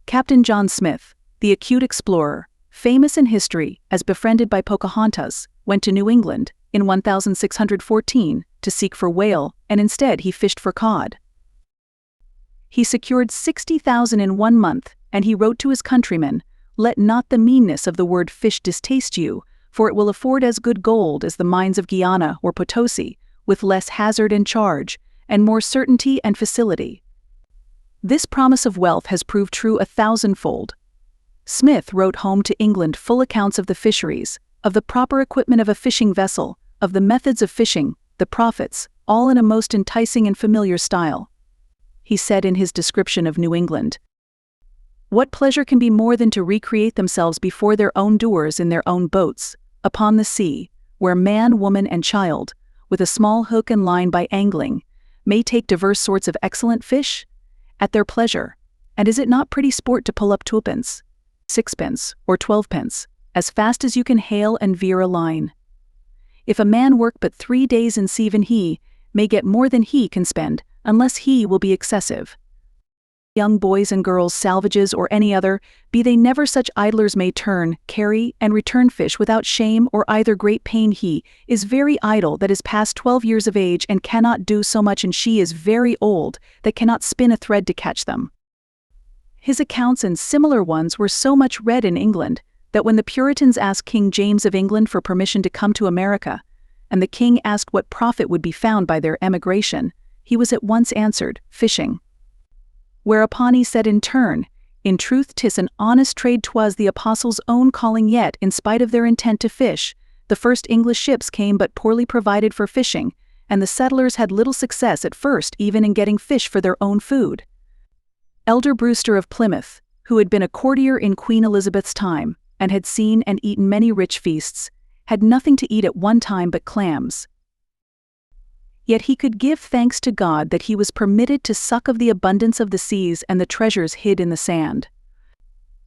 Captain John Smith, the acute explorer, famous in history as befriended by Pocahontas, went to New England in 1614 to seek for whale, and instead he fished for cod. He secured 60,000 in 1 month, and he wrote to his countrymen, "Let not the meanness of the word fish distaste you, for it will afford as good gold as the mines of Guiana or Potosi, with less hazard and charge, and more certainty and facility." This promise of wealth has proved true 1,000-fold. Smith wrote home to England full accounts of the fisheries, of the proper equipment of a fishing vessel, of the methods of fishing, the profits, all in a most enticing and familiar style. He said in his description of New England, "What pleasure can be more than to recreate themselves before their own doors in their own boats, upon the sea, where man, woman, and child, with a small hook and line by angling, may take divers sorts of excellent fish, at their pleasure, and is it not pretty sport to pull up 2pence, 6pence, or 12pence, as fast as you can hale and veer a line? If a man work but 3 days in season, he may get more than he can spend, unless he will be excessive. Young boys and girls, salvages or any other, be they never such idlers, may turn, carry, and return fish without shame or either great pain. He is very idle that is past 12 years of age and cannot do so much, and she is very old that cannot spin a thread to catch them." His accounts and similar ones were so much read in England that when the Puritans asked King James of England for permission to come to America, and the king asked what profit would be found by their emigration, he was at once answered, "Fishing." Whereupon he said in turn, "In truth 'tis an honest trade, 'twas the apostles' own calling, yet, in spite of their intent to fish, the first English ships came but poorly provided for fishing, and the settlers had little success at first even in getting fish for their own food." Elder Brewster of Plymouth, who had been a courtier in Queen Elizabeth's time, and had seen and eaten many rich feasts, had nothing to eat at one time but clams. Yet he could give thanks to God that he was permitted to suck of the abundance of the seas and the treasures hid in the sand.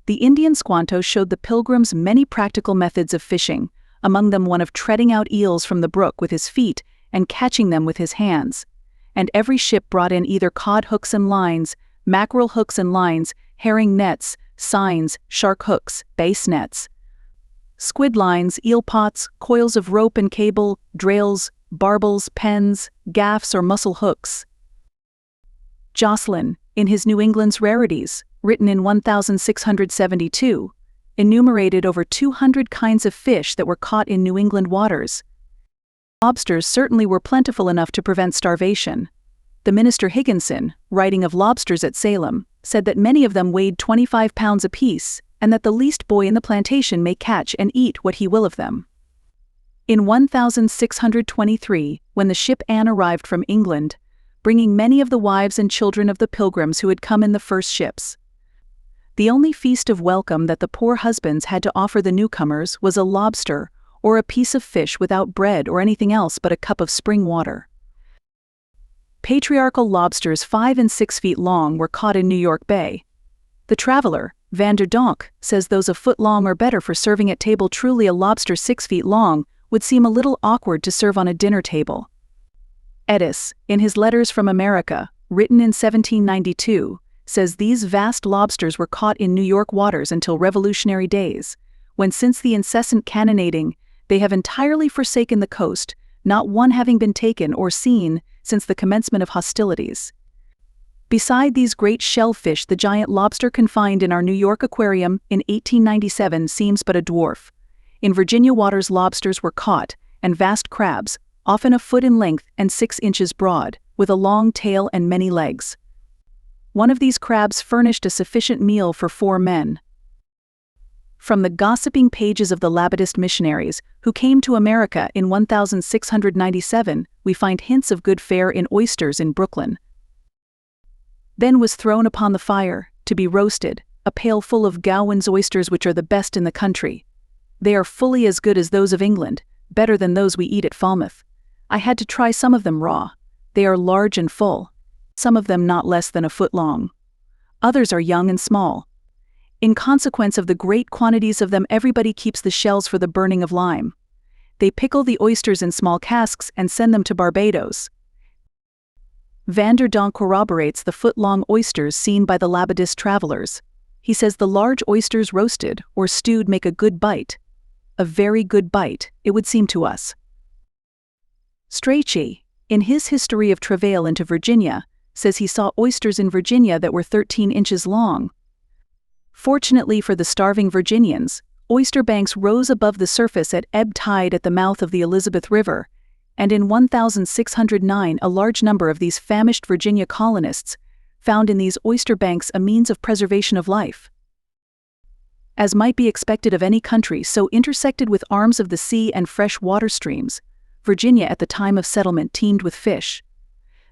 The Indian Squanto showed the pilgrims many practical methods of fishing, among them one of treading out eels from the brook with his feet and catching them with his hands. And every ship brought in either cod hooks and lines, mackerel hooks and lines, herring nets, seines, shark hooks, bass nets, squid lines, eel pots, coils of rope and cable, drails, barbels, pens, gaffs, or mussel hooks. Jocelyn, in his New England's Rarities, written in 1672, enumerated over 200 kinds of fish that were caught in New England waters. Lobsters certainly were plentiful enough to prevent starvation. The minister Higginson, writing of lobsters at Salem, said that many of them weighed 25 pounds apiece, and that the least boy in the plantation may catch and eat what he will of them. In 1623, when the ship Anne arrived from England, bringing many of the wives and children of the pilgrims who had come in the first ships, the only feast of welcome that the poor husbands had to offer the newcomers was a lobster or a piece of fish without bread or anything else but a cup of spring water. Patriarchal lobsters 5 and 6 feet long were caught in New York Bay. The traveler, Van der Donck, says those a foot long are better for serving at table. Truly, a lobster 6 feet long would seem a little awkward to serve on a dinner table. Edis, in his Letters from America, written in 1792, says these vast lobsters were caught in New York waters until Revolutionary days, when since the incessant cannonading, they have entirely forsaken the coast, not one having been taken or seen since the commencement of hostilities. Beside these great shellfish, the giant lobster confined in our New York aquarium in 1897 seems but a dwarf. In Virginia waters, lobsters were caught, and vast crabs, often a foot in length and 6 inches broad, with a long tail and many legs. One of these crabs furnished a sufficient meal for 4 men. From the gossiping pages of the Labadist missionaries, who came to America in 1697, we find hints of good fare in oysters in Brooklyn. Then was thrown upon the fire, to be roasted, a pail full of Gowan's oysters, which are the best in the country. They are fully as good as those of England, better than those we eat at Falmouth. I had to try some of them raw. They are large and full, some of them not less than a foot long. Others are young and small. In consequence of the great quantities of them, everybody keeps the shells for the burning of lime. They pickle the oysters in small casks and send them to Barbados. Van der Donck corroborates the foot-long oysters seen by the Labadist travelers. He says the large oysters roasted or stewed make a good bite. A very good bite, it would seem to us. Strachey, in his History of Travail into Virginia, says he saw oysters in Virginia that were 13 inches long. Fortunately for the starving Virginians, oyster banks rose above the surface at ebb tide at the mouth of the Elizabeth River, and in 1609 a large number of these famished Virginia colonists found in these oyster banks a means of preservation of life. As might be expected of any country so intersected with arms of the sea and fresh water streams, Virginia at the time of settlement teemed with fish.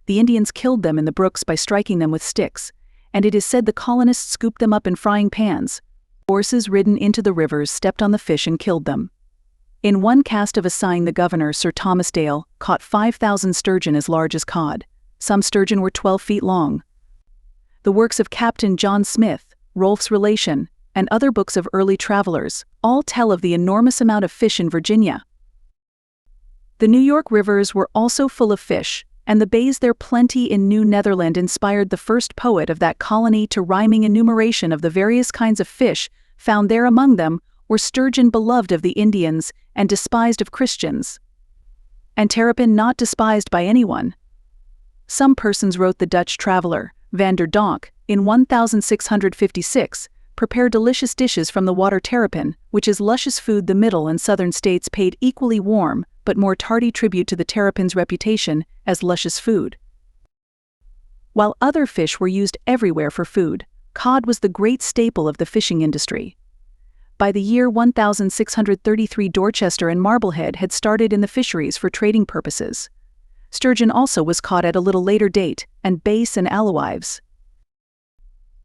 The Indians killed them in the brooks by striking them with sticks, and it is said the colonists scooped them up in frying pans. Horses ridden into the rivers stepped on the fish and killed them. In one cast of a sign, the governor, Sir Thomas Dale, caught 5,000 sturgeon as large as cod. Some sturgeon were 12 feet long. The works of Captain John Smith, Rolfe's Relation, and other books of early travelers all tell of the enormous amount of fish in Virginia. The New York rivers were also full of fish, and the bays their plenty in New Netherland inspired the first poet of that colony to rhyming enumeration of the various kinds of fish found there. Among them were sturgeon, beloved of the Indians and despised of Christians, and terrapin, not despised by anyone. Some persons, wrote the Dutch traveler, Van der Donck, in 1656, prepare delicious dishes from the water terrapin, which is luscious food. The Middle and Southern states paid equally warm but more tardy tribute to the terrapin's reputation as luscious food. While other fish were used everywhere for food, cod was the great staple of the fishing industry. By the year 1633, Dorchester and Marblehead had started in the fisheries for trading purposes. Sturgeon also was caught at a little later date, and bass and alewives.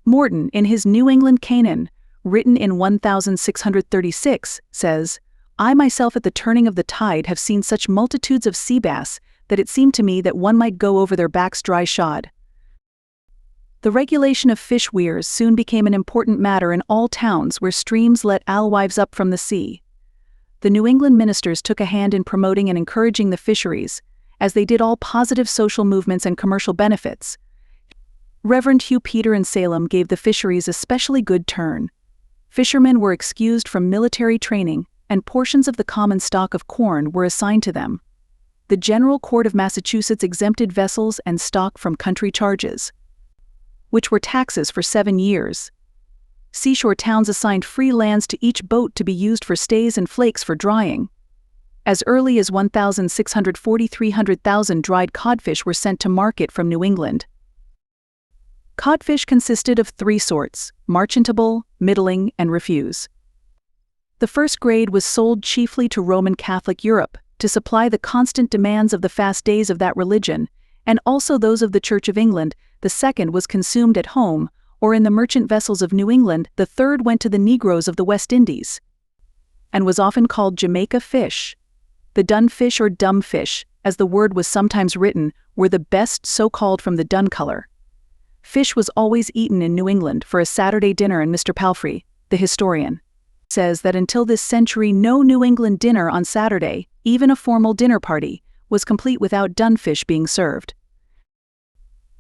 Morton, in his New England Canaan, written in 1636, says, "I myself at the turning of the tide have seen such multitudes of sea bass that it seemed to me that one might go over their backs dry shod." The regulation of fish weirs soon became an important matter in all towns where streams let alewives up from the sea. The New England ministers took a hand in promoting and encouraging the fisheries, as they did all positive social movements and commercial benefits. Reverend Hugh Peter in Salem gave the fisheries a specially good turn. Fishermen were excused from military training, and portions of the common stock of corn were assigned to them. The General Court of Massachusetts exempted vessels and stock from country charges, which were taxes for 7 years. Seashore towns assigned free lands to each boat to be used for stays and flakes for drying. As early as 1640, 300,000 dried codfish were sent to market from New England. Codfish consisted of 3 sorts: marchantable, middling, and refuse. The first grade was sold chiefly to Roman Catholic Europe, to supply the constant demands of the fast days of that religion, and also those of the Church of England. The second was consumed at home, or in the merchant vessels of New England. The third went to the Negroes of the West Indies, and was often called Jamaica fish. The dun fish, or dumb fish, as the word was sometimes written, were the best, so called from the dun color. Fish was always eaten in New England for a Saturday dinner, and Mr. Palfrey, the historian, says that until this century no New England dinner on Saturday, even a formal dinner party, was complete without dun fish being served.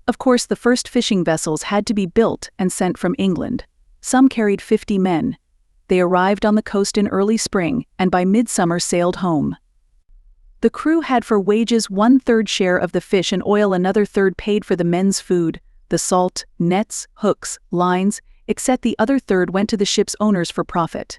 Of course, the first fishing vessels had to be built and sent from England. Some carried 50 men. They arrived on the coast in early spring, and by midsummer sailed home. The crew had for wages 1/3 share of the fish and oil, another third paid for the men's food, the salt, nets, hooks, lines, except the other third went to the ship's owners for profit.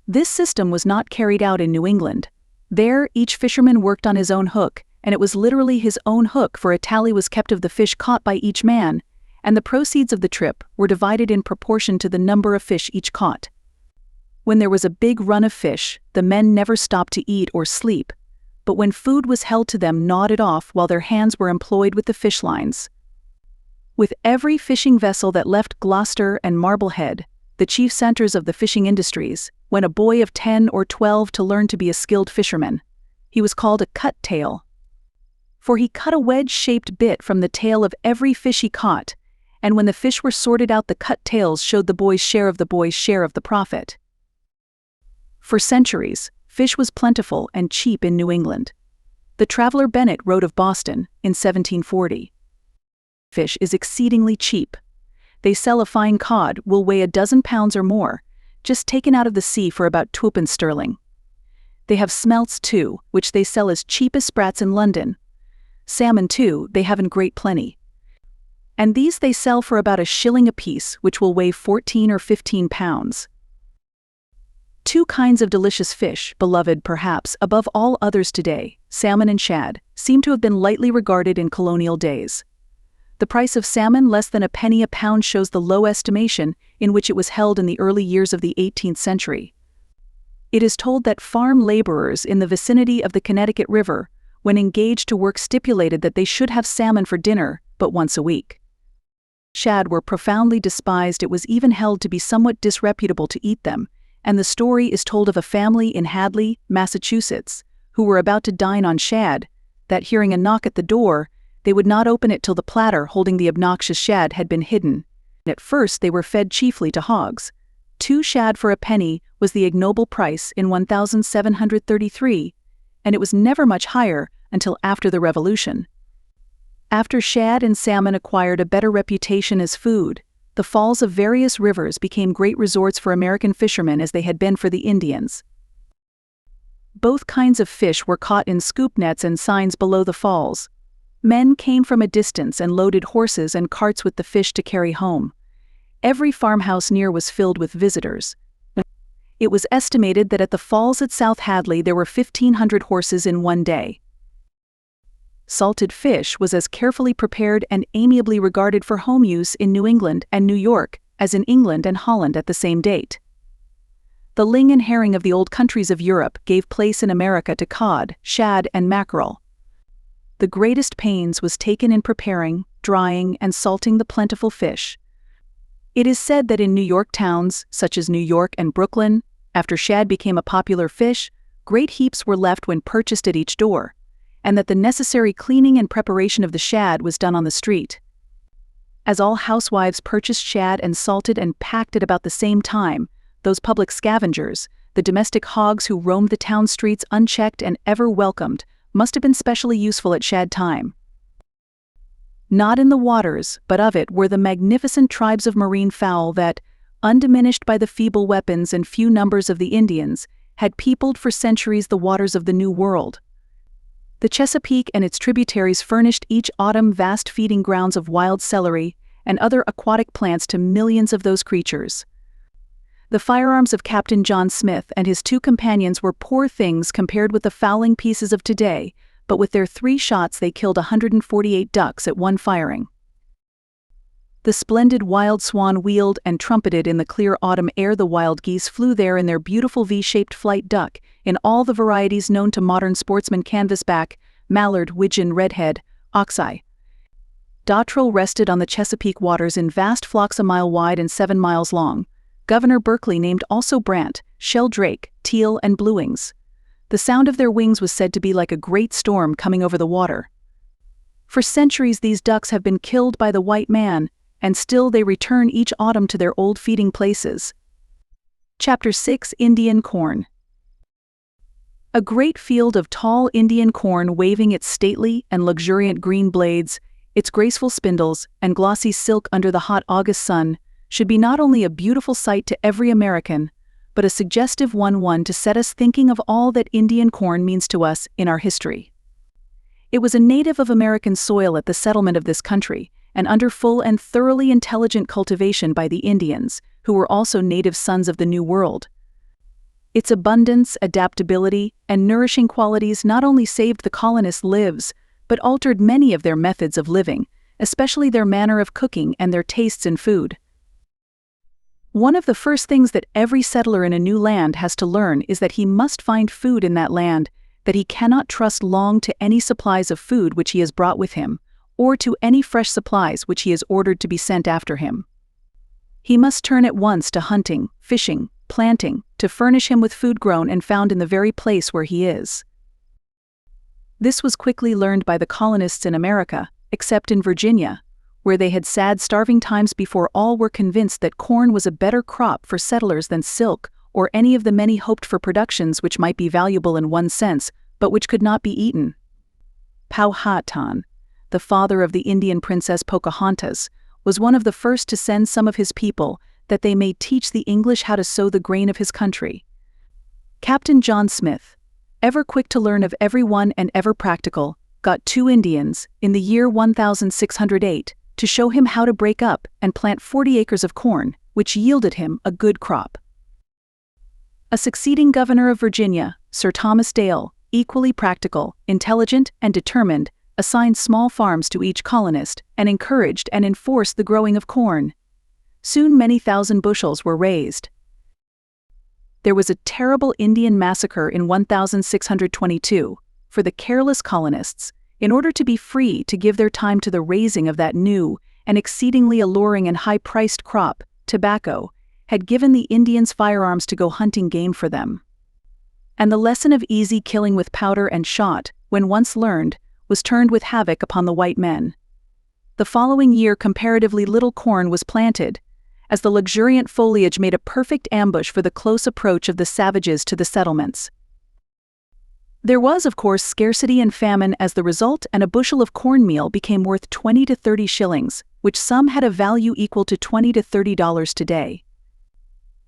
This system was not carried out in New England. There, each fisherman worked on his own hook, and it was literally his own hook, for a tally was kept of the fish caught by each man, and the proceeds of the trip were divided in proportion to the number of fish each caught. When there was a big run of fish, the men never stopped to eat or sleep, but when food was held to them, gnawed it off while their hands were employed with the fish lines. With every fishing vessel that left Gloucester and Marblehead, the chief centers of the fishing industries, went a boy of 10 or 12 to learn to be a skilled fisherman. He was called a cut-tail, for he cut a wedge-shaped bit from the tail of every fish he caught, and when the fish were sorted out, the cut tails showed the boy's share of the profit. For centuries, fish was plentiful and cheap in New England. The traveler Bennett wrote of Boston in 1740. Fish is exceedingly cheap. They sell a fine cod, will weigh 12 pounds or more, just taken out of the sea for about 2 sterling. They have smelts too, which they sell as cheap as sprats in London. Salmon too, they have in great plenty. And these they sell for about $1 apiece, which will weigh 14 or 15 pounds. Two kinds of delicious fish, beloved perhaps above all others today, salmon and shad, seem to have been lightly regarded in colonial days. The price of salmon less than a penny a pound shows the low estimation in which it was held in the early years of the 18th century. It is told that farm laborers in the vicinity of the Connecticut River, when engaged to work, stipulated that they should have salmon for dinner, but once a week. Shad were profoundly despised. It was even held to be somewhat disreputable to eat them, and the story is told of a family in Hadley, Massachusetts, who were about to dine on shad, that hearing a knock at the door, they would not open it till the platter holding the obnoxious shad had been hidden. At first they were fed chiefly to hogs. 2 shad for a penny was the ignoble price in 1733, and it was never much higher until after the Revolution. After shad and salmon acquired a better reputation as food, the falls of various rivers became great resorts for American fishermen as they had been for the Indians. Both kinds of fish were caught in scoop nets and signs below the falls. Men came from a distance and loaded horses and carts with the fish to carry home. Every farmhouse near was filled with visitors. It was estimated that at the falls at South Hadley there were 1,500 horses in one day. Salted fish was as carefully prepared and amiably regarded for home use in New England and New York as in England and Holland at the same date. The ling and herring of the old countries of Europe gave place in America to cod, shad, and mackerel. The greatest pains was taken in preparing, drying, and salting the plentiful fish. It is said that in New York towns, such as New York and Brooklyn, after shad became a popular fish, great heaps were left when purchased at each door, and that the necessary cleaning and preparation of the shad was done on the street. As all housewives purchased shad and salted and packed at about the same time, those public scavengers, the domestic hogs who roamed the town streets unchecked and ever welcomed, must have been specially useful at shad time. Not in the waters, but of it, were the magnificent tribes of marine fowl that, undiminished by the feeble weapons and few numbers of the Indians, had peopled for centuries the waters of the New World. The Chesapeake and its tributaries furnished each autumn vast feeding grounds of wild celery and other aquatic plants to millions of those creatures. The firearms of Captain John Smith and his 2 companions were poor things compared with the fowling pieces of today, but with their 3 shots they killed 148 ducks at one firing. The splendid wild swan wheeled and trumpeted in the clear autumn air. The wild geese flew there in their beautiful V-shaped flight. Duck, in all the varieties known to modern sportsmen: canvasback, mallard, widgeon, redhead, oxeye. Dotterel rested on the Chesapeake waters in vast flocks a mile wide and 7 miles long. Governor Berkeley named also brant, sheldrake, teal, and bluewings. The sound of their wings was said to be like a great storm coming over the water. For centuries these ducks have been killed by the white man, and still they return each autumn to their old feeding places. Chapter 6: Indian Corn. A great field of tall Indian corn waving its stately and luxuriant green blades, its graceful spindles and glossy silk under the hot August sun, should be not only a beautiful sight to every American, but a suggestive one to set us thinking of all that Indian corn means to us in our history. It was a native of American soil at the settlement of this country, and under full and thoroughly intelligent cultivation by the Indians, who were also native sons of the New World. Its abundance, adaptability, and nourishing qualities not only saved the colonists' lives, but altered many of their methods of living, especially their manner of cooking and their tastes in food. One of the first things that every settler in a new land has to learn is that he must find food in that land, that he cannot trust long to any supplies of food which he has brought with him, or to any fresh supplies which he has ordered to be sent after him. He must turn at once to hunting, fishing, planting, to furnish him with food grown and found in the very place where he is. This was quickly learned by the colonists in America, except in Virginia, where they had sad starving times before all were convinced that corn was a better crop for settlers than silk or any of the many hoped-for productions which might be valuable in one sense, but which could not be eaten. Powhatan, the father of the Indian princess Pocahontas, was one of the first to send some of his people that they may teach the English how to sow the grain of his country. Captain John Smith, ever quick to learn of every one and ever practical, got 2 Indians, in the year 1608, to show him how to break up and plant 40 acres of corn, which yielded him a good crop. A succeeding governor of Virginia, Sir Thomas Dale, equally practical, intelligent, and determined, assigned small farms to each colonist and encouraged and enforced the growing of corn. Soon many thousand bushels were raised. There was a terrible Indian massacre in 1622, for the careless colonists, in order to be free to give their time to the raising of that new and exceedingly alluring and high-priced crop, tobacco, had given the Indians firearms to go hunting game for them. And the lesson of easy killing with powder and shot, when once learned, was turned with havoc upon the white men. The following year comparatively little corn was planted, as the luxuriant foliage made a perfect ambush for the close approach of the savages to the settlements. There was, of course, scarcity and famine as the result, and a bushel of cornmeal became worth 20 to 30 shillings, which some had a value equal to $20 to $30 today.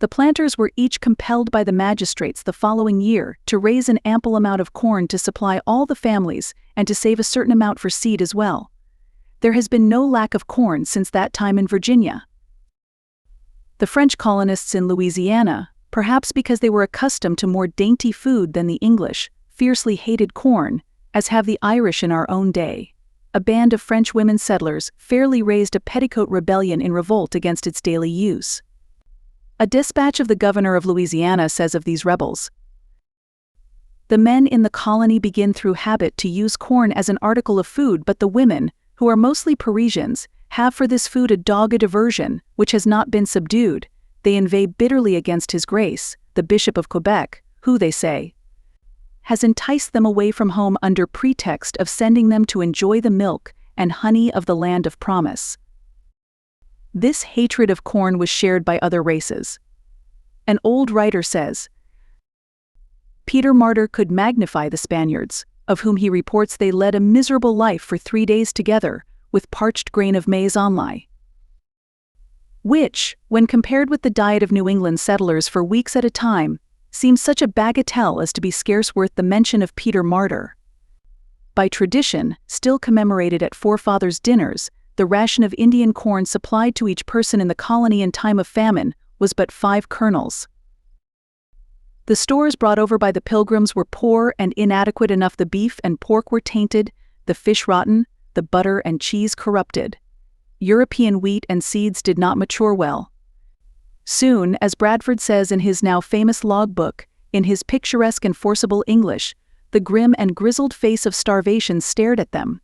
The planters were each compelled by the magistrates the following year to raise an ample amount of corn to supply all the families and to save a certain amount for seed as well. There has been no lack of corn since that time in Virginia. The French colonists in Louisiana, perhaps because they were accustomed to more dainty food than the English, fiercely hated corn, as have the Irish in our own day. A band of French women settlers fairly raised a petticoat rebellion in revolt against its daily use. A dispatch of the governor of Louisiana says of these rebels, "The men in the colony begin through habit to use corn as an article of food, but the women, who are mostly Parisians, have for this food a dogged aversion, which has not been subdued. They inveigh bitterly against His Grace, the Bishop of Quebec, who, they say, has enticed them away from home under pretext of sending them to enjoy the milk and honey of the land of promise." This hatred of corn was shared by other races. An old writer says, Peter Martyr could magnify the Spaniards, of whom he reports they led a miserable life for 3 days together, with parched grain of maize only, which, when compared with the diet of New England settlers for weeks at a time, seems such a bagatelle as to be scarce worth the mention of Peter Martyr. By tradition, still commemorated at forefathers' dinners, the ration of Indian corn supplied to each person in the colony in time of famine was but 5 kernels. The stores brought over by the Pilgrims were poor and inadequate enough. The beef and pork were tainted, the fish rotten, the butter and cheese corrupted. European wheat and seeds did not mature well. Soon, as Bradford says in his now famous logbook, in his picturesque and forcible English, the grim and grizzled face of starvation stared at them.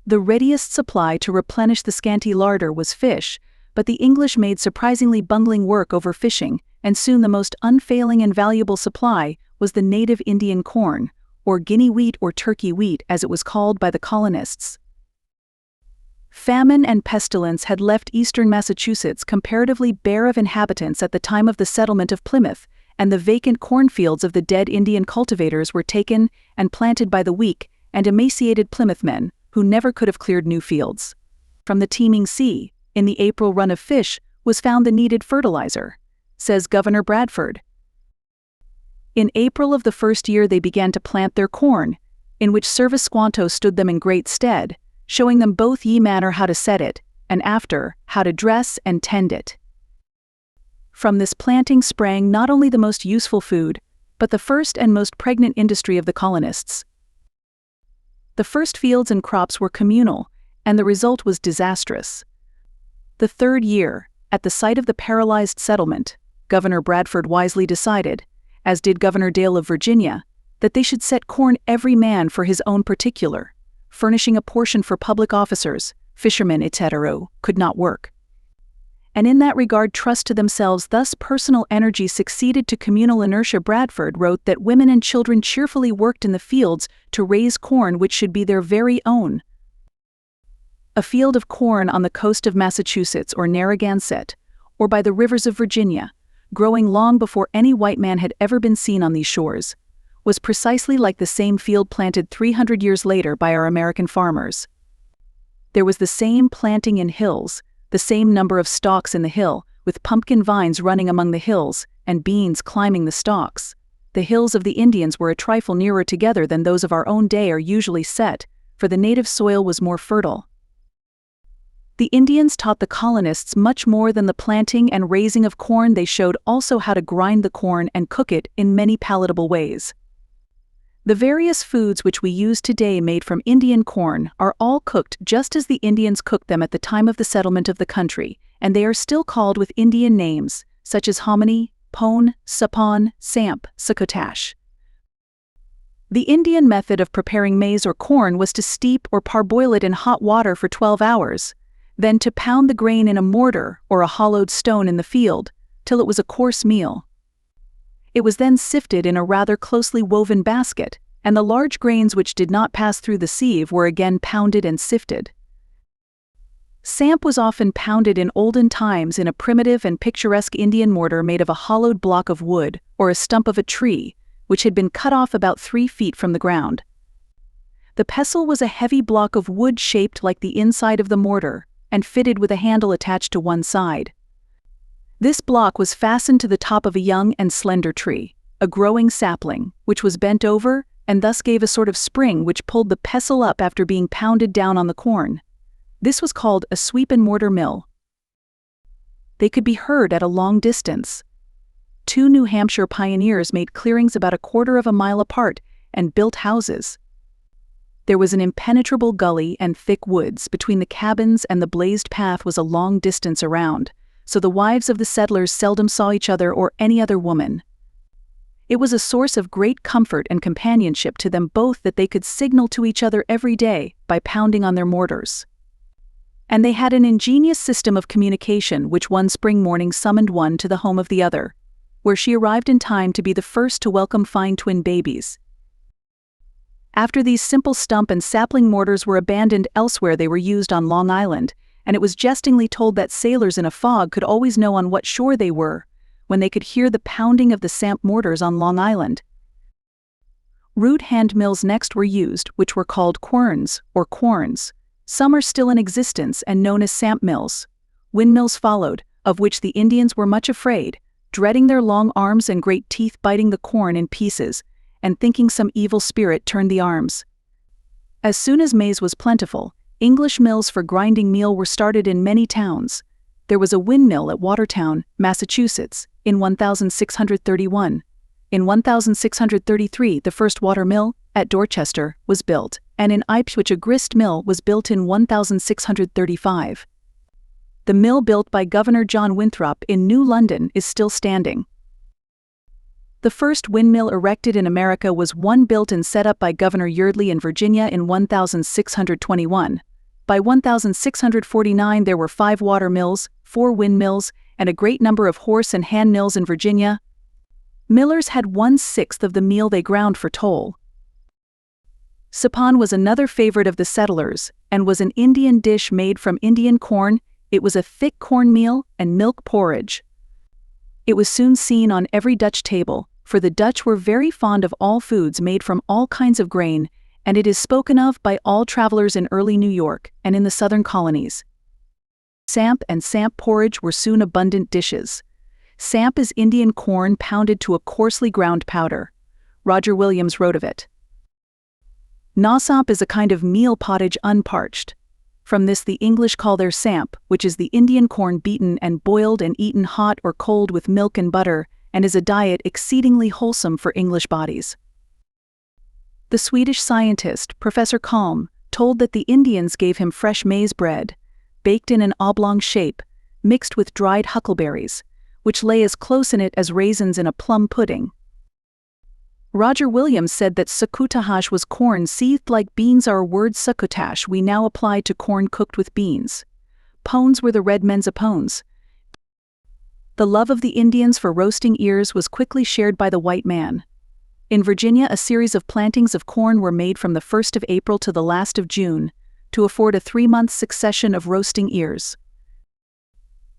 The readiest supply to replenish the scanty larder was fish, but the English made surprisingly bungling work over fishing, and soon the most unfailing and valuable supply was the native Indian corn, or Guinea wheat or Turkey wheat as it was called by the colonists. Famine and pestilence had left eastern Massachusetts comparatively bare of inhabitants at the time of the settlement of Plymouth, and the vacant cornfields of the dead Indian cultivators were taken and planted by the weak and emaciated Plymouth men, who never could have cleared new fields. From the teeming sea, in the April run of fish, was found the needed fertilizer, says Governor Bradford. In April of the first year they began to plant their corn, in which service Squanto stood them in great stead, showing them both ye manner how to set it, and after, how to dress and tend it. From this planting sprang not only the most useful food, but the first and most pregnant industry of the colonists. The first fields and crops were communal, and the result was disastrous. The third year, at the site of the paralyzed settlement, Governor Bradford wisely decided, as did Governor Dale of Virginia, that they should set corn every man for his own particular, furnishing a portion for public officers, fishermen, etc., could not work. And in that regard trust to themselves, thus personal energy succeeded to communal inertia. Bradford wrote that women and children cheerfully worked in the fields to raise corn which should be their very own. A field of corn on the coast of Massachusetts or Narragansett, or by the rivers of Virginia, growing long before any white man had ever been seen on these shores, was precisely like the same field planted 300 years later by our American farmers. There was the same planting in hills, the same number of stalks in the hill, with pumpkin vines running among the hills, and beans climbing the stalks. The hills of the Indians were a trifle nearer together than those of our own day are usually set, for the native soil was more fertile. The Indians taught the colonists much more than the planting and raising of corn. They showed also how to grind the corn and cook it in many palatable ways. The various foods which we use today made from Indian corn are all cooked just as the Indians cooked them at the time of the settlement of the country, and they are still called with Indian names, such as hominy, pone, sapon, samp, succotash. The Indian method of preparing maize or corn was to steep or parboil it in hot water for 12 hours, then to pound the grain in a mortar or a hollowed stone in the field, till it was a coarse meal. It was then sifted in a rather closely woven basket, and the large grains which did not pass through the sieve were again pounded and sifted. Samp was often pounded in olden times in a primitive and picturesque Indian mortar made of a hollowed block of wood or a stump of a tree, which had been cut off about 3 feet from the ground. The pestle was a heavy block of wood shaped like the inside of the mortar, and fitted with a handle attached to one side. This block was fastened to the top of a young and slender tree, a growing sapling, which was bent over and thus gave a sort of spring which pulled the pestle up after being pounded down on the corn. This was called a sweep and mortar mill. They could be heard at a long distance. 2 New Hampshire pioneers made clearings about 1/4 of a mile apart and built houses. There was an impenetrable gully and thick woods between the cabins, and the blazed path was a long distance around, so the wives of the settlers seldom saw each other or any other woman. It was a source of great comfort and companionship to them both that they could signal to each other every day by pounding on their mortars. And they had an ingenious system of communication which one spring morning summoned one to the home of the other, where she arrived in time to be the first to welcome fine twin babies. After these simple stump and sapling mortars were abandoned elsewhere, they were used on Long Island, and it was jestingly told that sailors in a fog could always know on what shore they were, when they could hear the pounding of the samp mortars on Long Island. Rude hand mills next were used, which were called querns or corns. Some are still in existence and known as samp mills. Windmills followed, of which the Indians were much afraid, dreading their long arms and great teeth biting the corn in pieces, and thinking some evil spirit turned the arms. As soon as maize was plentiful, English mills for grinding meal were started in many towns. There was a windmill at Watertown, Massachusetts, in 1631. In 1633, the first water mill, at Dorchester, was built, and in Ipswich a grist mill was built in 1635. The mill built by Governor John Winthrop in New London is still standing. The first windmill erected in America was one built and set up by Governor Earle in Virginia in 1621. By 1649 there were 5 water mills, 4 windmills, and a great number of horse and hand mills in Virginia. Millers had 1/6 of the meal they ground for toll. Sapon was another favorite of the settlers, and was an Indian dish made from Indian corn. It was a thick cornmeal and milk porridge. It was soon seen on every Dutch table, for the Dutch were very fond of all foods made from all kinds of grain, and it is spoken of by all travelers in early New York and in the southern colonies. Samp and samp porridge were soon abundant dishes. Samp is Indian corn pounded to a coarsely ground powder. Roger Williams wrote of it. Nawsamp is a kind of meal pottage unparched. From this the English call their samp, which is the Indian corn beaten and boiled and eaten hot or cold with milk and butter, and is a diet exceedingly wholesome for English bodies. The Swedish scientist, Professor Kalm, told that the Indians gave him fresh maize bread, baked in an oblong shape, mixed with dried huckleberries, which lay as close in it as raisins in a plum pudding. Roger Williams said that succotash was corn seethed like beans. Our word succotash we now apply to corn cooked with beans. Pones were the red men's pones. The love of the Indians for roasting ears was quickly shared by the white man. In Virginia, a series of plantings of corn were made from the 1st of April to the last of June, to afford a 3-month succession of roasting ears.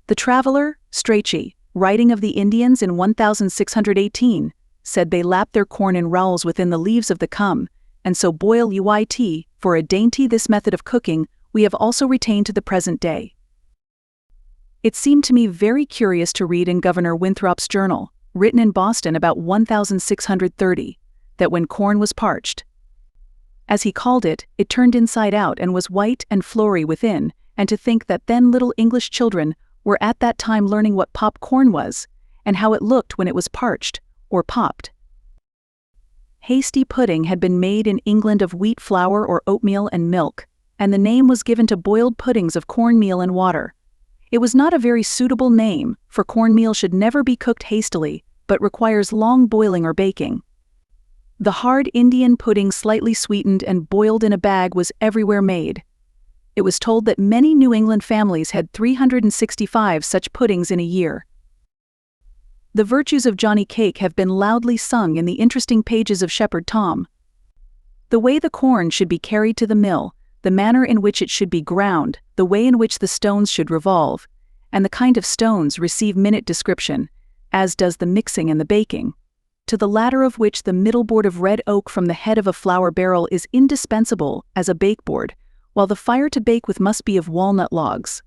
The traveler, Strachey, writing of the Indians in 1618, said they lap their corn in rowels within the leaves of the cum, and so boil it, for a dainty. This method of cooking we have also retained to the present day. It seemed to me very curious to read in Governor Winthrop's journal, written in Boston about 1630, that when corn was parched, as he called it, it turned inside out and was white and floury within, and to think that then little English children were at that time learning what pop corn was, and how it looked when it was parched, or popped. Hasty pudding had been made in England of wheat flour or oatmeal and milk, and the name was given to boiled puddings of cornmeal and water. It was not a very suitable name, for cornmeal should never be cooked hastily, but requires long boiling or baking. The hard Indian pudding, slightly sweetened and boiled in a bag, was everywhere made. It was told that many New England families had 365 such puddings in a year. The virtues of Johnny Cake have been loudly sung in the interesting pages of Shepherd Tom. The way the corn should be carried to the mill, the manner in which it should be ground, the way in which the stones should revolve, and the kind of stones receive minute description, as does the mixing and the baking, to the latter of which the middle board of red oak from the head of a flour barrel is indispensable as a bakeboard, while the fire to bake with must be of walnut logs.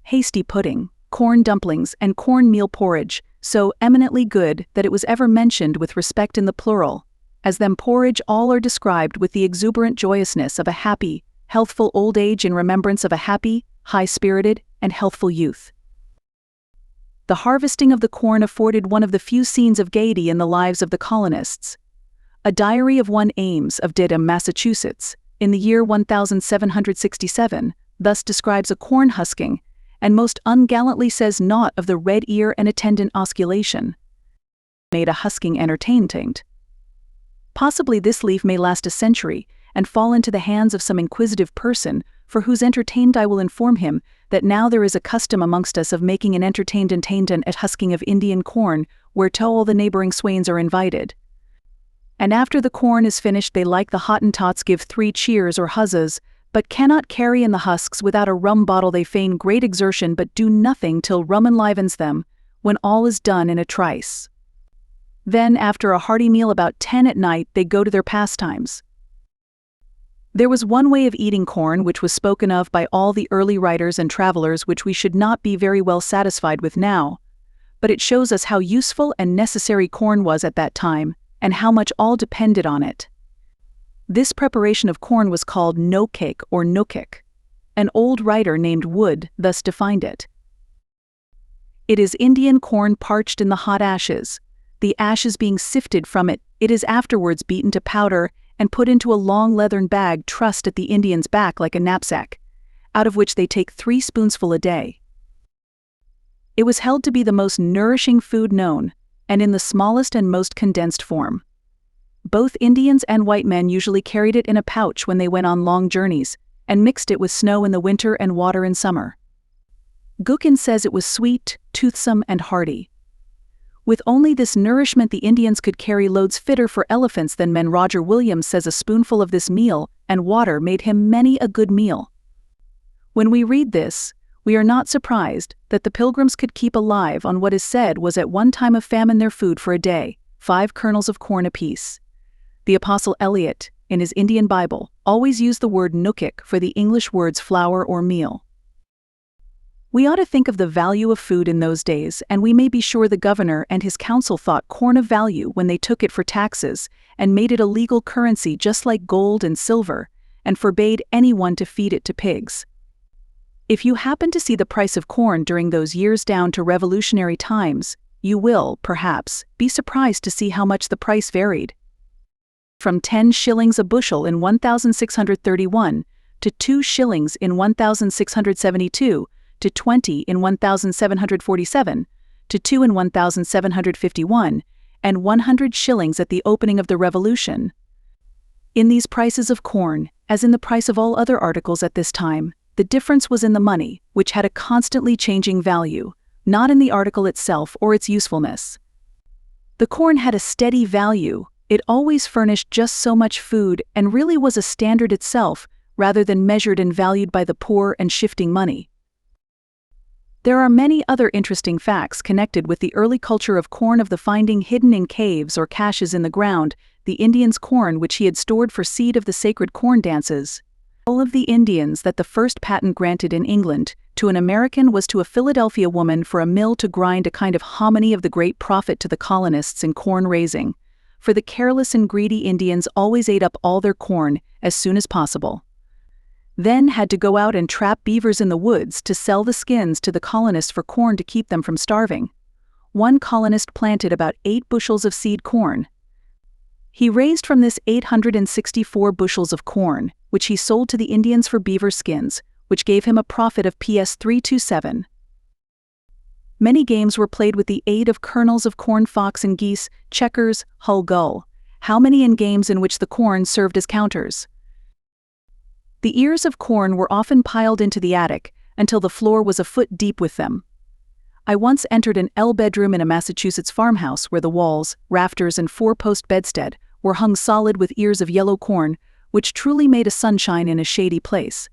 Hasty pudding, corn dumplings, and cornmeal porridge, so eminently good that it was ever mentioned with respect in the plural, as them porridge all are described with the exuberant joyousness of a happy, healthful old age in remembrance of a happy, high-spirited, and healthful youth. The harvesting of the corn afforded one of the few scenes of gaiety in the lives of the colonists. A diary of one Ames of Dedham, Massachusetts, in the year 1767, thus describes a corn husking, and most ungallantly says naught of the red ear and attendant osculation. Made a husking entertained. Possibly this leaf may last a century, and fall into the hands of some inquisitive person, for whose entertained I will inform him that now there is a custom amongst us of making an entertained at husking of Indian corn, whereto all the neighboring swains are invited. And after the corn is finished they like the Hottentots give 3 cheers or huzzas, but cannot carry in the husks without a rum bottle. They feign great exertion but do nothing till rum enlivens them, when all is done in a trice. Then after a hearty meal about 10 at night they go to their pastimes. There was one way of eating corn which was spoken of by all the early writers and travelers which we should not be very well satisfied with now, but it shows us how useful and necessary corn was at that time, and how much all depended on it. This preparation of corn was called no cake or nokik. An old writer named Wood thus defined it. It is Indian corn parched in the hot ashes. The ashes being sifted from it, it is afterwards beaten to powder and put into a long leathern bag trussed at the Indian's back like a knapsack, out of which they take 3 spoonsful a day. It was held to be the most nourishing food known, and in the smallest and most condensed form. Both Indians and white men usually carried it in a pouch when they went on long journeys, and mixed it with snow in the winter and water in summer. Gookin says it was sweet, toothsome, and hearty. With only this nourishment the Indians could carry loads fitter for elephants than men. Roger Williams says a spoonful of this meal and water made him many a good meal. When we read this, we are not surprised that the Pilgrims could keep alive on what is said was at one time of famine their food for a day, 5 kernels of corn apiece. The Apostle Eliot, in his Indian Bible, always used the word nukik for the English words flour or meal. We ought to think of the value of food in those days, and we may be sure the governor and his council thought corn of value when they took it for taxes and made it a legal currency just like gold and silver, and forbade anyone to feed it to pigs. If you happen to see the price of corn during those years down to revolutionary times, you will, perhaps, be surprised to see how much the price varied. From 10 shillings a bushel in 1631, to 2 shillings in 1672, to 20 in 1747, to 2 in 1751, and 100 shillings at the opening of the Revolution. In these prices of corn, as in the price of all other articles at this time, the difference was in the money, which had a constantly changing value, not in the article itself or its usefulness. The corn had a steady value. It always furnished just so much food and really was a standard itself, rather than measured and valued by the poor and shifting money. There are many other interesting facts connected with the early culture of corn, of the finding hidden in caves or caches in the ground, the Indian's corn which he had stored for seed of the sacred corn dances. All of the Indians that the first patent granted in England to an American was to a Philadelphia woman for a mill to grind a kind of hominy of the great profit to the colonists in corn raising, for the careless and greedy Indians always ate up all their corn as soon as possible. Then had to go out and trap beavers in the woods to sell the skins to the colonists for corn to keep them from starving. One colonist planted about 8 bushels of seed corn. He raised from this 864 bushels of corn, which he sold to the Indians for beaver skins, which gave him a profit of PS 327. Many games were played with the aid of kernels of corn, fox and geese, checkers, hull gull. How many in games in which the corn served as counters? The ears of corn were often piled into the attic until the floor was a foot deep with them. I once entered an Earle bedroom in a Massachusetts farmhouse where the walls, rafters and 4-post bedstead were hung solid with ears of yellow corn, which truly made a sunshine in a shady place.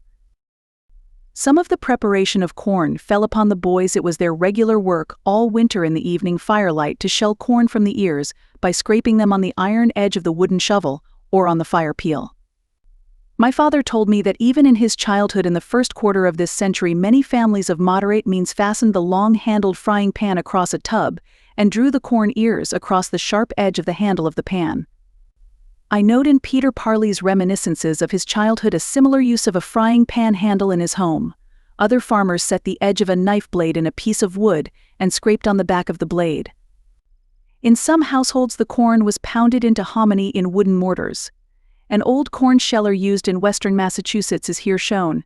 Some of the preparation of corn fell upon the boys. It was their regular work all winter in the evening firelight to shell corn from the ears by scraping them on the iron edge of the wooden shovel or on the fire peel. My father told me that even in his childhood in the first quarter of this century, many families of moderate means fastened the long-handled frying pan across a tub and drew the corn ears across the sharp edge of the handle of the pan. I note in Peter Parley's reminiscences of his childhood a similar use of a frying pan handle in his home. Other farmers set the edge of a knife blade in a piece of wood and scraped on the back of the blade. In some households the corn was pounded into hominy in wooden mortars. An old corn sheller used in western Massachusetts is here shown.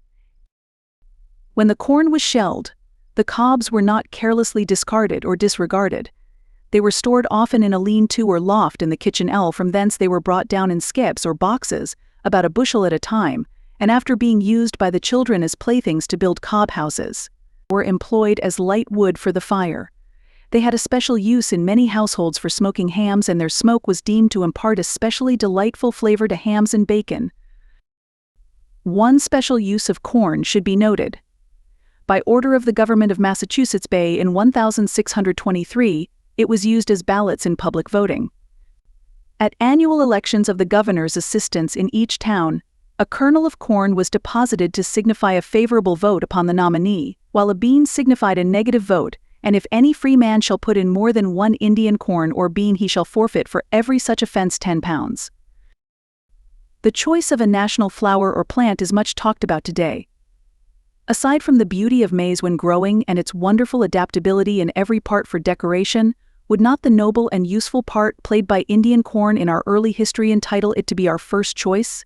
When the corn was shelled, the cobs were not carelessly discarded or disregarded. They were stored often in a lean-to or loft in the kitchen ell. From thence they were brought down in skips or boxes, about a bushel at a time, and after being used by the children as playthings to build cob houses, were employed as light wood for the fire. They had a special use in many households for smoking hams, and their smoke was deemed to impart a specially delightful flavor to hams and bacon. One special use of corn should be noted. By order of the government of Massachusetts Bay in 1623, it was used as ballots in public voting. At annual elections of the governor's assistants in each town, a kernel of corn was deposited to signify a favorable vote upon the nominee, while a bean signified a negative vote, and if any free man shall put in more than 1 Indian corn or bean, he shall forfeit for every such offense 10 pounds. The choice of a national flower or plant is much talked about today. Aside from the beauty of maize when growing and its wonderful adaptability in every part for decoration, would not the noble and useful part played by Indian corn in our early history entitle it to be our first choice?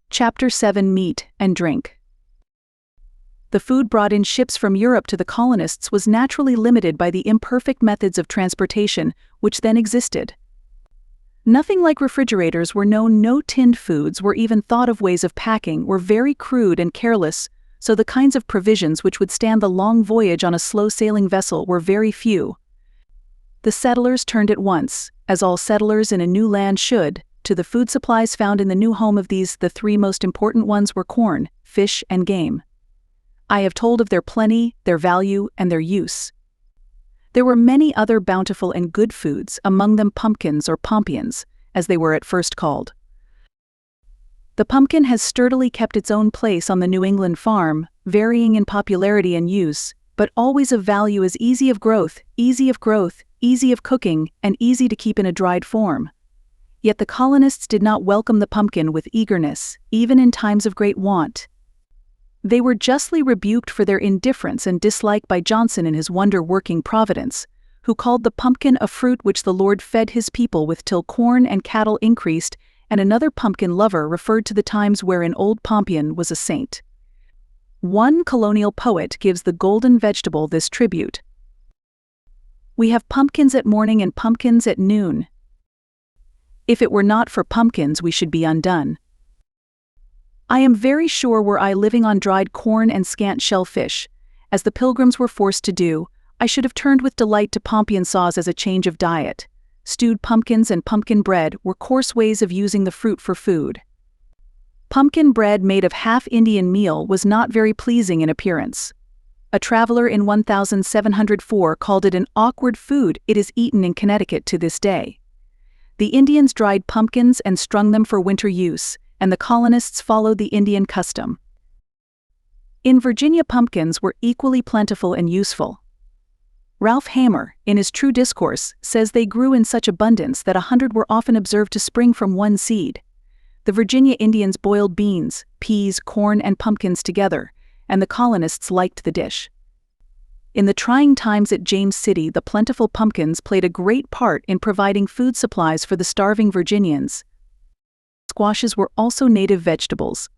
Chapter 7: Meat and Drink. The food brought in ships from Europe to the colonists was naturally limited by the imperfect methods of transportation which then existed. Nothing like refrigerators were known. No tinned foods were even thought of. Ways of packing were very crude and careless, so the kinds of provisions which would stand the long voyage on a slow-sailing vessel were very few. The settlers turned at once, as all settlers in a new land should, to the food supplies found in the new home. Of these, the 3 most important ones were corn, fish, and game. I have told of their plenty, their value, and their use. There were many other bountiful and good foods, among them pumpkins or pompions, as they were at first called. The pumpkin has sturdily kept its own place on the New England farm, varying in popularity and use, but always of value as easy of growth, easy of cooking, and easy to keep in a dried form. Yet the colonists did not welcome the pumpkin with eagerness, even in times of great want. They were justly rebuked for their indifference and dislike by Johnson in his wonder-working Providence, who called the pumpkin a fruit which the Lord fed his people with till corn and cattle increased, and another pumpkin lover referred to the times wherein old Pompion was a saint. One colonial poet gives the golden vegetable this tribute: "We have pumpkins at morning and pumpkins at noon. If it were not for pumpkins we should be undone. I am very sure were I living on dried corn and scant shellfish, as the pilgrims were forced to do, I should have turned with delight to Pompion sauce as a change of diet. Stewed pumpkins and pumpkin bread were coarse ways of using the fruit for food." Pumpkin bread made of half Indian meal was not very pleasing in appearance. A traveler in 1704 called it an awkward food. It is eaten in Connecticut to this day. The Indians dried pumpkins and strung them for winter use, and the colonists followed the Indian custom. In Virginia, pumpkins were equally plentiful and useful. Ralph Hamer, in his True Discourse, says they grew in such abundance that 100 were often observed to spring from one seed. The Virginia Indians boiled beans, peas, corn, and pumpkins together, and the colonists liked the dish. In the trying times at James City, the plentiful pumpkins played a great part in providing food supplies for the starving Virginians. Squashes were also native vegetables.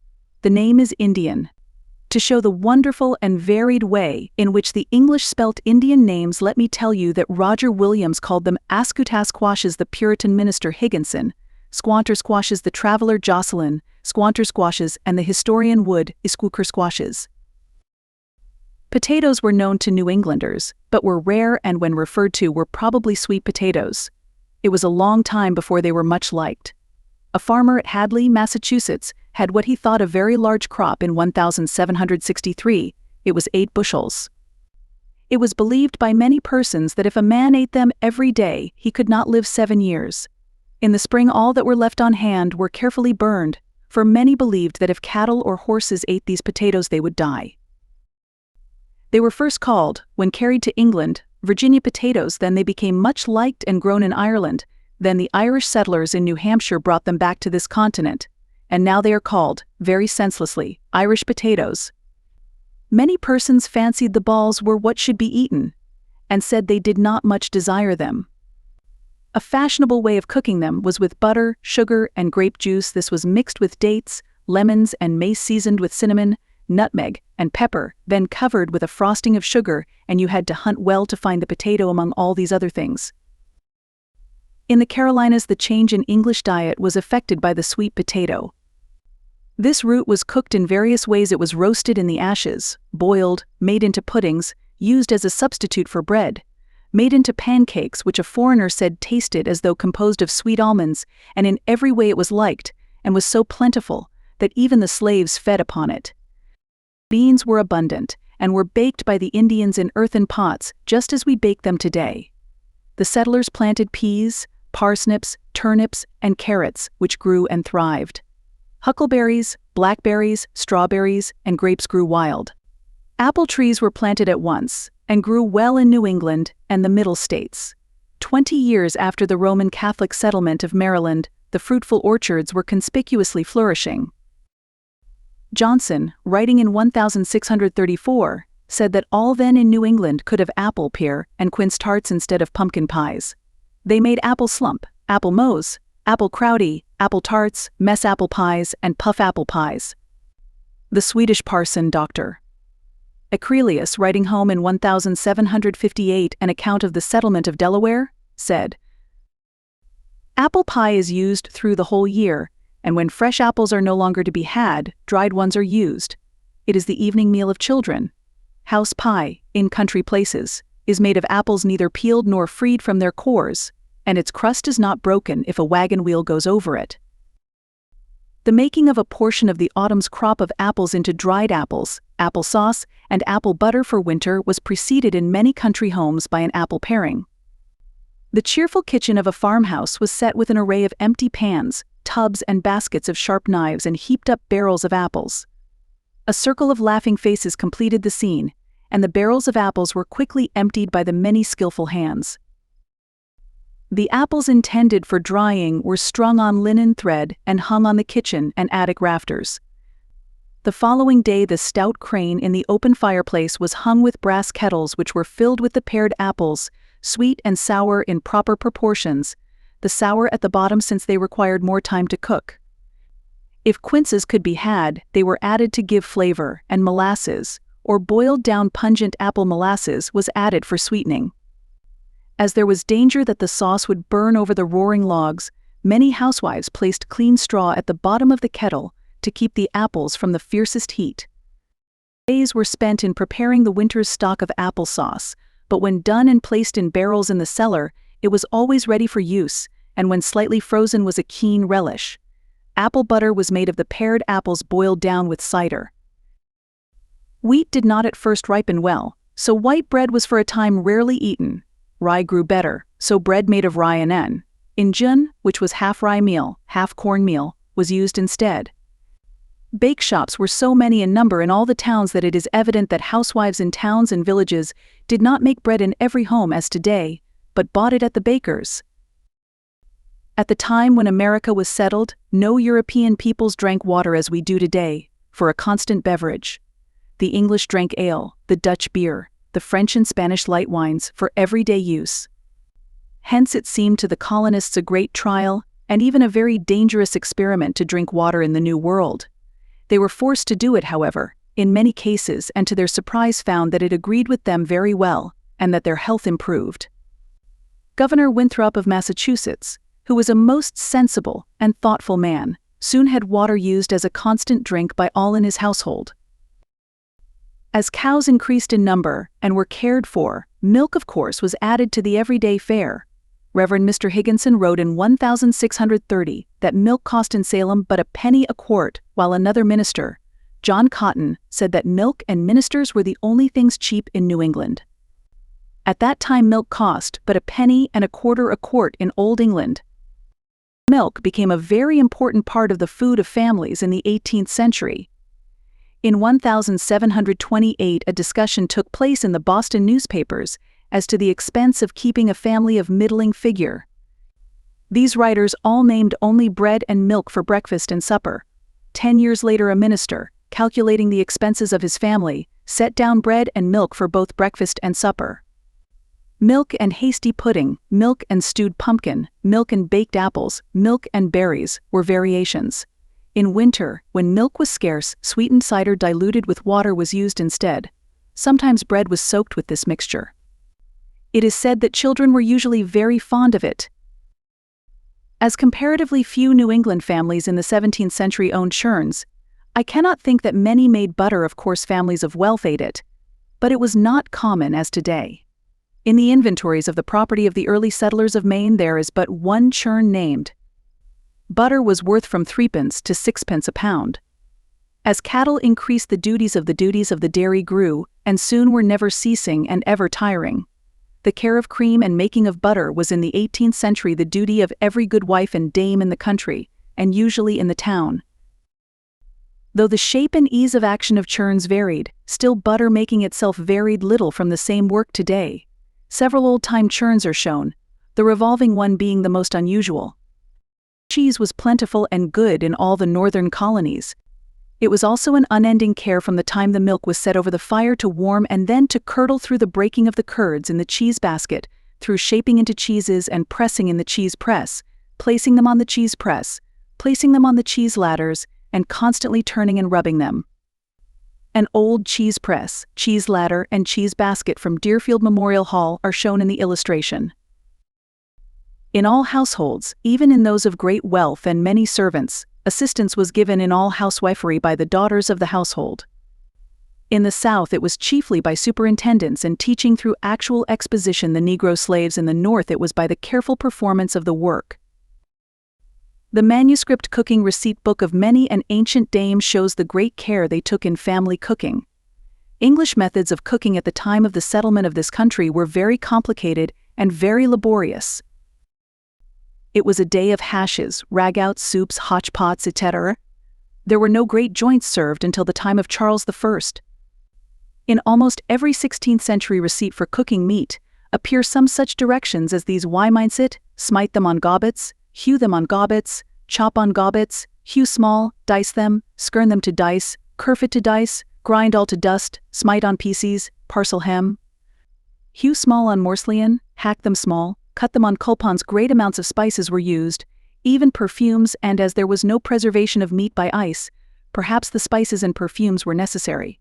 The name is Indian. To show the wonderful and varied way in which the English spelt Indian names, let me tell you that Roger Williams called them Ascootas squashes the Puritan minister Higginson, Squanter squashes the traveler Jocelyn, Squanter squashes, and the historian Wood, Isquooker squashes. Potatoes were known to New Englanders, but were rare, and when referred to were probably sweet potatoes. It was a long time before they were much liked. A farmer at Hadley, Massachusetts, had what he thought a very large crop in 1763. It was 8 bushels. It was believed by many persons that if a man ate them every day, he could not live 7 years. In the spring all that were left on hand were carefully burned, for many believed that if cattle or horses ate these potatoes they would die. They were first called, when carried to England, Virginia potatoes. Then they became much liked and grown in Ireland. Then the Irish settlers in New Hampshire brought them back to this continent, and now they are called, very senselessly, Irish potatoes. Many persons fancied the balls were what should be eaten, and said they did not much desire them. A fashionable way of cooking them was with butter, sugar, and grape juice. This was mixed with dates, lemons, and mace, seasoned with cinnamon, nutmeg, and pepper, then covered with a frosting of sugar, and you had to hunt well to find the potato among all these other things. In the Carolinas, the change in English diet was affected by the sweet potato. This root was cooked in various ways. It was roasted in the ashes, boiled, made into puddings, used as a substitute for bread, made into pancakes which a foreigner said tasted as though composed of sweet almonds, and in every way it was liked, and was so plentiful, that even the slaves fed upon it. Beans were abundant, and were baked by the Indians in earthen pots, just as we bake them today. The settlers planted peas, parsnips, turnips, and carrots, which grew and thrived. Huckleberries, blackberries, strawberries, and grapes grew wild. Apple trees were planted at once, and grew well in New England and the Middle States. 20 years after the Roman Catholic settlement of Maryland, the fruitful orchards were conspicuously flourishing. Johnson, writing in 1634, said that all then in New England could have apple, pear, and quince tarts instead of pumpkin pies. They made apple slump, apple mose, apple crowdy, apple tarts, mess apple pies, and puff apple pies. The Swedish parson Dr. Acrelius, writing home in 1758 an account of the settlement of Delaware, said, "Apple pie is used through the whole year, and when fresh apples are no longer to be had, dried ones are used. It is the evening meal of children. House pie, in country places, is made of apples neither peeled nor freed from their cores, and its crust is not broken if a wagon wheel goes over it." The making of a portion of the autumn's crop of apples into dried apples, apple sauce, and apple butter for winter was preceded in many country homes by an apple paring. The cheerful kitchen of a farmhouse was set with an array of empty pans, tubs, and baskets of sharp knives and heaped-up barrels of apples. A circle of laughing faces completed the scene, and the barrels of apples were quickly emptied by the many skillful hands. The apples intended for drying were strung on linen thread and hung on the kitchen and attic rafters. The following day, the stout crane in the open fireplace was hung with brass kettles which were filled with the pared apples, sweet and sour in proper proportions, the sour at the bottom since they required more time to cook. If quinces could be had, they were added to give flavor, and molasses, or boiled down pungent apple molasses, was added for sweetening. As there was danger that the sauce would burn over the roaring logs, many housewives placed clean straw at the bottom of the kettle to keep the apples from the fiercest heat. Days were spent in preparing the winter's stock of applesauce, but when done and placed in barrels in the cellar, it was always ready for use, and when slightly frozen was a keen relish. Apple butter was made of the pared apples boiled down with cider. Wheat did not at first ripen well, so white bread was for a time rarely eaten. Rye grew better, so bread made of rye and injun, which was half rye meal, half corn meal, was used instead. Bake shops were so many in number in all the towns that it is evident that housewives in towns and villages did not make bread in every home as today, but bought it at the bakers. At the time when America was settled, no European peoples drank water as we do today, for a constant beverage. The English drank ale, the Dutch beer, the French and Spanish light wines for everyday use. Hence it seemed to the colonists a great trial, and even a very dangerous experiment to drink water in the New World. They were forced to do it, however, in many cases, and to their surprise found that it agreed with them very well, and that their health improved. Governor Winthrop of Massachusetts, who was a most sensible and thoughtful man, soon had water used as a constant drink by all in his household. As cows increased in number and were cared for, milk of course was added to the everyday fare. Reverend Mr. Higginson wrote in 1630 that milk cost in Salem but a penny a quart, while another minister, John Cotton, said that milk and ministers were the only things cheap in New England. At that time milk cost but a penny and a quarter a quart in Old England. Milk became a very important part of the food of families in the 18th century. In 1728 a discussion took place in the Boston newspapers as to the expense of keeping a family of middling figure. These writers all named only bread and milk for breakfast and supper. 10 years later a minister, calculating the expenses of his family, set down bread and milk for both breakfast and supper. Milk and hasty pudding, milk and stewed pumpkin, milk and baked apples, milk and berries were variations. In winter, when milk was scarce, sweetened cider diluted with water was used instead. Sometimes bread was soaked with this mixture. It is said that children were usually very fond of it. As comparatively few New England families in the 17th century owned churns, I cannot think that many made butter. Of course families of wealth ate it, but it was not common as today. In the inventories of the property of the early settlers of Maine there is but one churn named. Butter was worth from 3d to 6d a pound. As cattle increased the duties of the dairy grew, and soon were never ceasing and ever tiring. The care of cream and making of butter was in the 18th century the duty of every good wife and dame in the country, and usually in the town. Though the shape and ease of action of churns varied, still butter making itself varied little from the same work today. Several old-time churns are shown, the revolving one being the most unusual. Cheese was plentiful and good in all the northern colonies. It was also an unending care from the time the milk was set over the fire to warm and then to curdle through the breaking of the curds in the cheese basket, through shaping into cheeses and pressing in the cheese press, placing them on the cheese press, placing them on the cheese ladders, and constantly turning and rubbing them. An old cheese press, cheese ladder, and cheese basket from Deerfield Memorial Hall are shown in the illustration. In all households, even in those of great wealth and many servants, assistance was given in all housewifery by the daughters of the household. In the South it was chiefly by superintendence and teaching through actual exposition the Negro slaves. In the North it was by the careful performance of the work. The manuscript cooking receipt book of many an ancient dame shows the great care they took in family cooking. English methods of cooking at the time of the settlement of this country were very complicated and very laborious. It was a day of hashes, ragouts, soups, hotchpots, etc. There were no great joints served until the time of Charles I. In almost every 16th century receipt for cooking meat appear some such directions as these: why mince it, smite them on gobbets, hew them on gobbets, chop on gobbets, hew small, dice them, skirn them to dice, kerf it to dice, grind all to dust, smite on pieces, parcel hem. Hew small on morselian, hack them small, cut them on culpons. Great amounts of spices were used, even perfumes, and as there was no preservation of meat by ice, perhaps the spices and perfumes were necessary.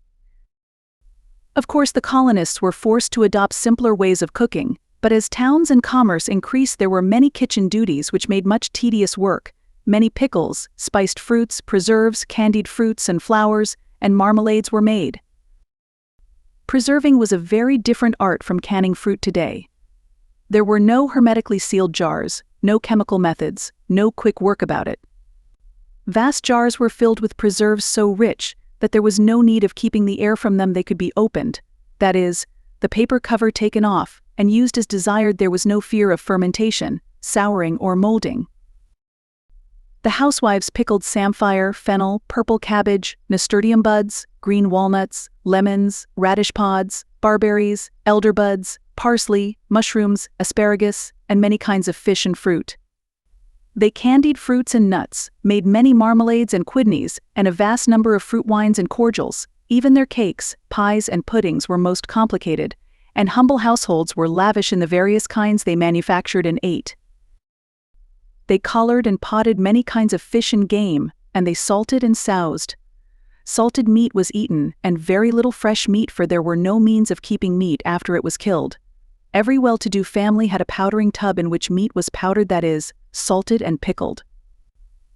Of course, the colonists were forced to adopt simpler ways of cooking, but as towns and commerce increased, there were many kitchen duties which made much tedious work. Many pickles, spiced fruits, preserves, candied fruits and flowers, and marmalades were made. Preserving was a very different art from canning fruit today. There were no hermetically sealed jars, no chemical methods, no quick work about it. Vast jars were filled with preserves so rich that there was no need of keeping the air from them. They could be opened, that is, the paper cover taken off, and used as desired. There was no fear of fermentation, souring, or molding. The housewives pickled samphire, fennel, purple cabbage, nasturtium buds, green walnuts, lemons, radish pods, barberries, elder buds, parsley, mushrooms, asparagus, and many kinds of fish and fruit. They candied fruits and nuts, made many marmalades and quidneys, and a vast number of fruit wines and cordials. Even their cakes, pies, and puddings were most complicated, and humble households were lavish in the various kinds they manufactured and ate. They collared and potted many kinds of fish and game, and they salted and soused. Salted meat was eaten, and very little fresh meat, for there were no means of keeping meat after it was killed. Every well-to-do family had a powdering tub in which meat was powdered, that is, salted and pickled.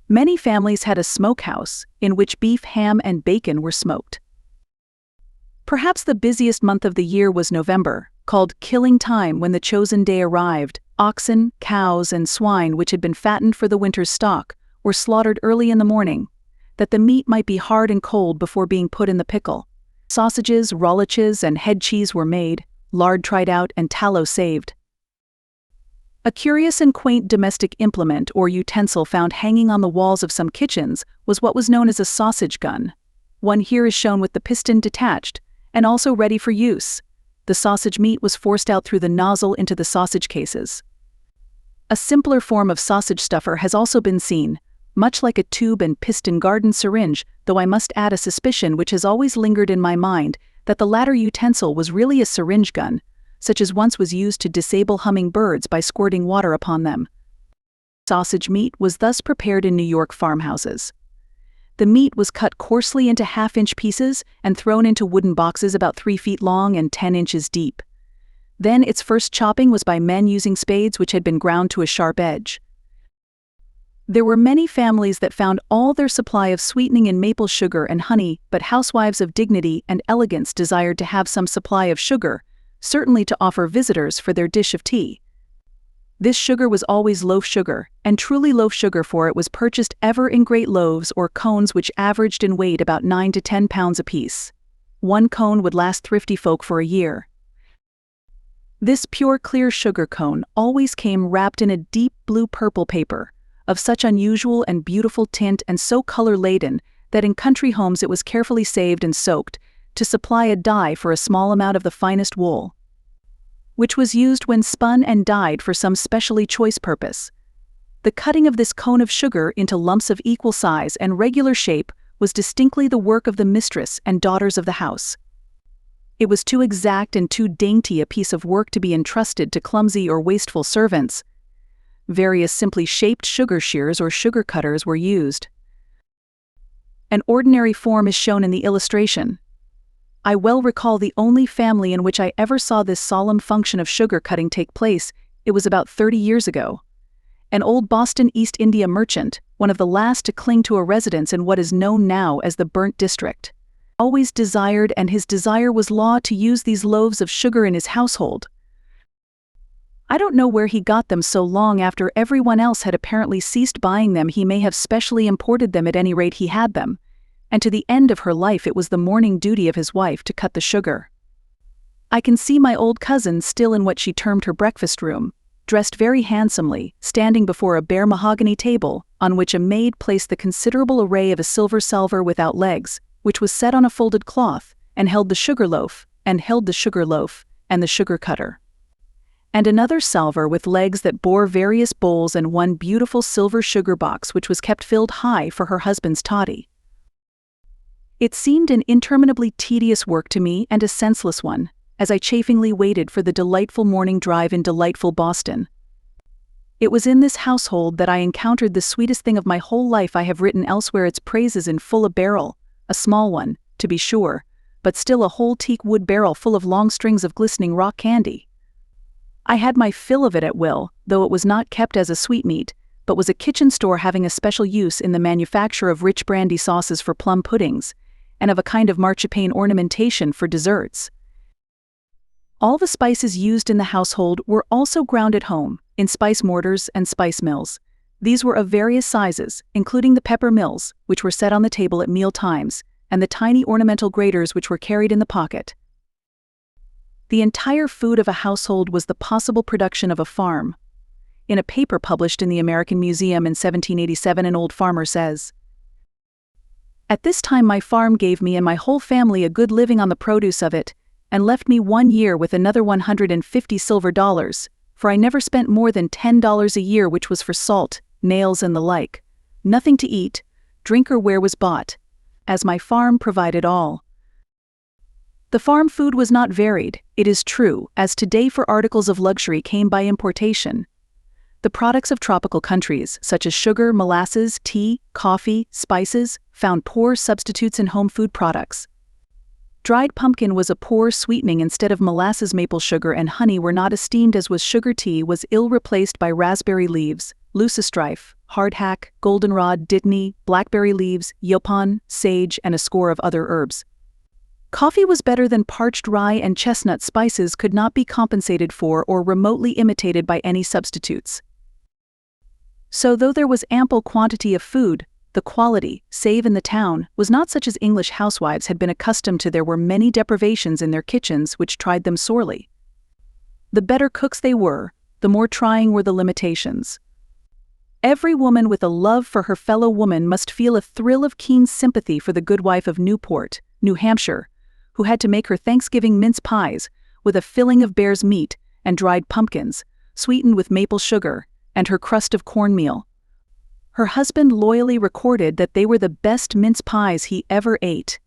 Many families had a smokehouse, in which beef, ham, and bacon were smoked. Perhaps the busiest month of the year was November, called killing time, when the chosen day arrived. Oxen, cows, and swine which had been fattened for the winter's stock were slaughtered early in the morning, that the meat might be hard and cold before being put in the pickle. Sausages, rolliches, and head cheese were made, lard tried out, and tallow saved. A curious and quaint domestic implement or utensil found hanging on the walls of some kitchens was what was known as a sausage gun. One here is shown with the piston detached, and also ready for use. The sausage meat was forced out through the nozzle into the sausage cases. A simpler form of sausage stuffer has also been seen, much like a tube and piston garden syringe, though I must add a suspicion which has always lingered in my mind, that the latter utensil was really a syringe gun, such as once was used to disable hummingbirds by squirting water upon them. Sausage meat was thus prepared in New York farmhouses. The meat was cut coarsely into half-inch pieces and thrown into wooden boxes about 3 feet long and 10 inches deep. Then its first chopping was by men using spades which had been ground to a sharp edge. There were many families that found all their supply of sweetening in maple sugar and honey, but housewives of dignity and elegance desired to have some supply of sugar, certainly to offer visitors for their dish of tea. This sugar was always loaf sugar, and truly loaf sugar, for it was purchased ever in great loaves or cones which averaged in weight about 9 to 10 pounds apiece. One cone would last thrifty folk for a year. This pure clear sugar cone always came wrapped in a deep blue-purple paper, of such unusual and beautiful tint and so color-laden that in country homes it was carefully saved and soaked to supply a dye for a small amount of the finest wool, which was used when spun and dyed for some specially choice purpose. The cutting of this cone of sugar into lumps of equal size and regular shape was distinctly the work of the mistress and daughters of the house. It was too exact and too dainty a piece of work to be entrusted to clumsy or wasteful servants. Various simply shaped sugar shears or sugar cutters were used. An ordinary form is shown in the illustration. I well recall the only family in which I ever saw this solemn function of sugar cutting take place. It was about 30 years ago. An old Boston East India merchant, one of the last to cling to a residence in what is known now as the Burnt District, always desired, and his desire was law, to use these loaves of sugar in his household. I don't know where he got them so long after everyone else had apparently ceased buying them. He may have specially imported them, at any rate he had them, and to the end of her life it was the morning duty of his wife to cut the sugar. I can see my old cousin still in what she termed her breakfast room, dressed very handsomely, standing before a bare mahogany table, on which a maid placed the considerable array of a silver salver without legs, which was set on a folded cloth, and held the sugar loaf, and the sugar cutter. and another salver with legs that bore various bowls and one beautiful silver sugar box which was kept filled high for her husband's toddy. It seemed an interminably tedious work to me and a senseless one, as I chafingly waited for the delightful morning drive in delightful Boston. It was in this household that I encountered the sweetest thing of my whole life. I have written elsewhere its praises in full a barrel, a small one, to be sure, but still a whole teak wood barrel full of long strings of glistening rock candy. I had my fill of it at will, though it was not kept as a sweetmeat, but was a kitchen store having a special use in the manufacture of rich brandy sauces for plum puddings, and of a kind of marchpane ornamentation for desserts. All the spices used in the household were also ground at home, in spice mortars and spice mills. These were of various sizes, including the pepper mills, which were set on the table at meal times, and the tiny ornamental graters which were carried in the pocket. The entire food of a household was the possible production of a farm. In a paper published in the American Museum in 1787, an old farmer says, "At this time my farm gave me and my whole family a good living on the produce of it, and left me 1 year with another 150 silver dollars, for I never spent more than $10 a year, which was for salt, nails and the like. Nothing to eat, drink or wear was bought, as my farm provided all." The farm food was not varied, it is true, as today, for articles of luxury came by importation. The products of tropical countries, such as sugar, molasses, tea, coffee, spices, found poor substitutes in home food products. Dried pumpkin was a poor sweetening instead of molasses. Maple sugar and honey were not esteemed, as was sugar. Tea was ill replaced by raspberry leaves, leucostrife, hardhack, goldenrod, dittany, blackberry leaves, yaupon, sage, and a score of other herbs. Coffee was better than parched rye, and chestnut spices could not be compensated for or remotely imitated by any substitutes. So though there was ample quantity of food, the quality, save in the town, was not such as English housewives had been accustomed to. There were many deprivations in their kitchens which tried them sorely. The better cooks they were, the more trying were the limitations. Every woman with a love for her fellow woman must feel a thrill of keen sympathy for the good wife of Newport, New Hampshire, who had to make her Thanksgiving mince pies, with a filling of bear's meat and dried pumpkins, sweetened with maple sugar, and her crust of cornmeal. Her husband loyally recorded that they were the best mince pies he ever ate.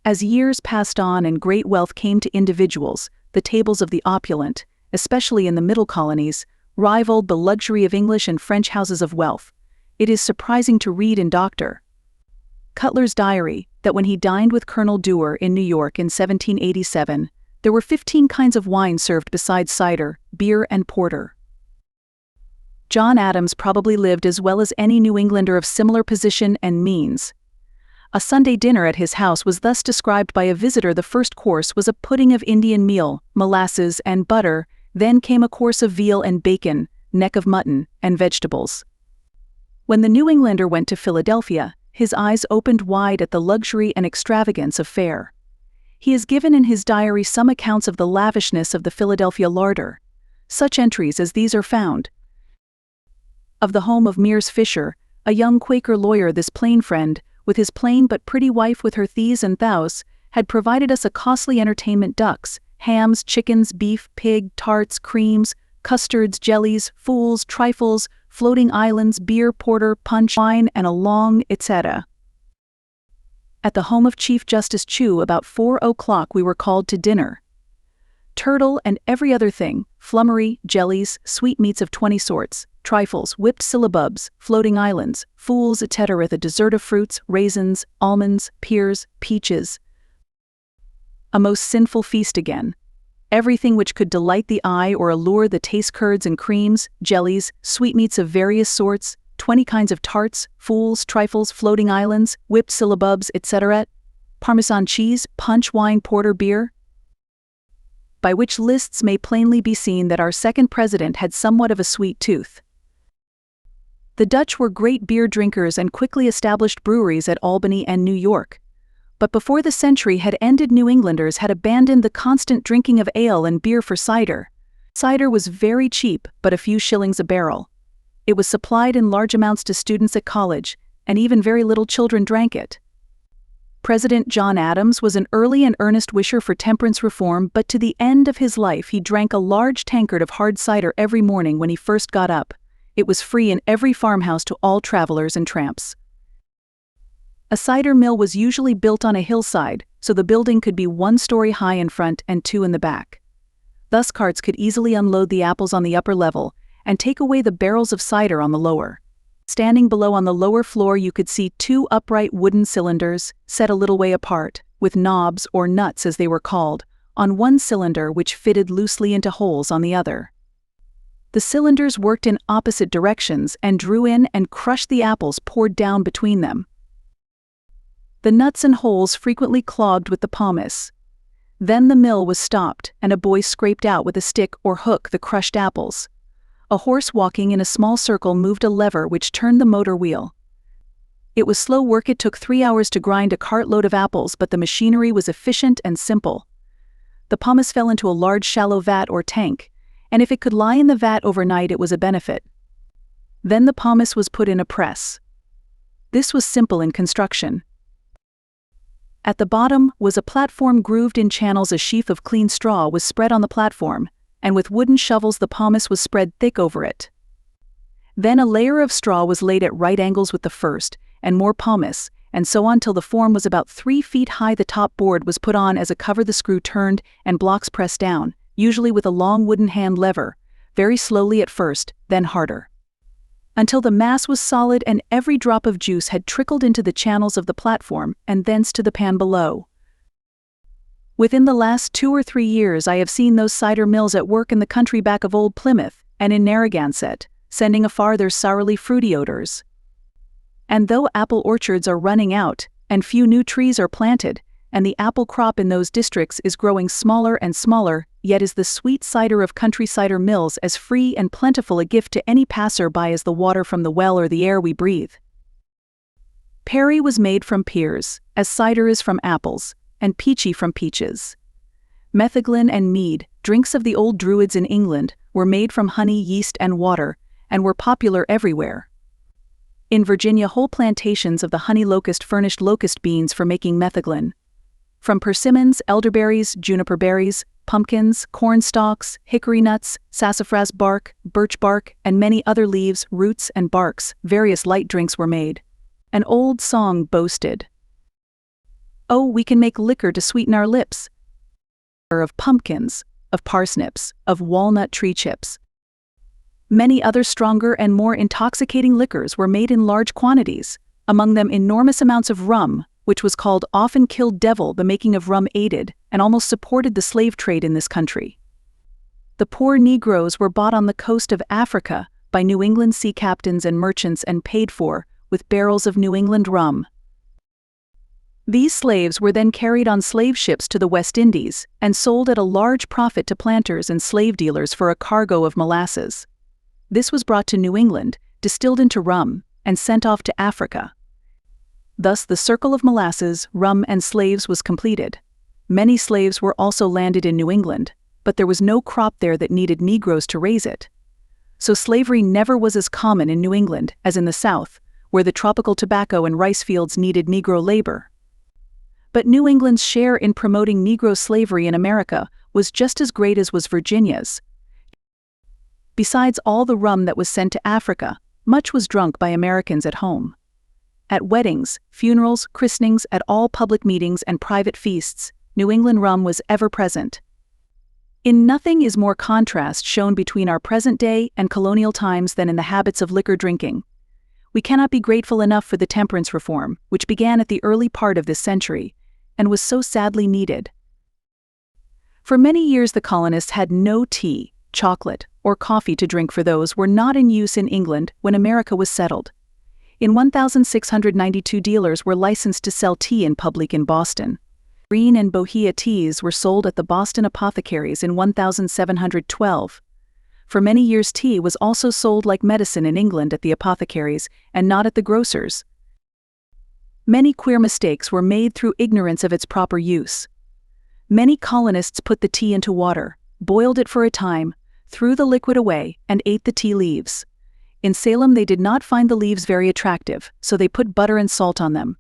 As years passed on and great wealth came to individuals, the tables of the opulent, especially in the middle colonies, rivaled the luxury of English and French houses of wealth. It is surprising to read in Dr. Cutler's diary that when he dined with Colonel Dewar in New York in 1787, there were 15 kinds of wine served besides cider, beer, and porter. John Adams probably lived as well as any New Englander of similar position and means. A Sunday dinner at his house was thus described by a visitor. The first course was a pudding of Indian meal, molasses, and butter. Then came a course of veal and bacon, neck of mutton, and vegetables. When the New Englander went to Philadelphia, his eyes opened wide at the luxury and extravagance of fare. He has given in his diary some accounts of the lavishness of the Philadelphia larder. Such entries as these are found. Of the home of Mears Fisher, a young Quaker lawyer, this plain friend, with his plain but pretty wife with her thees and thous, had provided us a costly entertainment: ducks, hams, chickens, beef, pig, tarts, creams, custards, jellies, fools, trifles, floating islands, beer, porter, punch, wine, and a long etc. At the home of Chief Justice Chew about 4:00 we were called to dinner. Turtle and every other thing, flummery, jellies, sweetmeats of 20 sorts, trifles, whipped syllabubs, floating islands, fools, etc. The dessert of fruits, raisins, almonds, pears, peaches. A most sinful feast again. Everything which could delight the eye or allure the taste: curds and creams, jellies, sweetmeats of various sorts, 20 kinds of tarts, fools, trifles, floating islands, whipped syllabubs, etc., Parmesan cheese, punch, wine, porter, beer. By which lists may plainly be seen that our second president had somewhat of a sweet tooth. The Dutch were great beer drinkers and quickly established breweries at Albany and New York. But before the century had ended, New Englanders had abandoned the constant drinking of ale and beer for cider. Cider was very cheap, but a few shillings a barrel. It was supplied in large amounts to students at college, and even very little children drank it. President John Adams was an early and earnest wisher for temperance reform, but to the end of his life he drank a large tankard of hard cider every morning when he first got up. It was free in every farmhouse to all travelers and tramps. A cider mill was usually built on a hillside, so the building could be 1 story high in front and 2 in the back. Thus carts could easily unload the apples on the upper level and take away the barrels of cider on the lower. Standing below on the lower floor you could see 2 upright wooden cylinders, set a little way apart, with knobs or nuts as they were called, on one cylinder which fitted loosely into holes on the other. The cylinders worked in opposite directions and drew in and crushed the apples poured down between them. The nuts and holes frequently clogged with the pomace. Then the mill was stopped and a boy scraped out with a stick or hook the crushed apples. A horse walking in a small circle moved a lever which turned the motor wheel. It was slow work. It took 3 hours to grind a cartload of apples, but the machinery was efficient and simple. The pomace fell into a large shallow vat or tank, and if it could lie in the vat overnight it was a benefit. Then the pomace was put in a press. This was simple in construction. At the bottom was a platform grooved in channels. A sheaf of clean straw was spread on the platform, and with wooden shovels the pomace was spread thick over it. Then a layer of straw was laid at right angles with the first, and more pomace, and so on till the form was about 3 feet high. The top board was put on as a cover. The screw turned and blocks pressed down, usually with a long wooden hand lever, very slowly at first, then harder, until the mass was solid and every drop of juice had trickled into the channels of the platform and thence to the pan below. Within the last 2 or 3 years I have seen those cider mills at work in the country back of Old Plymouth and in Narragansett, sending afar their sourly fruity odors. And though apple orchards are running out, and few new trees are planted, and the apple crop in those districts is growing smaller and smaller, yet is the sweet cider of country cider mills as free and plentiful a gift to any passer-by as the water from the well or the air we breathe. Perry was made from pears, as cider is from apples, and peachy from peaches. Metheglin and mead, drinks of the old Druids in England, were made from honey, yeast, and water, and were popular everywhere. In Virginia whole plantations of the honey locust furnished locust beans for making metheglin. From persimmons, elderberries, juniper berries, pumpkins, corn stalks, hickory nuts, sassafras bark, birch bark, and many other leaves, roots, and barks, various light drinks were made. An old song boasted, "Oh, we can make liquor to sweeten our lips," of pumpkins, of parsnips, of walnut tree chips. Many other stronger and more intoxicating liquors were made in large quantities, among them enormous amounts of rum, which was called often killed devil. The making of rum aided and almost supported the slave trade in this country. The poor Negroes were bought on the coast of Africa by New England sea captains and merchants and paid for with barrels of New England rum. These slaves were then carried on slave ships to the West Indies and sold at a large profit to planters and slave dealers for a cargo of molasses. This was brought to New England, distilled into rum, and sent off to Africa. Thus the circle of molasses, rum, and slaves was completed. Many slaves were also landed in New England, but there was no crop there that needed Negroes to raise it. So slavery never was as common in New England as in the South, where the tropical tobacco and rice fields needed Negro labor. But New England's share in promoting Negro slavery in America was just as great as was Virginia's. Besides all the rum that was sent to Africa, much was drunk by Americans at home. At weddings, funerals, christenings, at all public meetings and private feasts, New England rum was ever present. In nothing is more contrast shown between our present day and colonial times than in the habits of liquor drinking. We cannot be grateful enough for the temperance reform, which began at the early part of this century, and was so sadly needed. For many years the colonists had no tea, chocolate, or coffee to drink, for those were not in use in England when America was settled. In 1692 dealers were licensed to sell tea in public in Boston. Green and Bohea teas were sold at the Boston apothecaries in 1712. For many years tea was also sold like medicine in England at the apothecaries and not at the grocers. Many queer mistakes were made through ignorance of its proper use. Many colonists put the tea into water, boiled it for a time, threw the liquid away, and ate the tea leaves. In Salem they did not find the leaves very attractive, so they put butter and salt on them.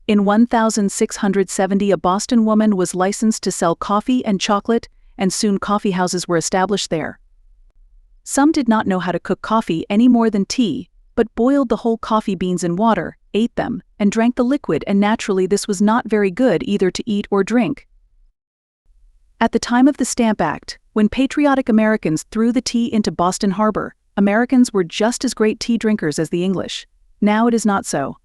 In 1670, a Boston woman was licensed to sell coffee and chocolate, and soon coffee houses were established there. Some did not know how to cook coffee any more than tea, but boiled the whole coffee beans in water, ate them, and drank the liquid, and naturally this was not very good either to eat or drink. At the time of the Stamp Act, when patriotic Americans threw the tea into Boston Harbor, Americans were just as great tea drinkers as the English. Now it is not so.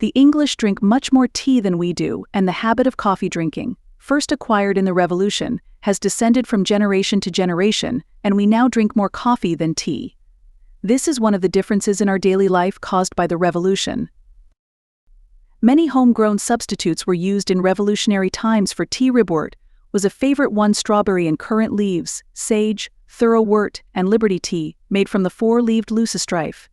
The English drink much more tea than we do, and the habit of coffee drinking, first acquired in the Revolution, has descended from generation to generation, and we now drink more coffee than tea. This is one of the differences in our daily life caused by the Revolution. Many homegrown substitutes were used in revolutionary times for tea. Ribwort was a favorite one. Strawberry and currant leaves, sage, thoroughwort, and liberty tea, made from the four-leaved loosestrife.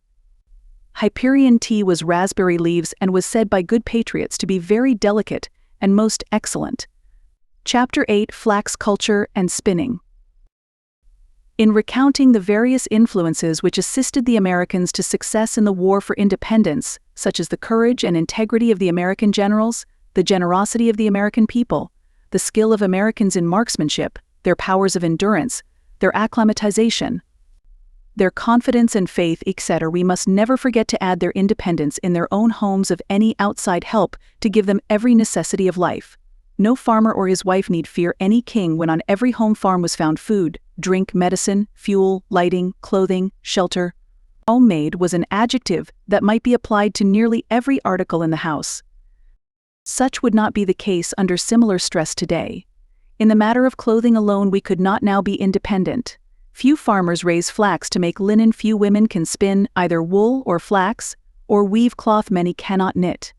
Hyperion tea was raspberry leaves and was said by good patriots to be very delicate and most excellent. Chapter 8: Flax Culture and Spinning. In recounting the various influences which assisted the Americans to success in the War for Independence, such as the courage and integrity of the American generals, the generosity of the American people, the skill of Americans in marksmanship, their powers of endurance, their acclimatization, their confidence and faith, etc., we must never forget to add their independence in their own homes of any outside help to give them every necessity of life. No farmer or his wife need fear any king when on every home farm was found food, drink, medicine, fuel, lighting, clothing, shelter. Homemade was an adjective that might be applied to nearly every article in the house. Such would not be the case under similar stress today. In the matter of clothing alone, we could not now be independent. Few farmers raise flax to make linen. Few women can spin either wool or flax, or weave cloth. Many cannot knit.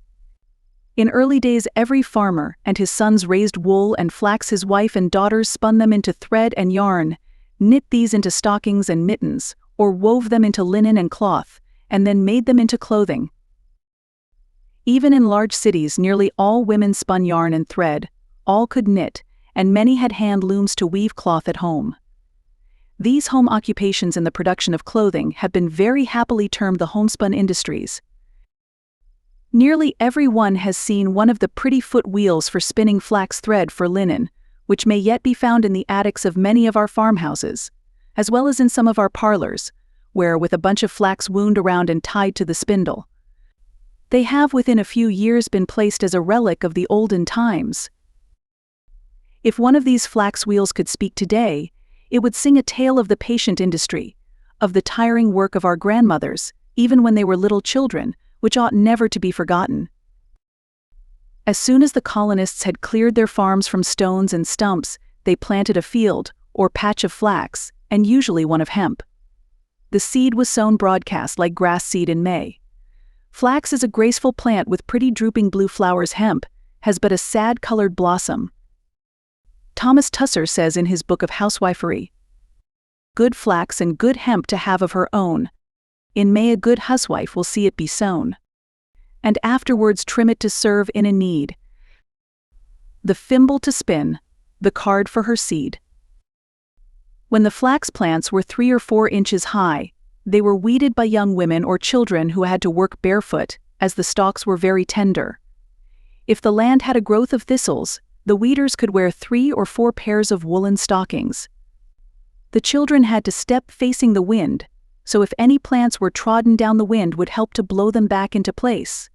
In early days, every farmer and his sons raised wool and flax. His wife and daughters spun them into thread and yarn, knit these into stockings and mittens, or wove them into linen and cloth, and then made them into clothing. Even in large cities, nearly all women spun yarn and thread, all could knit, and many had hand looms to weave cloth at home. These home occupations in the production of clothing have been very happily termed the homespun industries. Nearly every one has seen one of the pretty foot wheels for spinning flax thread for linen, which may yet be found in the attics of many of our farmhouses, as well as in some of our parlors, where, with a bunch of flax wound around and tied to the spindle, they have within a few years been placed as a relic of the olden times. If one of these flax wheels could speak today, it would sing a tale of the patient industry, of the tiring work of our grandmothers, even when they were little children, which ought never to be forgotten. As soon as the colonists had cleared their farms from stones and stumps, they planted a field, or patch of flax, and usually one of hemp. The seed was sown broadcast like grass seed in May. Flax is a graceful plant with pretty drooping blue flowers. Hemp has but a sad-colored blossom. Thomas Tusser says in his book of housewifery, "Good flax and good hemp to have of her own. In May a good huswife will see it be sown, and afterwards trim it to serve in a need. The thimble to spin, the card for her seed." When the flax plants were 3 or 4 inches high, they were weeded by young women or children who had to work barefoot, as the stalks were very tender. If the land had a growth of thistles, the weeders could wear 3 or 4 pairs of woolen stockings. The children had to step facing the wind, so if any plants were trodden down, the wind would help to blow them back into place.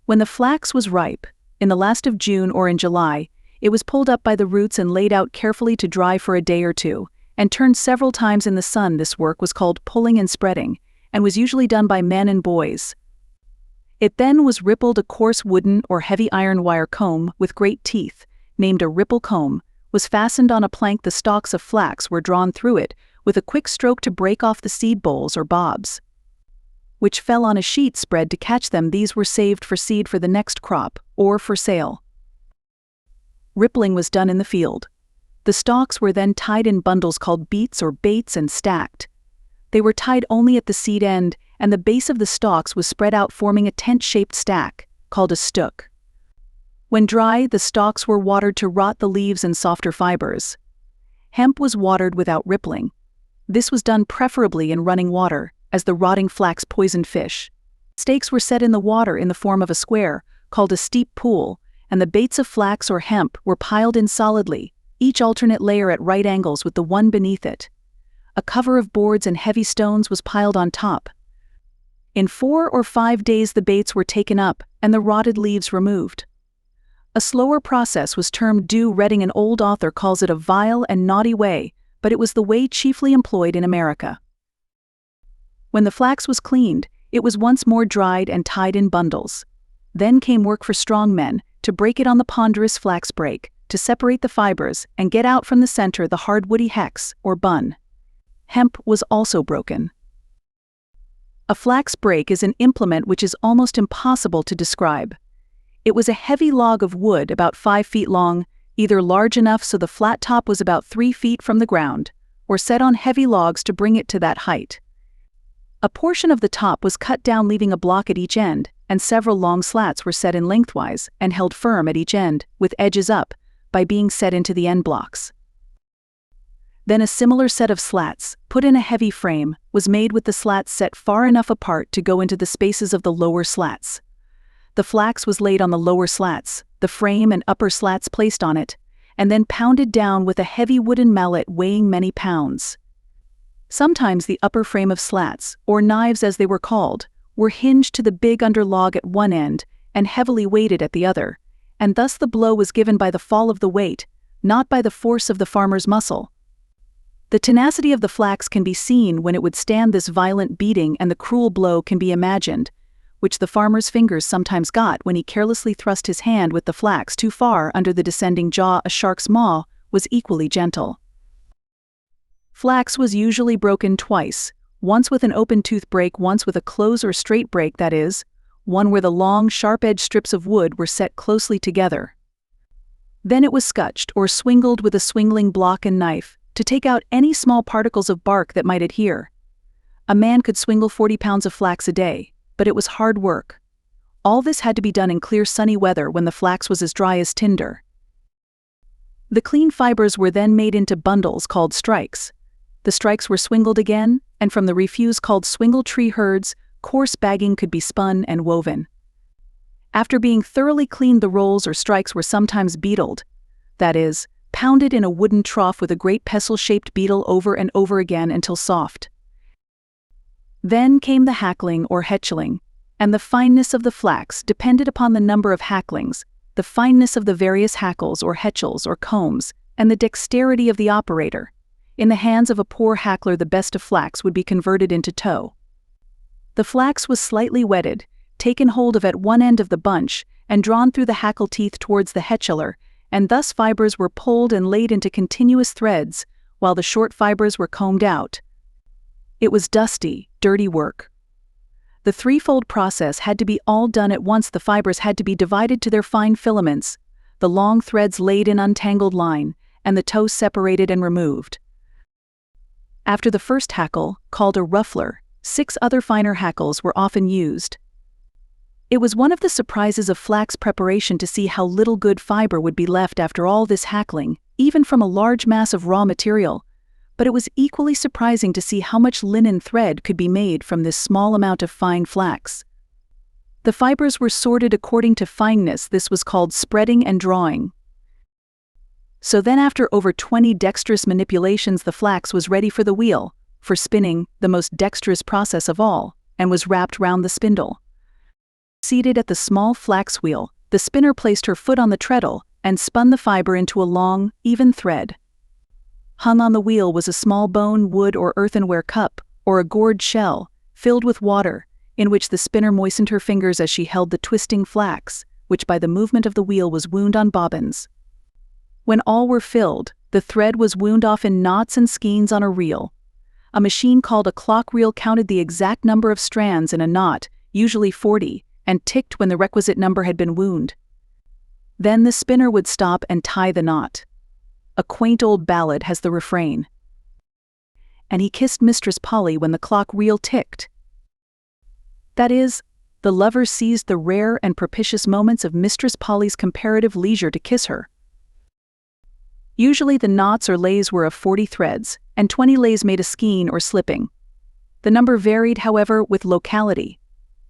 When the flax was ripe, in the last of June or in July, it was pulled up by the roots and laid out carefully to dry for a day or two, and turned several times in the sun. This work was called pulling and spreading, and was usually done by men and boys. It then was rippled. A coarse wooden or heavy iron wire comb with great teeth, named a ripple comb, was fastened on a plank. The stalks of flax were drawn through it with a quick stroke to break off the seed bolls or bobs, which fell on a sheet spread to catch them. These were saved for seed for the next crop, or for sale. Rippling was done in the field. The stalks were then tied in bundles called beats or baits and stacked. They were tied only at the seed end, and the base of the stalks was spread out, forming a tent-shaped stack, called a stook. When dry, the stalks were watered to rot the leaves and softer fibers. Hemp was watered without rippling. This was done preferably in running water, as the rotting flax poisoned fish. Stakes were set in the water in the form of a square, called a steep pool, and the baits of flax or hemp were piled in solidly, each alternate layer at right angles with the one beneath it. A cover of boards and heavy stones was piled on top. In 4 or 5 days the baits were taken up and the rotted leaves removed. A slower process was termed dew retting. An old author calls it a vile and naughty way, but it was the way chiefly employed in America. When the flax was cleaned, it was once more dried and tied in bundles. Then came work for strong men, to break it on the ponderous flax brake, to separate the fibers and get out from the center the hard woody hex, or bun. Hemp was also broken. A flax brake is an implement which is almost impossible to describe. It was a heavy log of wood about 5 feet long, either large enough so the flat top was about 3 feet from the ground, or set on heavy logs to bring it to that height. A portion of the top was cut down, leaving a block at each end, and several long slats were set in lengthwise and held firm at each end, with edges up, by being set into the end blocks. Then a similar set of slats, put in a heavy frame, was made with the slats set far enough apart to go into the spaces of the lower slats. The flax was laid on the lower slats, the frame and upper slats placed on it, and then pounded down with a heavy wooden mallet weighing many pounds. Sometimes the upper frame of slats, or knives as they were called, were hinged to the big under log at one end and heavily weighted at the other, and thus the blow was given by the fall of the weight, not by the force of the farmer's muscle. The tenacity of the flax can be seen when it would stand this violent beating, and the cruel blow can be imagined, which the farmer's fingers sometimes got when he carelessly thrust his hand with the flax too far under the descending jaw. A shark's maw was equally gentle. Flax was usually broken twice, once with an open tooth break, once with a close or straight break, that is, one where the long, sharp-edged strips of wood were set closely together. Then it was scutched or swingled with a swingling block and knife, to take out any small particles of bark that might adhere. A man could swingle 40 pounds of flax a day, but it was hard work. All this had to be done in clear sunny weather when the flax was as dry as tinder. The clean fibers were then made into bundles called strikes. The strikes were swingled again, and from the refuse called swingle tree herds, coarse bagging could be spun and woven. After being thoroughly cleaned, the rolls or strikes were sometimes beetled, that is, pounded in a wooden trough with a great pestle-shaped beetle over and over again until soft. Then came the hackling or hetcheling, and the fineness of the flax depended upon the number of hacklings, the fineness of the various hackles or hetchels or combs, and the dexterity of the operator. In the hands of a poor hackler, the best of flax would be converted into tow. The flax was slightly wetted, taken hold of at one end of the bunch, and drawn through the hackle teeth towards the hetcheler, and thus fibers were pulled and laid into continuous threads, while the short fibers were combed out. It was dusty, dirty work. The threefold process had to be all done at once. The fibers had to be divided to their fine filaments, the long threads laid in untangled line, and the tow separated and removed. After the first hackle, called a ruffler, 6 other finer hackles were often used. It was one of the surprises of flax preparation to see how little good fiber would be left after all this hackling, even from a large mass of raw material, but it was equally surprising to see how much linen thread could be made from this small amount of fine flax. The fibers were sorted according to fineness. This was called spreading and drawing. So then, after over 20 dexterous manipulations, the flax was ready for the wheel, for spinning, the most dexterous process of all, and was wrapped round the spindle. Seated at the small flax wheel, the spinner placed her foot on the treadle and spun the fiber into a long, even thread. Hung on the wheel was a small bone, wood, or earthenware cup, or a gourd shell, filled with water, in which the spinner moistened her fingers as she held the twisting flax, which by the movement of the wheel was wound on bobbins. When all were filled, the thread was wound off in knots and skeins on a reel. A machine called a clock reel counted the exact number of strands in a knot, usually 40, and ticked when the requisite number had been wound. Then the spinner would stop and tie the knot. A quaint old ballad has the refrain, "And he kissed Mistress Polly when the clock reel ticked." That is, the lover seized the rare and propitious moments of Mistress Polly's comparative leisure to kiss her. Usually the knots or lays were of 40 threads, and 20 lays made a skein or slipping. The number varied, however, with locality.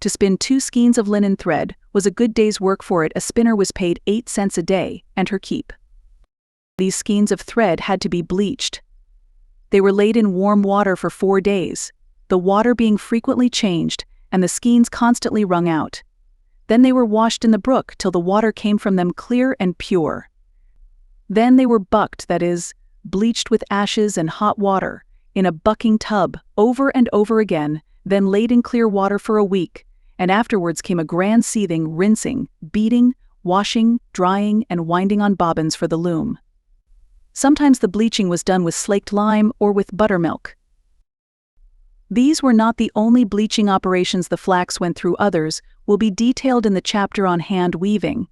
To spin 2 skeins of linen thread was a good day's work. For it a spinner was paid 8 cents a day, and her keep. These skeins of thread had to be bleached. They were laid in warm water for 4 days, the water being frequently changed and the skeins constantly wrung out. Then they were washed in the brook till the water came from them clear and pure. Then they were bucked, that is, bleached with ashes and hot water, in a bucking tub, over and over again, then laid in clear water for a week, and afterwards came a grand seething, rinsing, beating, washing, drying, and winding on bobbins for the loom. Sometimes the bleaching was done with slaked lime or with buttermilk. These were not the only bleaching operations the flax went through. Others will be detailed in the chapter on hand weaving.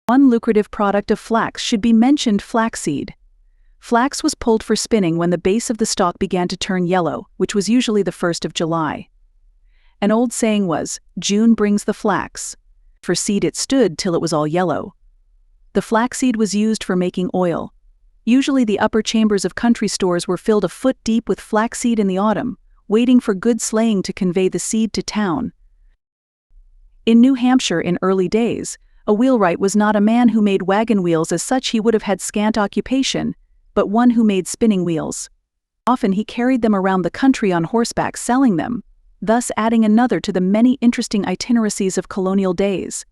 One lucrative product of flax should be mentioned: flaxseed. Flax was pulled for spinning when the base of the stalk began to turn yellow, which was usually the 1st of July. An old saying was, "June brings the flax." For seed it stood till it was all yellow. The flaxseed was used for making oil. Usually the upper chambers of country stores were filled a foot deep with flaxseed in the autumn, waiting for good sleighing to convey the seed to town. In New Hampshire in early days, a wheelwright was not a man who made wagon wheels. As such he would have had scant occupation, but one who made spinning wheels. Often he carried them around the country on horseback selling them, thus adding another to the many interesting itineracies of colonial days.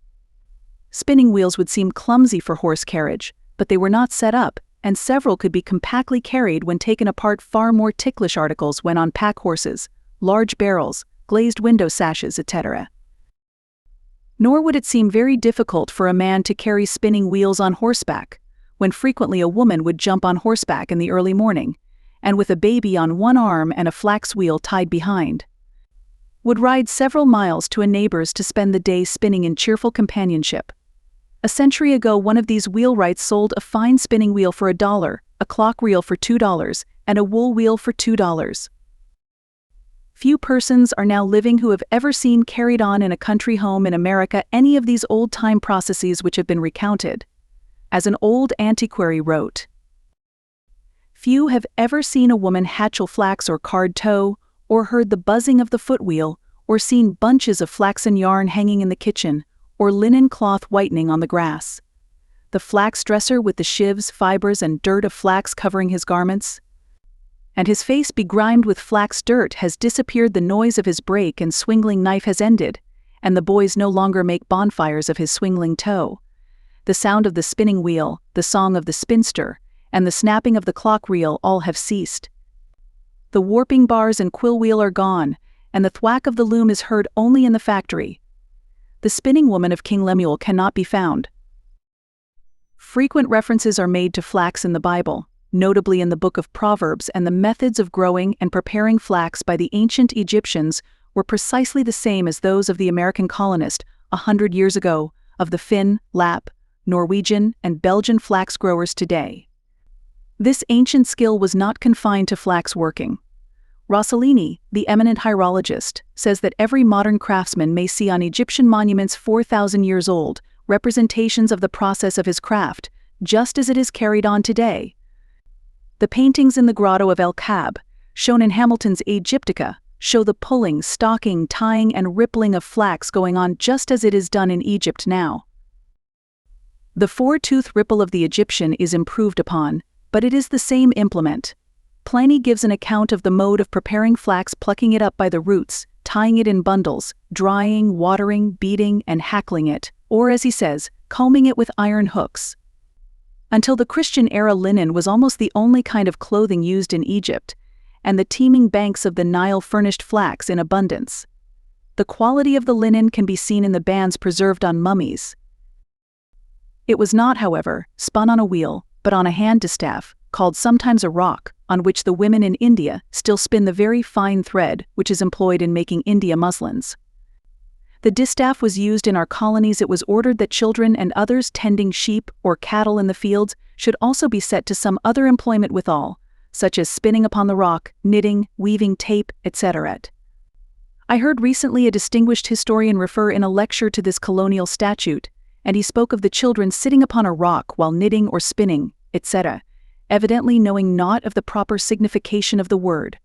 Spinning wheels would seem clumsy for horse carriage, but they were not set up, and several could be compactly carried when taken apart. Far more ticklish articles went on pack horses, large barrels, glazed window sashes, etc. Nor would it seem very difficult for a man to carry spinning wheels on horseback, when frequently a woman would jump on horseback in the early morning, and with a baby on one arm and a flax wheel tied behind, would ride several miles to a neighbor's to spend the day spinning in cheerful companionship. A century ago one of these wheelwrights sold a fine spinning wheel for $1, a clock reel for $2, and a wool wheel for $2. Few persons are now living who have ever seen carried on in a country home in America any of these old-time processes which have been recounted. As an old antiquary wrote, "Few have ever seen a woman hatchel flax or card tow, or heard the buzzing of the footwheel, or seen bunches of flaxen yarn hanging in the kitchen, or linen cloth whitening on the grass. The flax dresser with the shivs, fibers, and dirt of flax covering his garments, and his face begrimed with flax dirt, has disappeared. The noise of his brake and swingling knife has ended, and the boys no longer make bonfires of his swingling toe. The sound of the spinning wheel, the song of the spinster, and the snapping of the clock reel all have ceased. The warping bars and quill wheel are gone, and the thwack of the loom is heard only in the factory. The spinning woman of King Lemuel cannot be found." Frequent references are made to flax in the Bible, notably in the book of Proverbs, and the methods of growing and preparing flax by the ancient Egyptians were precisely the same as those of the American colonist 100 years ago, of the Finn, Lapp, Norwegian, and Belgian flax growers today. This ancient skill was not confined to flax working. Rossellini, the eminent hierologist, says that every modern craftsman may see on Egyptian monuments 4,000 years old representations of the process of his craft, just as it is carried on today. The paintings in the grotto of El Kab, shown in Hamilton's Aegyptica, show the pulling, stocking, tying, and rippling of flax going on just as it is done in Egypt now. The 4-tooth ripple of the Egyptian is improved upon, but it is the same implement. Pliny gives an account of the mode of preparing flax: plucking it up by the roots, tying it in bundles, drying, watering, beating, and hackling it, or as he says, combing it with iron hooks. Until the Christian era, linen was almost the only kind of clothing used in Egypt, and the teeming banks of the Nile furnished flax in abundance. The quality of the linen can be seen in the bands preserved on mummies. It was not, however, spun on a wheel, but on a hand distaff, called sometimes a rock, on which the women in India still spin the very fine thread which is employed in making India muslins. The distaff was used in our colonies. It was ordered that children and others tending sheep or cattle in the fields should also be set to some other employment withal, such as spinning upon the rock, knitting, weaving tape, etc. I heard recently a distinguished historian refer in a lecture to this colonial statute, and he spoke of the children sitting upon a rock while knitting or spinning, etc., evidently knowing naught of the proper signification of the word.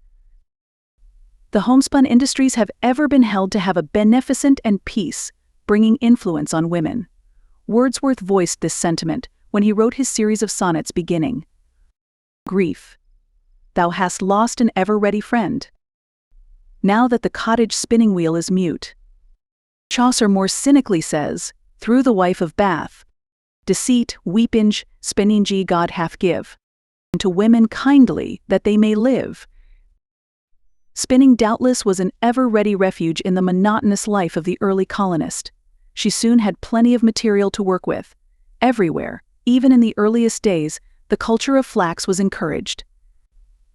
The homespun industries have ever been held to have a beneficent and peace, bringing influence on women. Wordsworth voiced this sentiment when he wrote his series of sonnets beginning, "Grief, thou hast lost an ever-ready friend, now that the cottage spinning wheel is mute." Chaucer more cynically says, "Through the wife of Bath, deceit, weepinge, spinninge God hath give, to women kindly that they may live." Spinning doubtless was an ever-ready refuge in the monotonous life of the early colonist. She soon had plenty of material to work with. Everywhere, even in the earliest days, the culture of flax was encouraged.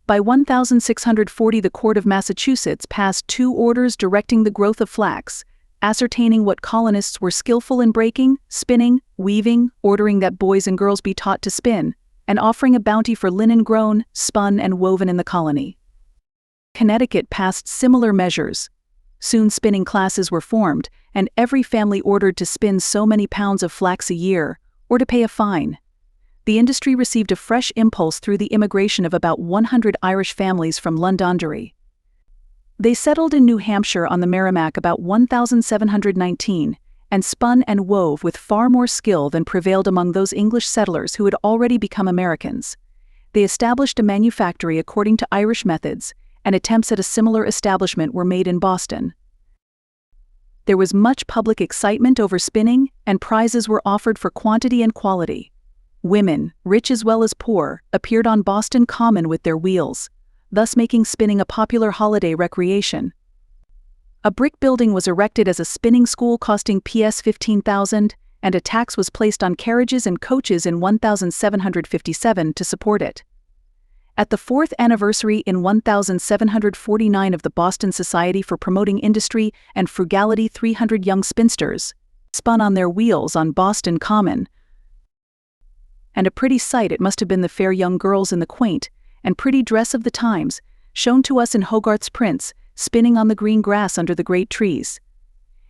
By 1640, the Court of Massachusetts passed 2 orders directing the growth of flax, ascertaining what colonists were skillful in breaking, spinning, weaving, ordering that boys and girls be taught to spin, and offering a bounty for linen grown, spun, and woven in the colony. Connecticut passed similar measures. Soon spinning classes were formed, and every family ordered to spin so many pounds of flax a year, or to pay a fine. The industry received a fresh impulse through the immigration of about 100 Irish families from Londonderry. They settled in New Hampshire on the Merrimack about 1719, and spun and wove with far more skill than prevailed among those English settlers who had already become Americans. They established a manufactory according to Irish methods, and attempts at a similar establishment were made in Boston. There was much public excitement over spinning, and prizes were offered for quantity and quality. Women, rich as well as poor, appeared on Boston Common with their wheels, thus making spinning a popular holiday recreation. A brick building was erected as a spinning school costing Ps 15,000, and a tax was placed on carriages and coaches in 1757 to support it. At the 4th anniversary in 1749 of the Boston Society for Promoting Industry and Frugality, 300 young spinsters spun on their wheels on Boston Common. And a pretty sight it must have been, the fair young girls in the quaint and pretty dress of the times, shown to us in Hogarth's prints, spinning on the green grass under the great trees.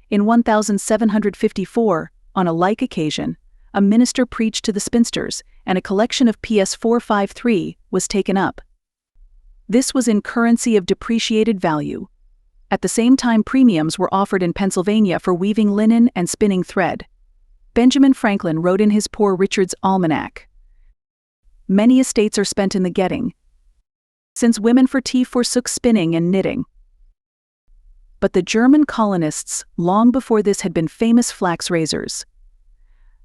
In 1754, on a like occasion, a minister preached to the spinsters, and a collection of Ps 453 was taken up. This was in currency of depreciated value. At the same time, premiums were offered in Pennsylvania for weaving linen and spinning thread. Benjamin Franklin wrote in his Poor Richard's Almanac, "Many estates are spent in the getting, since women for tea forsook spinning and knitting." But the German colonists long before this had been famous flax raisers.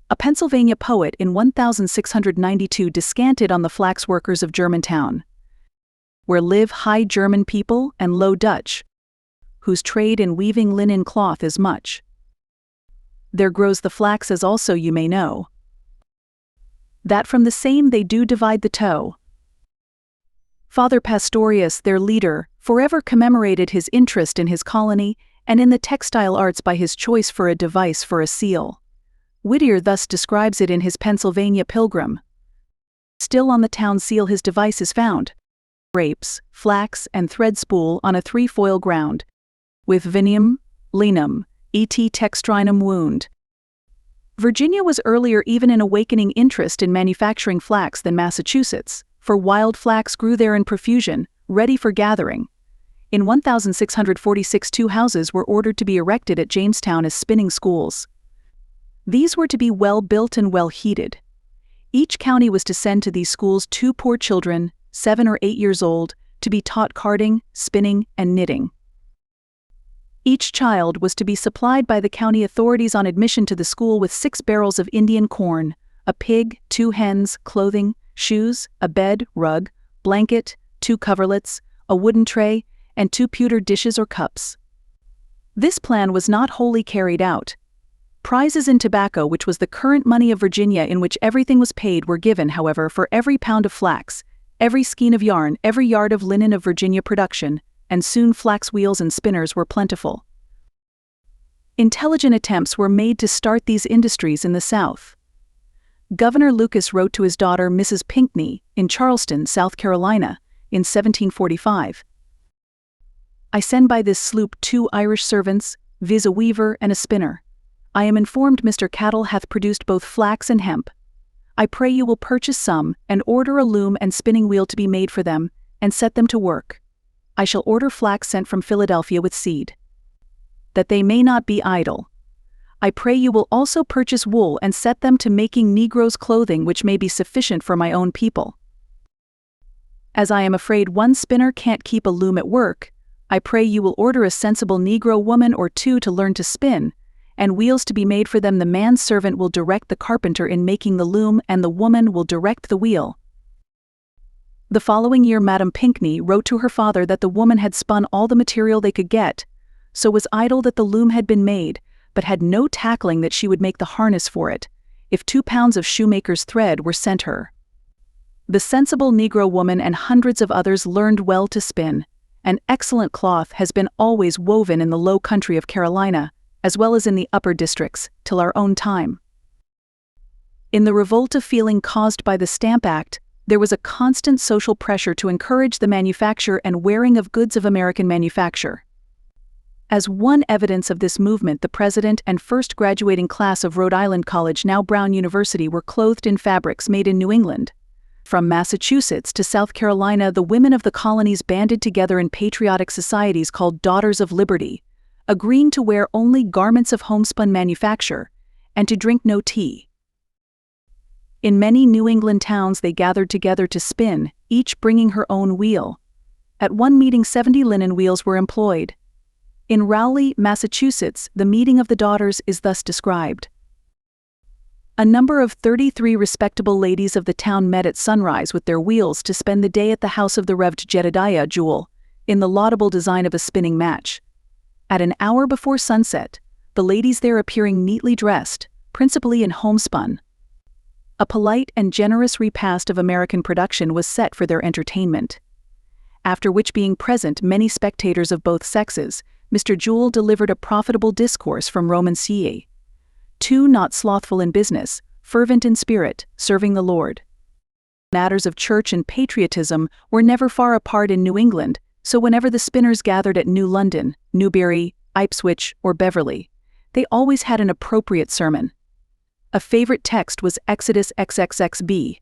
A Pennsylvania poet in 1692 descanted on the flax workers of Germantown, "Where live high German people and low Dutch, whose trade in weaving linen cloth is much. There grows the flax, as also you may know, that from the same they do divide the tow." Father Pastorius, their leader, forever commemorated his interest in his colony and in the textile arts by his choice for a device for a seal. Whittier thus describes it in his Pennsylvania Pilgrim. "Still on the town seal his device is found, grapes, flax, and thread spool on a 3-foil ground, with vinium, linum, et textrinum wound." Virginia was earlier even in awakening interest in manufacturing flax than Massachusetts, for wild flax grew there in profusion, ready for gathering. In 1646, 2 houses were ordered to be erected at Jamestown as spinning schools. These were to be well built and well heated. Each county was to send to these schools 2 poor children, 7 or 8 years old, to be taught carding, spinning, and knitting. Each child was to be supplied by the county authorities on admission to the school with 6 barrels of Indian corn, a pig, 2 hens, clothing, shoes, a bed, rug, blanket, 2 coverlets, a wooden tray, and 2 pewter dishes or cups. This plan was not wholly carried out. Prizes in tobacco, which was the current money of Virginia in which everything was paid, were given, however, for every pound of flax, every skein of yarn, every yard of linen of Virginia production, and soon flax wheels and spinners were plentiful. Intelligent attempts were made to start these industries in the South. Governor Lucas wrote to his daughter Mrs. Pinckney in Charleston, South Carolina, in 1745. "I send by this sloop 2 Irish servants, viz. a weaver and a spinner. I am informed Mr. Cattle hath produced both flax and hemp. I pray you will purchase some, and order a loom and spinning wheel to be made for them, and set them to work. I shall order flax sent from Philadelphia with seed. That they may not be idle. I pray you will also purchase wool and set them to making negroes' clothing which may be sufficient for my own people. As I am afraid one spinner can't keep a loom at work, I pray you will order a sensible Negro woman or two to learn to spin, and wheels to be made for them. The manservant will direct the carpenter in making the loom, and the woman will direct the wheel. The following year Madame Pinckney wrote to her father that the woman had spun all the material they could get, so was idle that the loom had been made, but had no tackling that she would make the harness for it, if 2 pounds of shoemaker's thread were sent her. The sensible Negro woman and hundreds of others learned well to spin. An excellent cloth has been always woven in the low country of Carolina, as well as in the upper districts, till our own time. In the revolt of feeling caused by the Stamp Act, there was a constant social pressure to encourage the manufacture and wearing of goods of American manufacture. As one evidence of this movement, the president and first graduating class of Rhode Island College, now Brown University, were clothed in fabrics made in New England. From Massachusetts to South Carolina, the women of the colonies banded together in patriotic societies called Daughters of Liberty, agreeing to wear only garments of homespun manufacture and to drink no tea. In many New England towns they gathered together to spin, each bringing her own wheel. At one meeting 70 linen wheels were employed. In Rowley, Massachusetts, the meeting of the daughters is thus described. A number of 33 respectable ladies of the town met at sunrise with their wheels to spend the day at the house of the Rev. Jedediah Jewell, in the laudable design of a spinning match. At an hour before sunset, the ladies there appearing neatly dressed, principally in homespun. A polite and generous repast of American production was set for their entertainment. After which, being present many spectators of both sexes, Mr. Jewell delivered a profitable discourse from Romans c. 2, not slothful in business, fervent in spirit, serving the Lord. Matters of church and patriotism were never far apart in New England, so whenever the spinners gathered at New London, Newbury, Ipswich, or Beverly, they always had an appropriate sermon. A favorite text was Exodus XXXB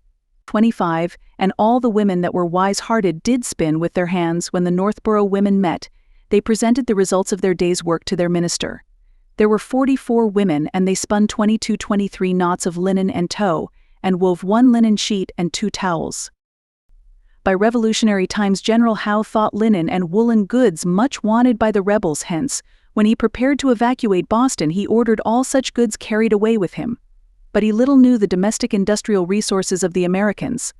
25, and all the women that were wise-hearted did spin with their hands. When the Northborough women met, they presented the results of their day's work to their minister. There were 44 women, and they spun 23 knots of linen and tow, and wove 1 linen sheet and 2 towels. By Revolutionary times General Howe thought linen and woolen goods much wanted by the rebels, hence, when he prepared to evacuate Boston he ordered all such goods carried away with him. But he little knew the domestic industrial resources of the Americans.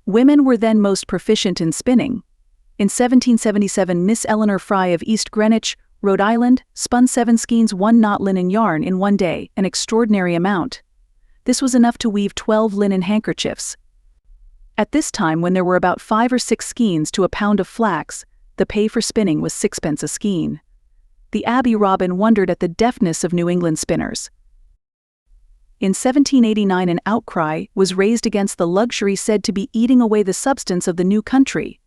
Women were then most proficient in spinning. In 1777 Miss Eleanor Fry of East Greenwich, Rhode Island, spun 7 skeins 1 knot linen yarn in one day, an extraordinary amount. This was enough to weave 12 linen handkerchiefs. At this time, when there were about 5 or 6 skeins to a pound of flax, the pay for spinning was 6 pence a skein. The Abbey Robin wondered at the deftness of New England spinners. In 1789 an outcry was raised against the luxury said to be eating away the substance of the new country.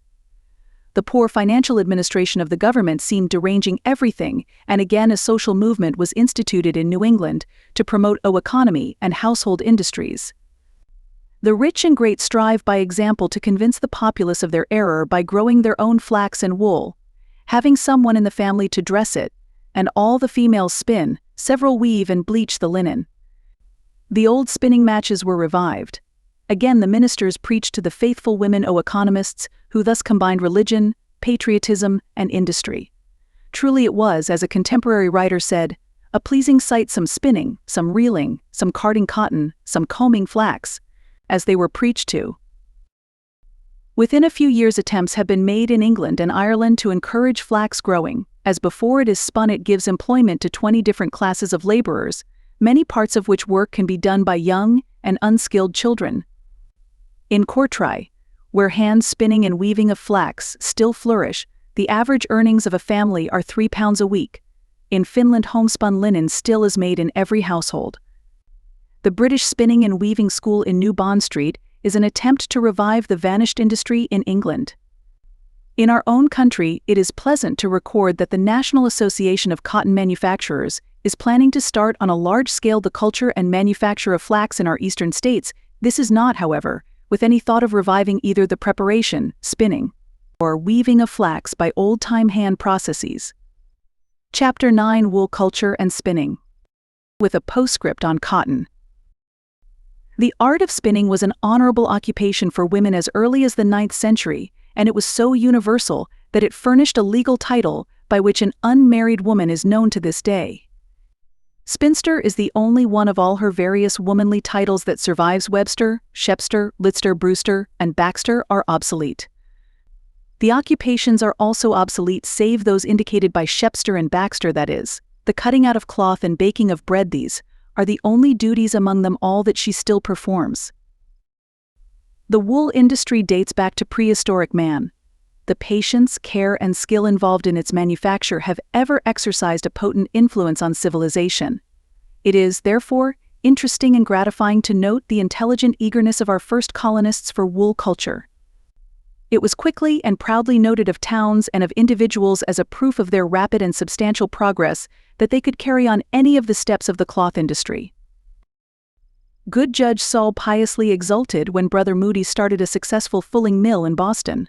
The poor financial administration of the government seemed deranging everything, and again a social movement was instituted in New England to promote economy and household industries. The rich and great strive by example to convince the populace of their error by growing their own flax and wool, having someone in the family to dress it, and all the females spin, several weave and bleach the linen. The old spinning matches were revived. Again the ministers preached to the faithful women economists, who thus combined religion, patriotism, and industry. Truly it was, as a contemporary writer said, a pleasing sight, some spinning, some reeling, some carding cotton, some combing flax, as they were preached to. Within a few years attempts have been made in England and Ireland to encourage flax growing, as before it is spun it gives employment to 20 different classes of laborers, many parts of which work can be done by young and unskilled children. In Courtrai, where hand spinning and weaving of flax still flourish, the average earnings of a family are £3 a week. In Finland homespun linen still is made in every household. The British Spinning and Weaving School in New Bond Street is an attempt to revive the vanished industry in England. In our own country, it is pleasant to record that the National Association of Cotton Manufacturers is planning to start on a large scale the culture and manufacture of flax in our eastern states. This is not, however, with any thought of reviving either the preparation, spinning, or weaving of flax by old-time hand processes. Chapter 9: Wool Culture and Spinning. With a postscript on cotton. The art of spinning was an honorable occupation for women as early as the 9th century, and it was so universal that it furnished a legal title by which an unmarried woman is known to this day. Spinster is the only one of all her various womanly titles that survives. Webster, Shepster, Litster, Brewster, and Baxter are obsolete. The occupations are also obsolete save those indicated by Shepster and Baxter, that is, the cutting out of cloth and baking of bread. These are the only duties among them all that she still performs. The wool industry dates back to prehistoric man. The patience, care, and skill involved in its manufacture have ever exercised a potent influence on civilization. It is, therefore, interesting and gratifying to note the intelligent eagerness of our first colonists for wool culture. It was quickly and proudly noted of towns and of individuals as a proof of their rapid and substantial progress that they could carry on any of the steps of the cloth industry. Good Judge Saul piously exulted when Brother Moody started a successful fulling mill in Boston.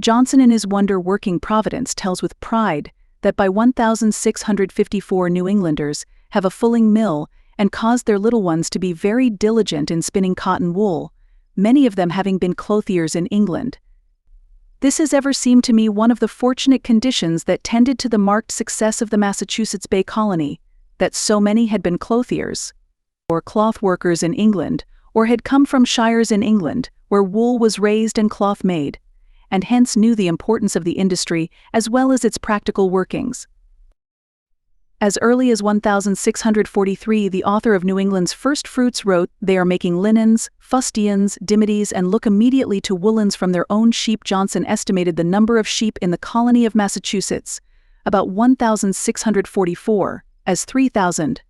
Johnson in his Wonder Working Providence tells with pride that by 1654 New Englanders have a fulling mill and caused their little ones to be very diligent in spinning cotton wool, many of them having been clothiers in England. This has ever seemed to me one of the fortunate conditions that tended to the marked success of the Massachusetts Bay Colony, that so many had been clothiers, or cloth workers in England, or had come from shires in England, where wool was raised and cloth made, and hence knew the importance of the industry as well as its practical workings. As early as 1643, the author of New England's First Fruits wrote, "They are making linens, fustians, dimities, and look immediately to woolens from their own sheep." Johnson estimated the number of sheep in the colony of Massachusetts, about 1644, as 3,000.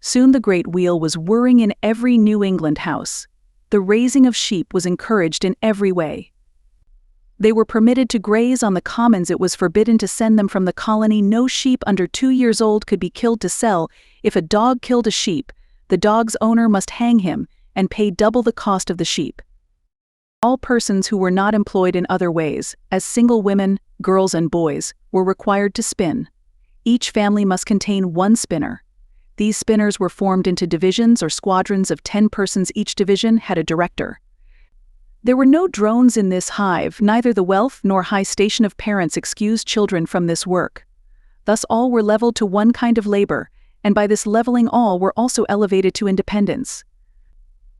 Soon the great wheel was whirring in every New England house. The raising of sheep was encouraged in every way. They were permitted to graze on the commons. It was forbidden to send them from the colony. No sheep under 2 years old could be killed to sell. If a dog killed a sheep, the dog's owner must hang him and pay double the cost of the sheep. All persons who were not employed in other ways, as single women, girls, and boys, were required to spin. Each family must contain one spinner. These spinners were formed into divisions or squadrons of 10 persons. Each division had a director. There were no drones in this hive. Neither the wealth nor high station of parents excused children from this work. Thus all were leveled to one kind of labor, and by this leveling all were also elevated to independence.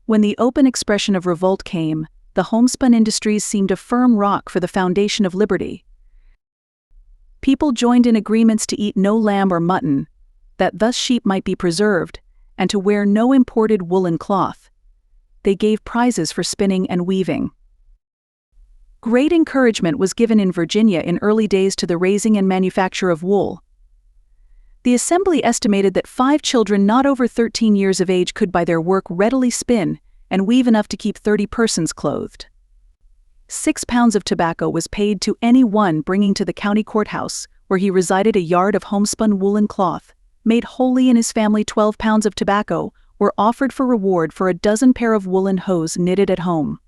When the open expression of revolt came, the homespun industries seemed a firm rock for the foundation of liberty. People joined in agreements to eat no lamb or mutton, that thus sheep might be preserved, and to wear no imported woolen cloth. They gave prizes for spinning and weaving. Great encouragement was given in Virginia in early days to the raising and manufacture of wool. The assembly estimated that 5 children not over 13 years of age could by their work readily spin and weave enough to keep 30 persons clothed. 6 pounds of tobacco was paid to any one bringing to the county courthouse, where he resided, a yard of homespun woolen cloth, made wholly in his family. 12 pounds of tobacco were offered for reward for a dozen pair of woolen hose knitted at home.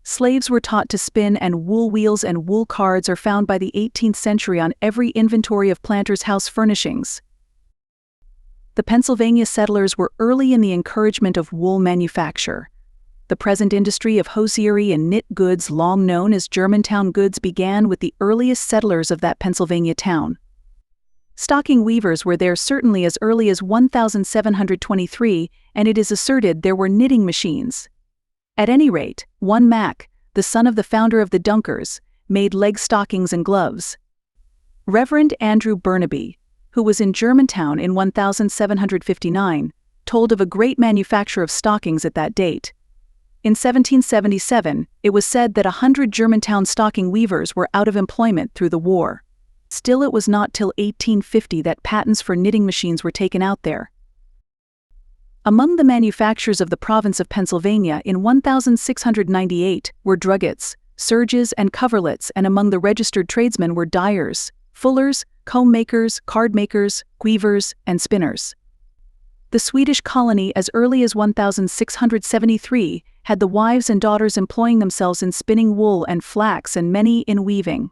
Slaves were taught to spin, and wool wheels and wool cards are found by the 18th century on every inventory of planters' house furnishings. The Pennsylvania settlers were early in the encouragement of wool manufacture. The present industry of hosiery and knit goods, long known as Germantown goods, began with the earliest settlers of that Pennsylvania town. Stocking weavers were there certainly as early as 1723, and it is asserted there were knitting machines. At any rate, one Mac, the son of the founder of the Dunkers, made leg stockings and gloves. Reverend Andrew Burnaby, who was in Germantown in 1759, told of a great manufacture of stockings at that date. In 1777, it was said that 100 Germantown stocking weavers were out of employment through the war. Still, it was not till 1850 that patents for knitting machines were taken out there. Among the manufactures of the province of Pennsylvania in 1698 were druggets, serges, and coverlets, and among the registered tradesmen were dyers, fullers, comb makers, card makers, weavers, and spinners. The Swedish colony, as early as 1673, had the wives and daughters employing themselves in spinning wool and flax and many in weaving.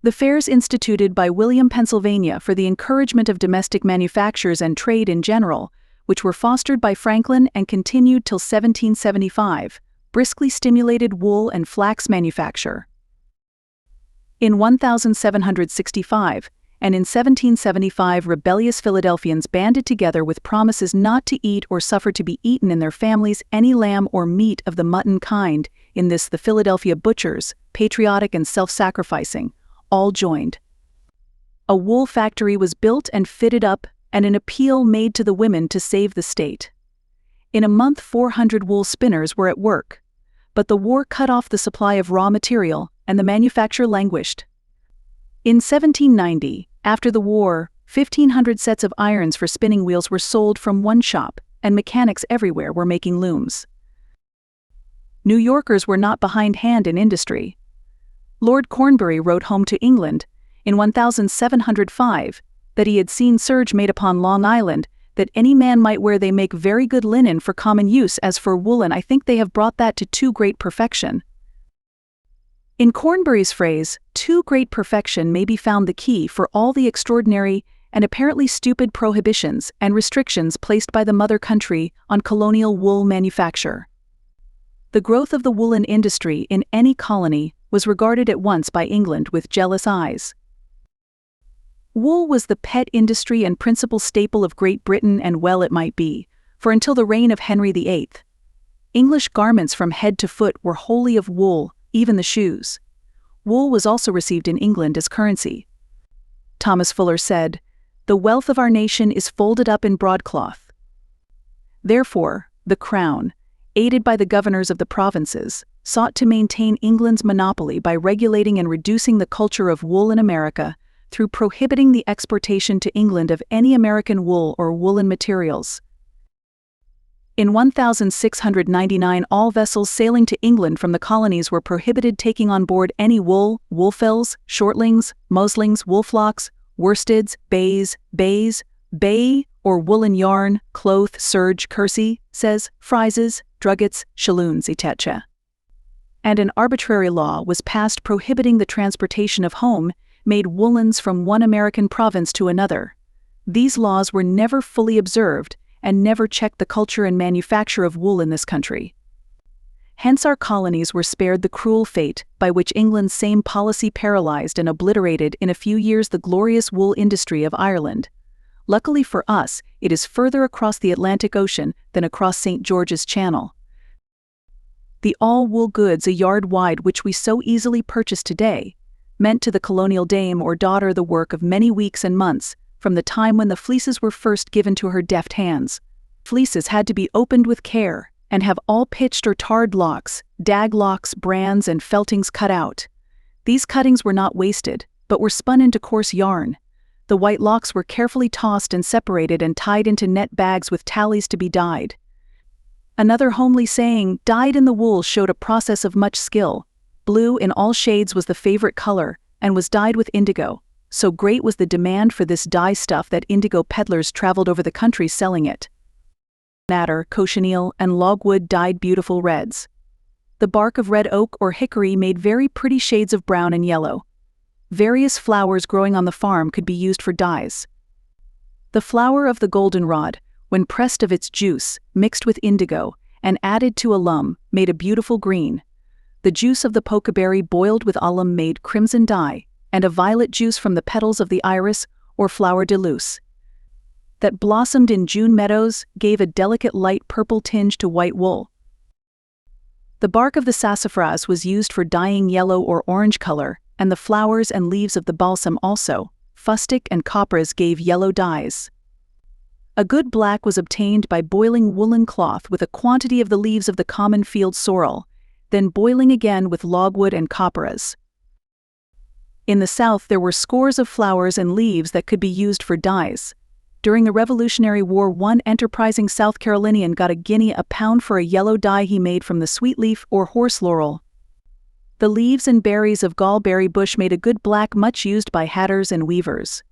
The fairs instituted by William, Pennsylvania for the encouragement of domestic manufactures and trade in general, which were fostered by Franklin and continued till 1775, briskly stimulated wool and flax manufacture. In 1765 and in 1775, rebellious Philadelphians banded together with promises not to eat or suffer to be eaten in their families any lamb or meat of the mutton kind. In this the Philadelphia butchers, patriotic and self-sacrificing, all joined. A wool factory was built and fitted up, and an appeal made to the women to save the state. In a month 400 wool spinners were at work, but the war cut off the supply of raw material, and the manufacture languished. In 1790, after the war, 1,500 sets of irons for spinning wheels were sold from one shop, and mechanics everywhere were making looms. New Yorkers were not behindhand in industry. Lord Cornbury wrote home to England, in 1705, that he had seen serge made upon Long Island, that any man might wear. They make very good linen for common use. As for woolen, I think they have brought that to too great perfection. In Cornbury's phrase, too great perfection may be found the key for all the extraordinary and apparently stupid prohibitions and restrictions placed by the mother country on colonial wool manufacture. The growth of the woolen industry in any colony was regarded at once by England with jealous eyes. Wool was the pet industry and principal staple of Great Britain, and well it might be, for until the reign of Henry VIII, English garments from head to foot were wholly of wool, even the shoes. Wool was also received in England as currency. Thomas Fuller said, "The wealth of our nation is folded up in broadcloth." Therefore, the Crown, aided by the governors of the provinces, sought to maintain England's monopoly by regulating and reducing the culture of wool in America through prohibiting the exportation to England of any American wool or woolen materials. In 1699, all vessels sailing to England from the colonies were prohibited taking on board any wool, woolfells, shortlings, muslings, woolflocks, worsteds, bay, or woolen yarn, cloth, serge, kersey, says, frises, druggets, shalloons, etc. And an arbitrary law was passed prohibiting the transportation of home-made woolens from one American province to another. These laws were never fully observed and never checked the culture and manufacture of wool in this country. Hence our colonies were spared the cruel fate by which England's same policy paralyzed and obliterated in a few years the glorious wool industry of Ireland. Luckily for us, it is further across the Atlantic Ocean than across St. George's Channel. The all-wool goods a yard wide which we so easily purchase today, meant to the colonial dame or daughter the work of many weeks and months, from the time when the fleeces were first given to her deft hands. Fleeces had to be opened with care, and have all pitched or tarred locks, dag locks, brands, and feltings cut out. These cuttings were not wasted, but were spun into coarse yarn. The white locks were carefully tossed and separated and tied into net bags with tallies to be dyed. Another homely saying, dyed in the wool, showed a process of much skill. Blue in all shades was the favorite color, and was dyed with indigo. So great was the demand for this dye stuff that indigo peddlers traveled over the country selling it. Madder, cochineal, and logwood dyed beautiful reds. The bark of red oak or hickory made very pretty shades of brown and yellow. Various flowers growing on the farm could be used for dyes. The flower of the goldenrod, when pressed of its juice, mixed with indigo, and added to alum, made a beautiful green. The juice of the pokeberry boiled with alum made crimson dye, and a violet juice from the petals of the iris, or flower de luce, that blossomed in June meadows, gave a delicate light purple tinge to white wool. The bark of the sassafras was used for dyeing yellow or orange color, and the flowers and leaves of the balsam also, fustic and copras, gave yellow dyes. A good black was obtained by boiling woolen cloth with a quantity of the leaves of the common field sorrel, then boiling again with logwood and copperas. In the South there were scores of flowers and leaves that could be used for dyes. During the Revolutionary War, one enterprising South Carolinian got a guinea a pound for a yellow dye he made from the sweet leaf or horse laurel. The leaves and berries of gallberry bush made a good black much used by hatters and weavers.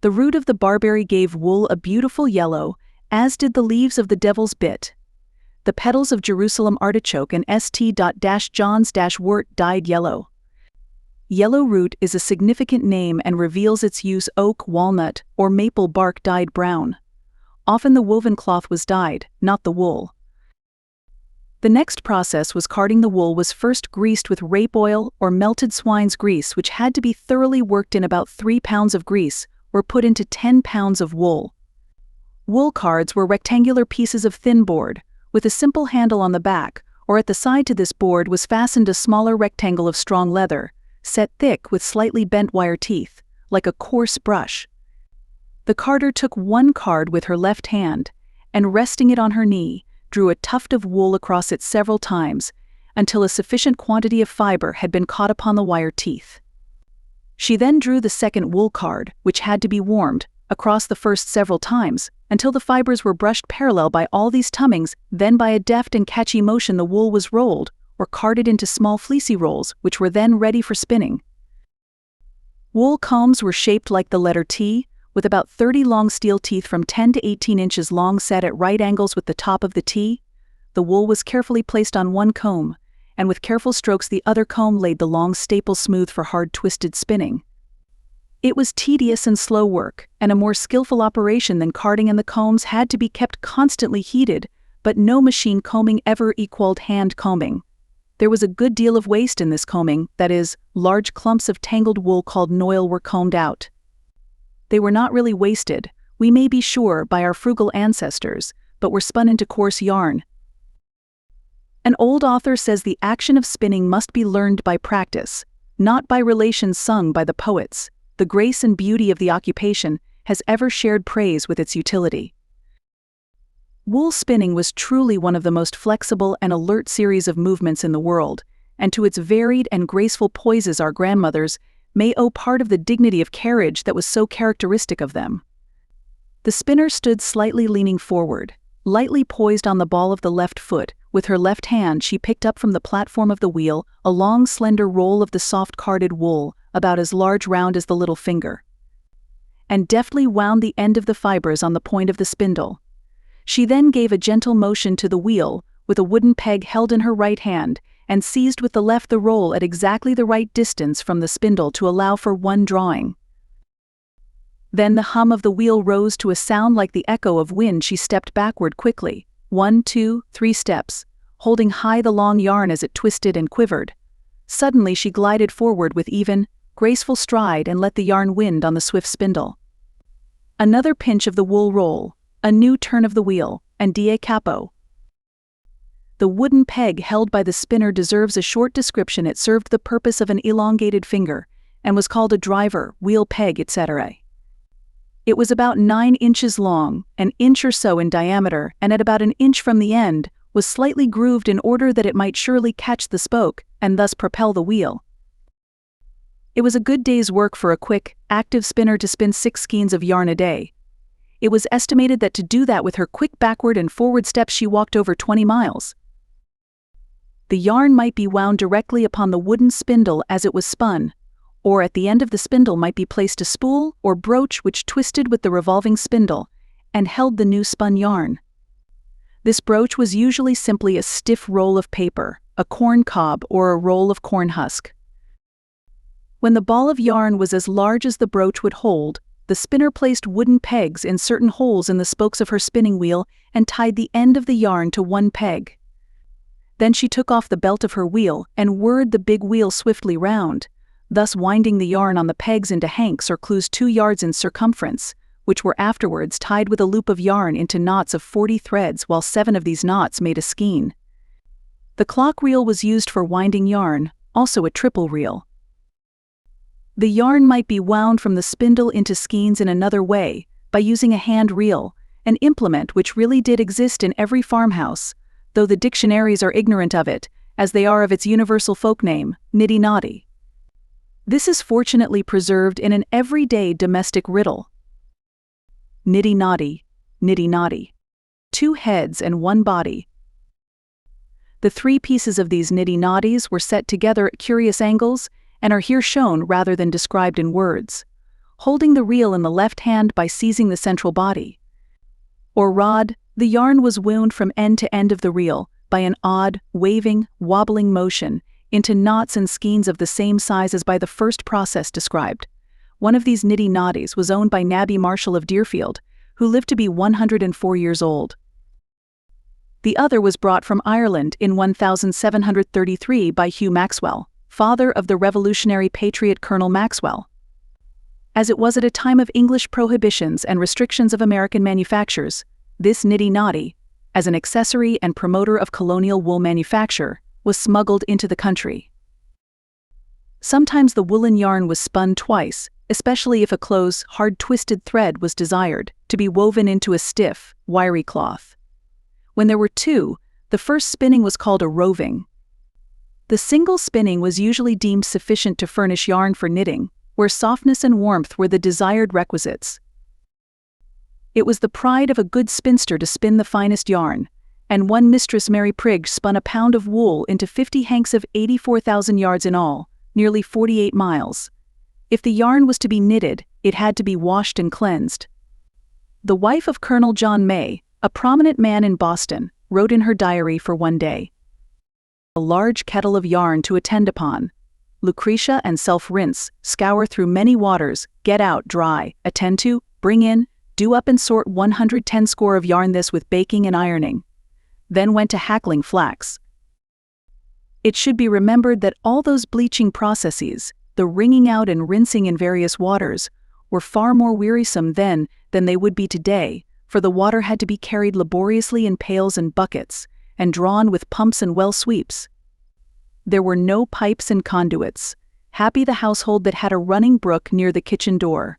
The root of the barberry gave wool a beautiful yellow, as did the leaves of the devil's bit. the petals of Jerusalem artichoke and St.John's-wort dyed yellow. Yellow root is a significant name and reveals its use oak, walnut, or maple bark dyed brown. Often the woven cloth was dyed, not the wool. The next process was carding. The wool was first greased with rape oil or melted swine's grease, which had to be thoroughly worked in. About 3 pounds of grease were put into 10 pounds of wool. Wool cards were rectangular pieces of thin board, with a simple handle on the back, or at the side. To this board was fastened a smaller rectangle of strong leather, set thick with slightly bent wire teeth, like a coarse brush. The carder took one card with her left hand, and resting it on her knee, drew a tuft of wool across it several times, until a sufficient quantity of fiber had been caught upon the wire teeth. She then drew the second wool card, which had to be warmed, across the first several times, until the fibers were brushed parallel by all these tummings. Then by a deft and catchy motion the wool was rolled, or carded into small fleecy rolls, which were then ready for spinning. Wool combs were shaped like the letter T, with about 30 long steel teeth from 10 to 18 inches long set at right angles with the top of the T. The wool was carefully placed on one comb, and with careful strokes the other comb laid the long staple smooth for hard twisted spinning. It was tedious and slow work, and a more skillful operation than carding, and the combs had to be kept constantly heated, but no machine combing ever equaled hand combing. There was a good deal of waste in this combing, that is, large clumps of tangled wool called noil were combed out. They were not really wasted, we may be sure, by our frugal ancestors, but were spun into coarse yarn. An old author says the action of spinning must be learned by practice, not by relations sung by the poets. The grace and beauty of the occupation has ever shared praise with its utility. Wool spinning was truly one of the most flexible and alert series of movements in the world, and to its varied and graceful poises our grandmothers may owe part of the dignity of carriage that was so characteristic of them. The spinner stood slightly leaning forward, lightly poised on the ball of the left foot. With her left hand she picked up from the platform of the wheel a long slender roll of the soft carded wool, about as large round as the little finger, and deftly wound the end of the fibers on the point of the spindle. She then gave a gentle motion to the wheel, with a wooden peg held in her right hand, and seized with the left the roll at exactly the right distance from the spindle to allow for one drawing. Then the hum of the wheel rose to a sound like the echo of wind. She stepped backward quickly, 1, 2, 3 steps, holding high the long yarn as it twisted and quivered. Suddenly she glided forward with even, graceful stride and let the yarn wind on the swift spindle. Another pinch of the wool roll, a new turn of the wheel, and da capo. The wooden peg held by the spinner deserves a short description. It served the purpose of an elongated finger, and was called a driver, wheel peg, etc. It was about 9 inches long, an inch or so in diameter, and at about an inch from the end, was slightly grooved in order that it might surely catch the spoke, and thus propel the wheel. It was a good day's work for a quick, active spinner to spin 6 skeins of yarn a day. It was estimated that to do that with her quick backward and forward steps she walked over 20 miles. The yarn might be wound directly upon the wooden spindle as it was spun, or at the end of the spindle might be placed a spool or brooch which twisted with the revolving spindle, and held the new spun yarn. This brooch was usually simply a stiff roll of paper, a corn cob, or a roll of corn husk. When the ball of yarn was as large as the brooch would hold, the spinner placed wooden pegs in certain holes in the spokes of her spinning wheel and tied the end of the yarn to one peg. Then she took off the belt of her wheel and whirred the big wheel swiftly round, thus winding the yarn on the pegs into hanks or clews 2 yards in circumference, which were afterwards tied with a loop of yarn into knots of 40 threads, while 7 of these knots made a skein. The clock reel was used for winding yarn, also a triple reel. The yarn might be wound from the spindle into skeins in another way, by using a hand reel, an implement which really did exist in every farmhouse, though the dictionaries are ignorant of it, as they are of its universal folk name, niddy-noddy. This is fortunately preserved in an everyday domestic riddle. Niddy-noddy, niddy-noddy. 2 heads and 1 body. The 3 pieces of these niddy-noddies were set together at curious angles, and are here shown rather than described in words, holding the reel in the left hand by seizing the central body, or rod, The yarn was wound from end to end of the reel by an odd, waving, wobbling motion into knots and skeins of the same size as by the first process described. One of these niddy-noddies was owned by Nabby Marshall of Deerfield, who lived to be 104 years old. The other was brought from Ireland in 1733 by Hugh Maxwell, father of the revolutionary patriot Colonel Maxwell. As it was at a time of English prohibitions and restrictions of American manufactures, this niddy-noddy, as an accessory and promoter of colonial wool manufacture, was smuggled into the country. Sometimes the woolen yarn was spun twice, especially if a close, hard-twisted thread was desired, to be woven into a stiff, wiry cloth. When there were two, the first spinning was called a roving. The single spinning was usually deemed sufficient to furnish yarn for knitting, where softness and warmth were the desired requisites. It was the pride of a good spinster to spin the finest yarn, and one Mistress Mary Prigg spun a pound of wool into 50 hanks of 84,000 yards in all, nearly 48 miles. If the yarn was to be knitted, it had to be washed and cleansed. The wife of Colonel John May, a prominent man in Boston, wrote in her diary for one day, "A large kettle of yarn to attend upon. Lucretia and self-rinse, scour through many waters, get out, dry, attend to, bring in, do up and sort 110 score of yarn this with baking and ironing. Then went to hackling flax." It should be remembered that all those bleaching processes, the wringing out and rinsing in various waters, were far more wearisome then than they would be today, for the water had to be carried laboriously in pails and buckets, and drawn with pumps and well sweeps. There were no pipes and conduits. Happy the household that had a running brook near the kitchen door.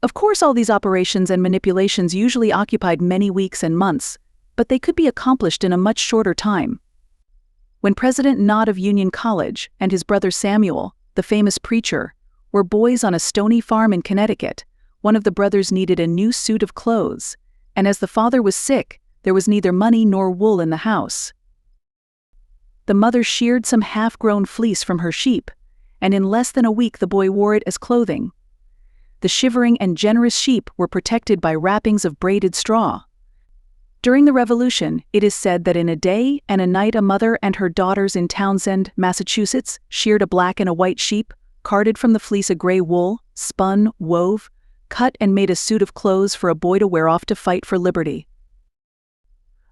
Of course, all these operations and manipulations usually occupied many weeks and months, but they could be accomplished in a much shorter time. When President Knott of Union College and his brother Samuel, the famous preacher, were boys on a stony farm in Connecticut, one of the brothers needed a new suit of clothes, and as the father was sick, there was neither money nor wool in the house. The mother sheared some half-grown fleece from her sheep, and in less than a week the boy wore it as clothing. The shivering and generous sheep were protected by wrappings of braided straw. During the Revolution, it is said that in a day and a night a mother and her daughters in Townsend, Massachusetts, sheared a black and a white sheep, carded from the fleece a gray wool, spun, wove, cut and made a suit of clothes for a boy to wear off to fight for liberty.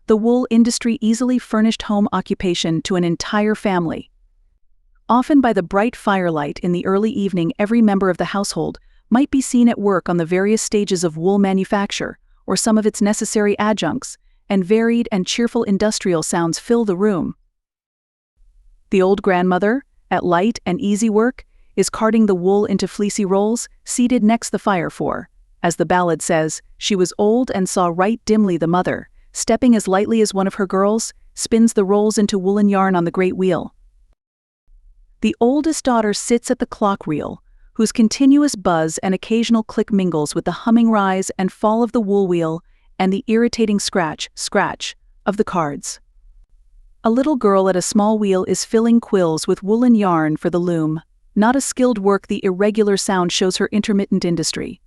The wool industry easily furnished home occupation to an entire family. Often by the bright firelight in the early evening, every member of the household might be seen at work on the various stages of wool manufacture, or some of its necessary adjuncts, and varied and cheerful industrial sounds fill the room. The old grandmother, at light and easy work, is carding the wool into fleecy rolls, seated next the fire for, as the ballad says, she was old and saw right dimly the mother, stepping as lightly as one of her girls, spins the rolls into woolen yarn on the great wheel. The oldest daughter sits at the clock reel, whose continuous buzz and occasional click mingles with the humming rise and fall of the wool wheel and the irritating scratch, of the cards. A little girl at a small wheel is filling quills with woolen yarn for the loom. Not a skilled work, the irregular sound shows her intermittent industry.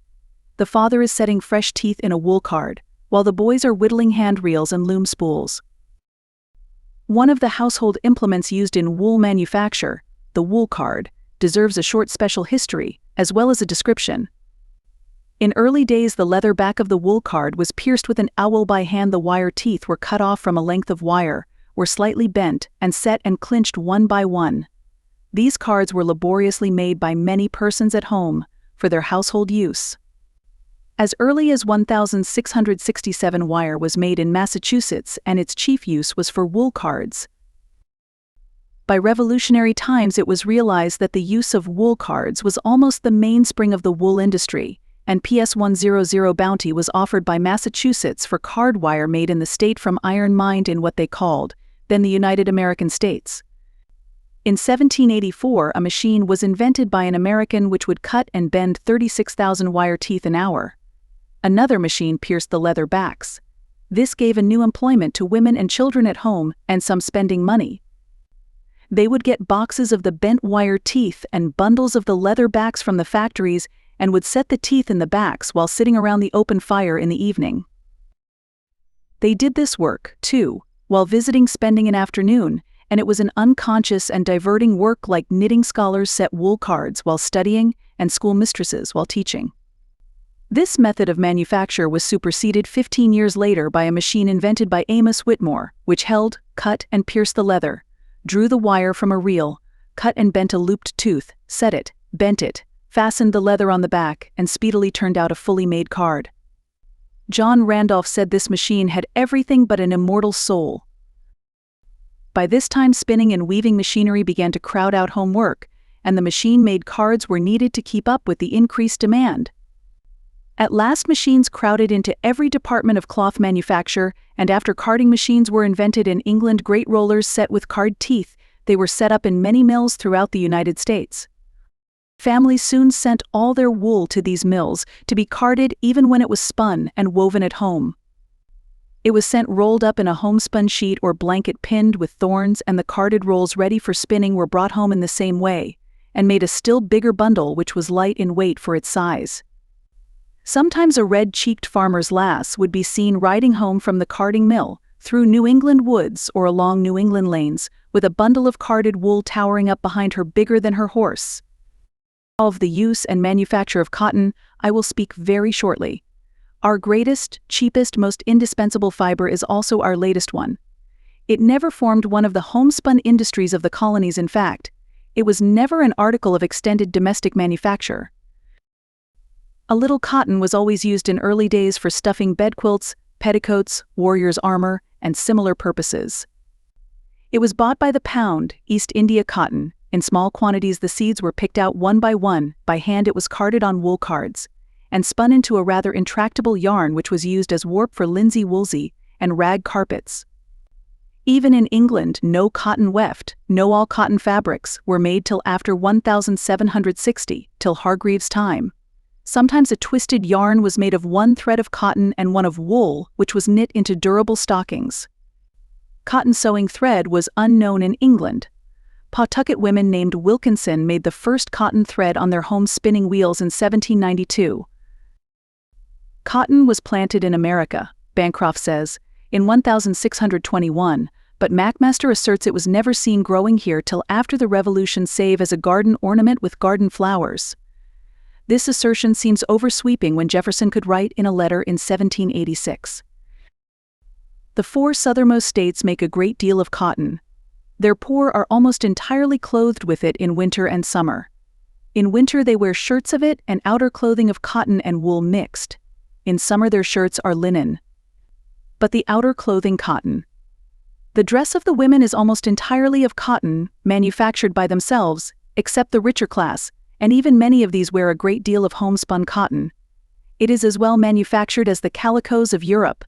The father is setting fresh teeth in a wool card, while the boys are whittling hand reels and loom spools. One of the household implements used in wool manufacture, the wool card, deserves a short special history, as well as a description. In early days, the leather back of the wool card was pierced with an awl by hand. The wire teeth were cut off from a length of wire, were slightly bent, and set and clinched one by one. These cards were laboriously made by many persons at home, for their household use. As early as 1667 wire was made in Massachusetts, and its chief use was for wool cards. By Revolutionary times it was realized that the use of wool cards was almost the mainspring of the wool industry, and PS 100 bounty was offered by Massachusetts for card wire made in the state from iron mined in what they called, then the United American States. In 1784 a machine was invented by an American which would cut and bend 36,000 wire teeth an hour. Another machine pierced the leather backs. This gave a new employment to women and children at home, and some spending money. They would get boxes of the bent wire teeth and bundles of the leather backs from the factories and would set the teeth in the backs while sitting around the open fire in the evening. They did this work, too, while visiting, spending an afternoon, and it was an unconscious and diverting work like knitting scholars set wool cards while studying and schoolmistresses while teaching. This method of manufacture was superseded 15 years later by a machine invented by Amos Whitmore, which held, cut, and pierced the leather, drew the wire from a reel, cut and bent a looped tooth, set it, bent it, fastened the leather on the back, and speedily turned out a fully made card. John Randolph said this machine had everything but an immortal soul. By this time, spinning and weaving machinery began to crowd out home work, and the machine-made cards were needed to keep up with the increased demand. At last, machines crowded into every department of cloth manufacture, and after carding machines were invented in England, great rollers set with card teeth, they were set up in many mills throughout the United States. Families soon sent all their wool to these mills to be carded even when it was spun and woven at home. It was sent rolled up in a homespun sheet or blanket pinned with thorns, and the carded rolls ready for spinning were brought home in the same way, and made a still bigger bundle which was light in weight for its size. Sometimes a red-cheeked farmer's lass would be seen riding home from the carding mill, through New England woods or along New England lanes, with a bundle of carded wool towering up behind her bigger than her horse. Of the use and manufacture of cotton, I will speak very shortly. Our greatest, cheapest, most indispensable fiber is also our latest one. It never formed one of the homespun industries of the colonies. In fact, it was never an article of extended domestic manufacture. A little cotton was always used in early days for stuffing bedquilts, petticoats, warriors' armor, and similar purposes. It was bought by the pound, East India cotton. In small quantities, the seeds were picked out one. By hand it was carded on wool cards, and spun into a rather intractable yarn which was used as warp for linsey-woolsey and rag carpets. Even in England, no cotton weft, no all cotton fabrics were made till after 1760, till Hargreaves' time. Sometimes a twisted yarn was made of one thread of cotton and one of wool, which was knit into durable stockings. Cotton sewing thread was unknown in England. Pawtucket women named Wilkinson made the first cotton thread on their home spinning wheels in 1792. Cotton was planted in America, Bancroft says, in 1621, but McMaster asserts it was never seen growing here till after the Revolution, save as a garden ornament with garden flowers. This assertion seems oversweeping when Jefferson could write in a letter in 1786. The 4 southernmost states make a great deal of cotton. Their poor are almost entirely clothed with it in winter and summer. In winter they wear shirts of it and outer clothing of cotton and wool mixed. In summer their shirts are linen, but the outer clothing cotton. The dress of the women is almost entirely of cotton, manufactured by themselves, except the richer class, and even many of these wear a great deal of homespun cotton. It is as well manufactured as the calicoes of Europe.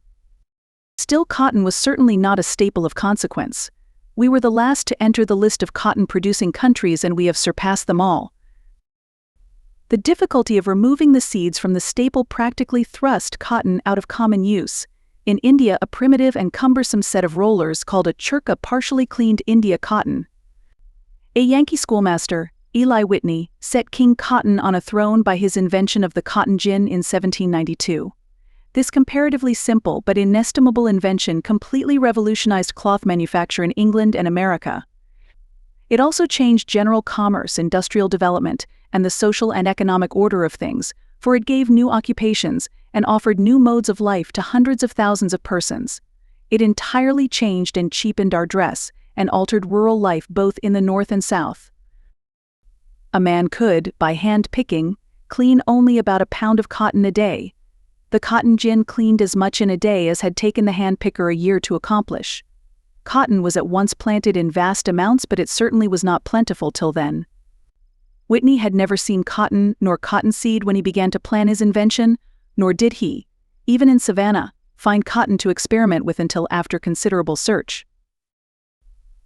Still, cotton was certainly not a staple of consequence. We were the last to enter the list of cotton-producing countries, and we have surpassed them all. The difficulty of removing the seeds from the staple practically thrust cotton out of common use. In India, a primitive and cumbersome set of rollers called a churka partially cleaned India cotton. A Yankee schoolmaster, Eli Whitney, set King Cotton on a throne by his invention of the cotton gin in 1792. This comparatively simple but inestimable invention completely revolutionized cloth manufacture in England and America. It also changed general commerce, industrial development, and the social and economic order of things, for it gave new occupations and offered new modes of life to hundreds of thousands of persons. It entirely changed and cheapened our dress, and altered rural life both in the North and South. A man could, by hand-picking, clean only about a pound of cotton a day. The cotton gin cleaned as much in a day as had taken the hand-picker a year to accomplish. Cotton was at once planted in vast amounts, but it certainly was not plentiful till then. Whitney had never seen cotton nor cottonseed when he began to plan his invention, nor did he, even in Savannah, find cotton to experiment with until after considerable search.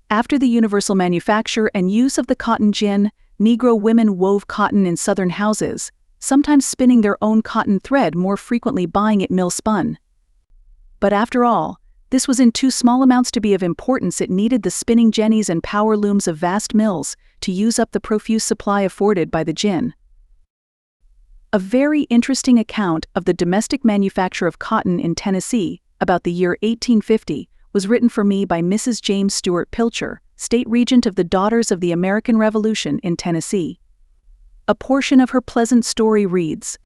After the universal manufacture and use of the cotton gin, Negro women wove cotton in southern houses, sometimes spinning their own cotton thread, more frequently buying it mill-spun. But after all, this was in too small amounts to be of importance. It needed the spinning jennies and power looms of vast mills to use up the profuse supply afforded by the gin. A very interesting account of the domestic manufacture of cotton in Tennessee about the year 1850, was written for me by Mrs. James Stuart Pilcher, State Regent of the Daughters of the American Revolution in Tennessee. A portion of her pleasant story reads: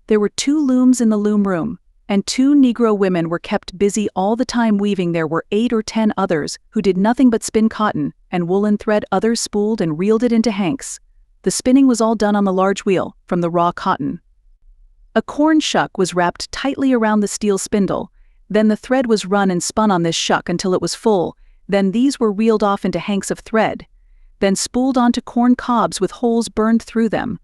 There were 2 looms in the loom room, and 2 Negro women were kept busy all the time weaving. There were 8 or 10 others who did nothing but spin cotton and woolen thread. Others spooled and reeled it into hanks. The spinning was all done on the large wheel, from the raw cotton. A corn shuck was wrapped tightly around the steel spindle. Then the thread was run and spun on this shuck until it was full. Then these were reeled off into hanks of thread, then spooled onto corn cobs with holes burned through them.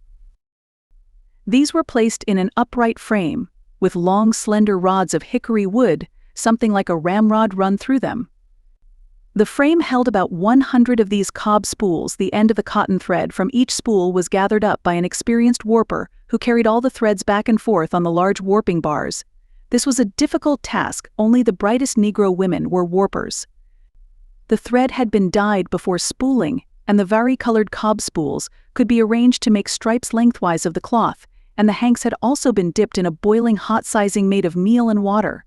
These were placed in an upright frame, with long slender rods of hickory wood, something like a ramrod run through them. The frame held about 100 of these cob spools. The end of the cotton thread from each spool was gathered up by an experienced warper who carried all the threads back and forth on the large warping bars. This was a difficult task. Only the brightest Negro women were warpers. The thread had been dyed before spooling, and the vari-colored cob spools could be arranged to make stripes lengthwise of the cloth, and the hanks had also been dipped in a boiling hot sizing made of meal and water.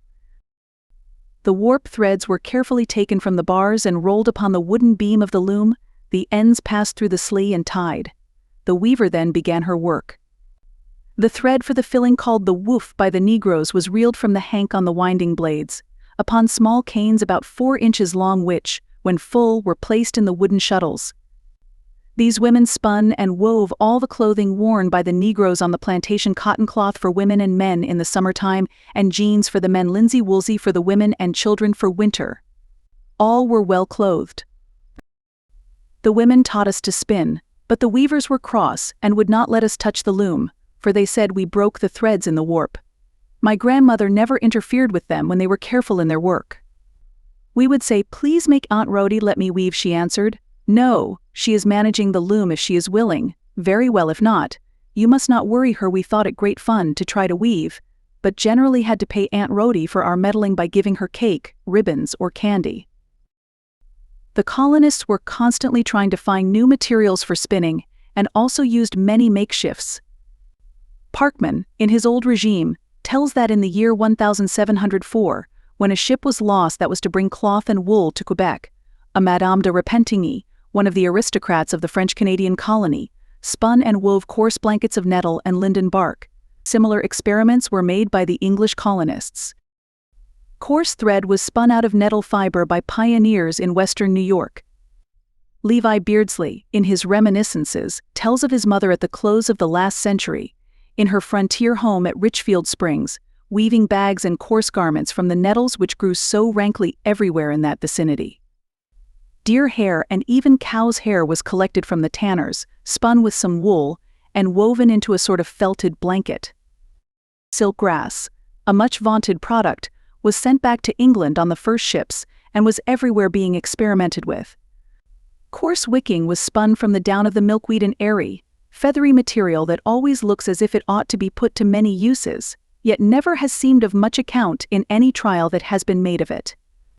The warp threads were carefully taken from the bars and rolled upon the wooden beam of the loom. The ends passed through the slee and tied. The weaver then began her work. The thread for the filling, called the woof by the Negroes, was reeled from the hank on the winding blades, upon small canes about 4 inches long, which, when full, were placed in the wooden shuttles. These women spun and wove all the clothing worn by the Negroes on the plantation: cotton cloth for women and men in the summertime, and jeans for the men, linsey woolsey for the women, and children for winter. All were well clothed. The women taught us to spin, but the weavers were cross and would not let us touch the loom, for they said we broke the threads in the warp. My grandmother never interfered with them when they were careful in their work. We would say, "Please make Aunt Rhody let me weave," she answered. "No, she is managing the loom if she is willing. Very well, if not, you must not worry her." We thought it great fun to try to weave, but generally had to pay Aunt Rhody for our meddling by giving her cake, ribbons, or candy. The colonists were constantly trying to find new materials for spinning, and also used many makeshifts. Parkman, in his old regime, tells that in the year 1704, when a ship was lost that was to bring cloth and wool to Quebec, a Madame de Repentigny, one of the aristocrats of the French-Canadian colony, spun and wove coarse blankets of nettle and linden bark. Similar experiments were made by the English colonists. Coarse thread was spun out of nettle fiber by pioneers in western New York. Levi Beardsley, in his Reminiscences, tells of his mother at the close of the last century, in her frontier home at Richfield Springs, weaving bags and coarse garments from the nettles which grew so rankly everywhere in that vicinity. Deer hair and even cow's hair was collected from the tanners, spun with some wool, and woven into a sort of felted blanket. Silk grass, a much vaunted product, was sent back to England on the first ships and was everywhere being experimented with. Coarse wicking was spun from the down of the milkweed, an airy, feathery material that always looks as if it ought to be put to many uses, yet never has seemed of much account in any trial that has been made of it.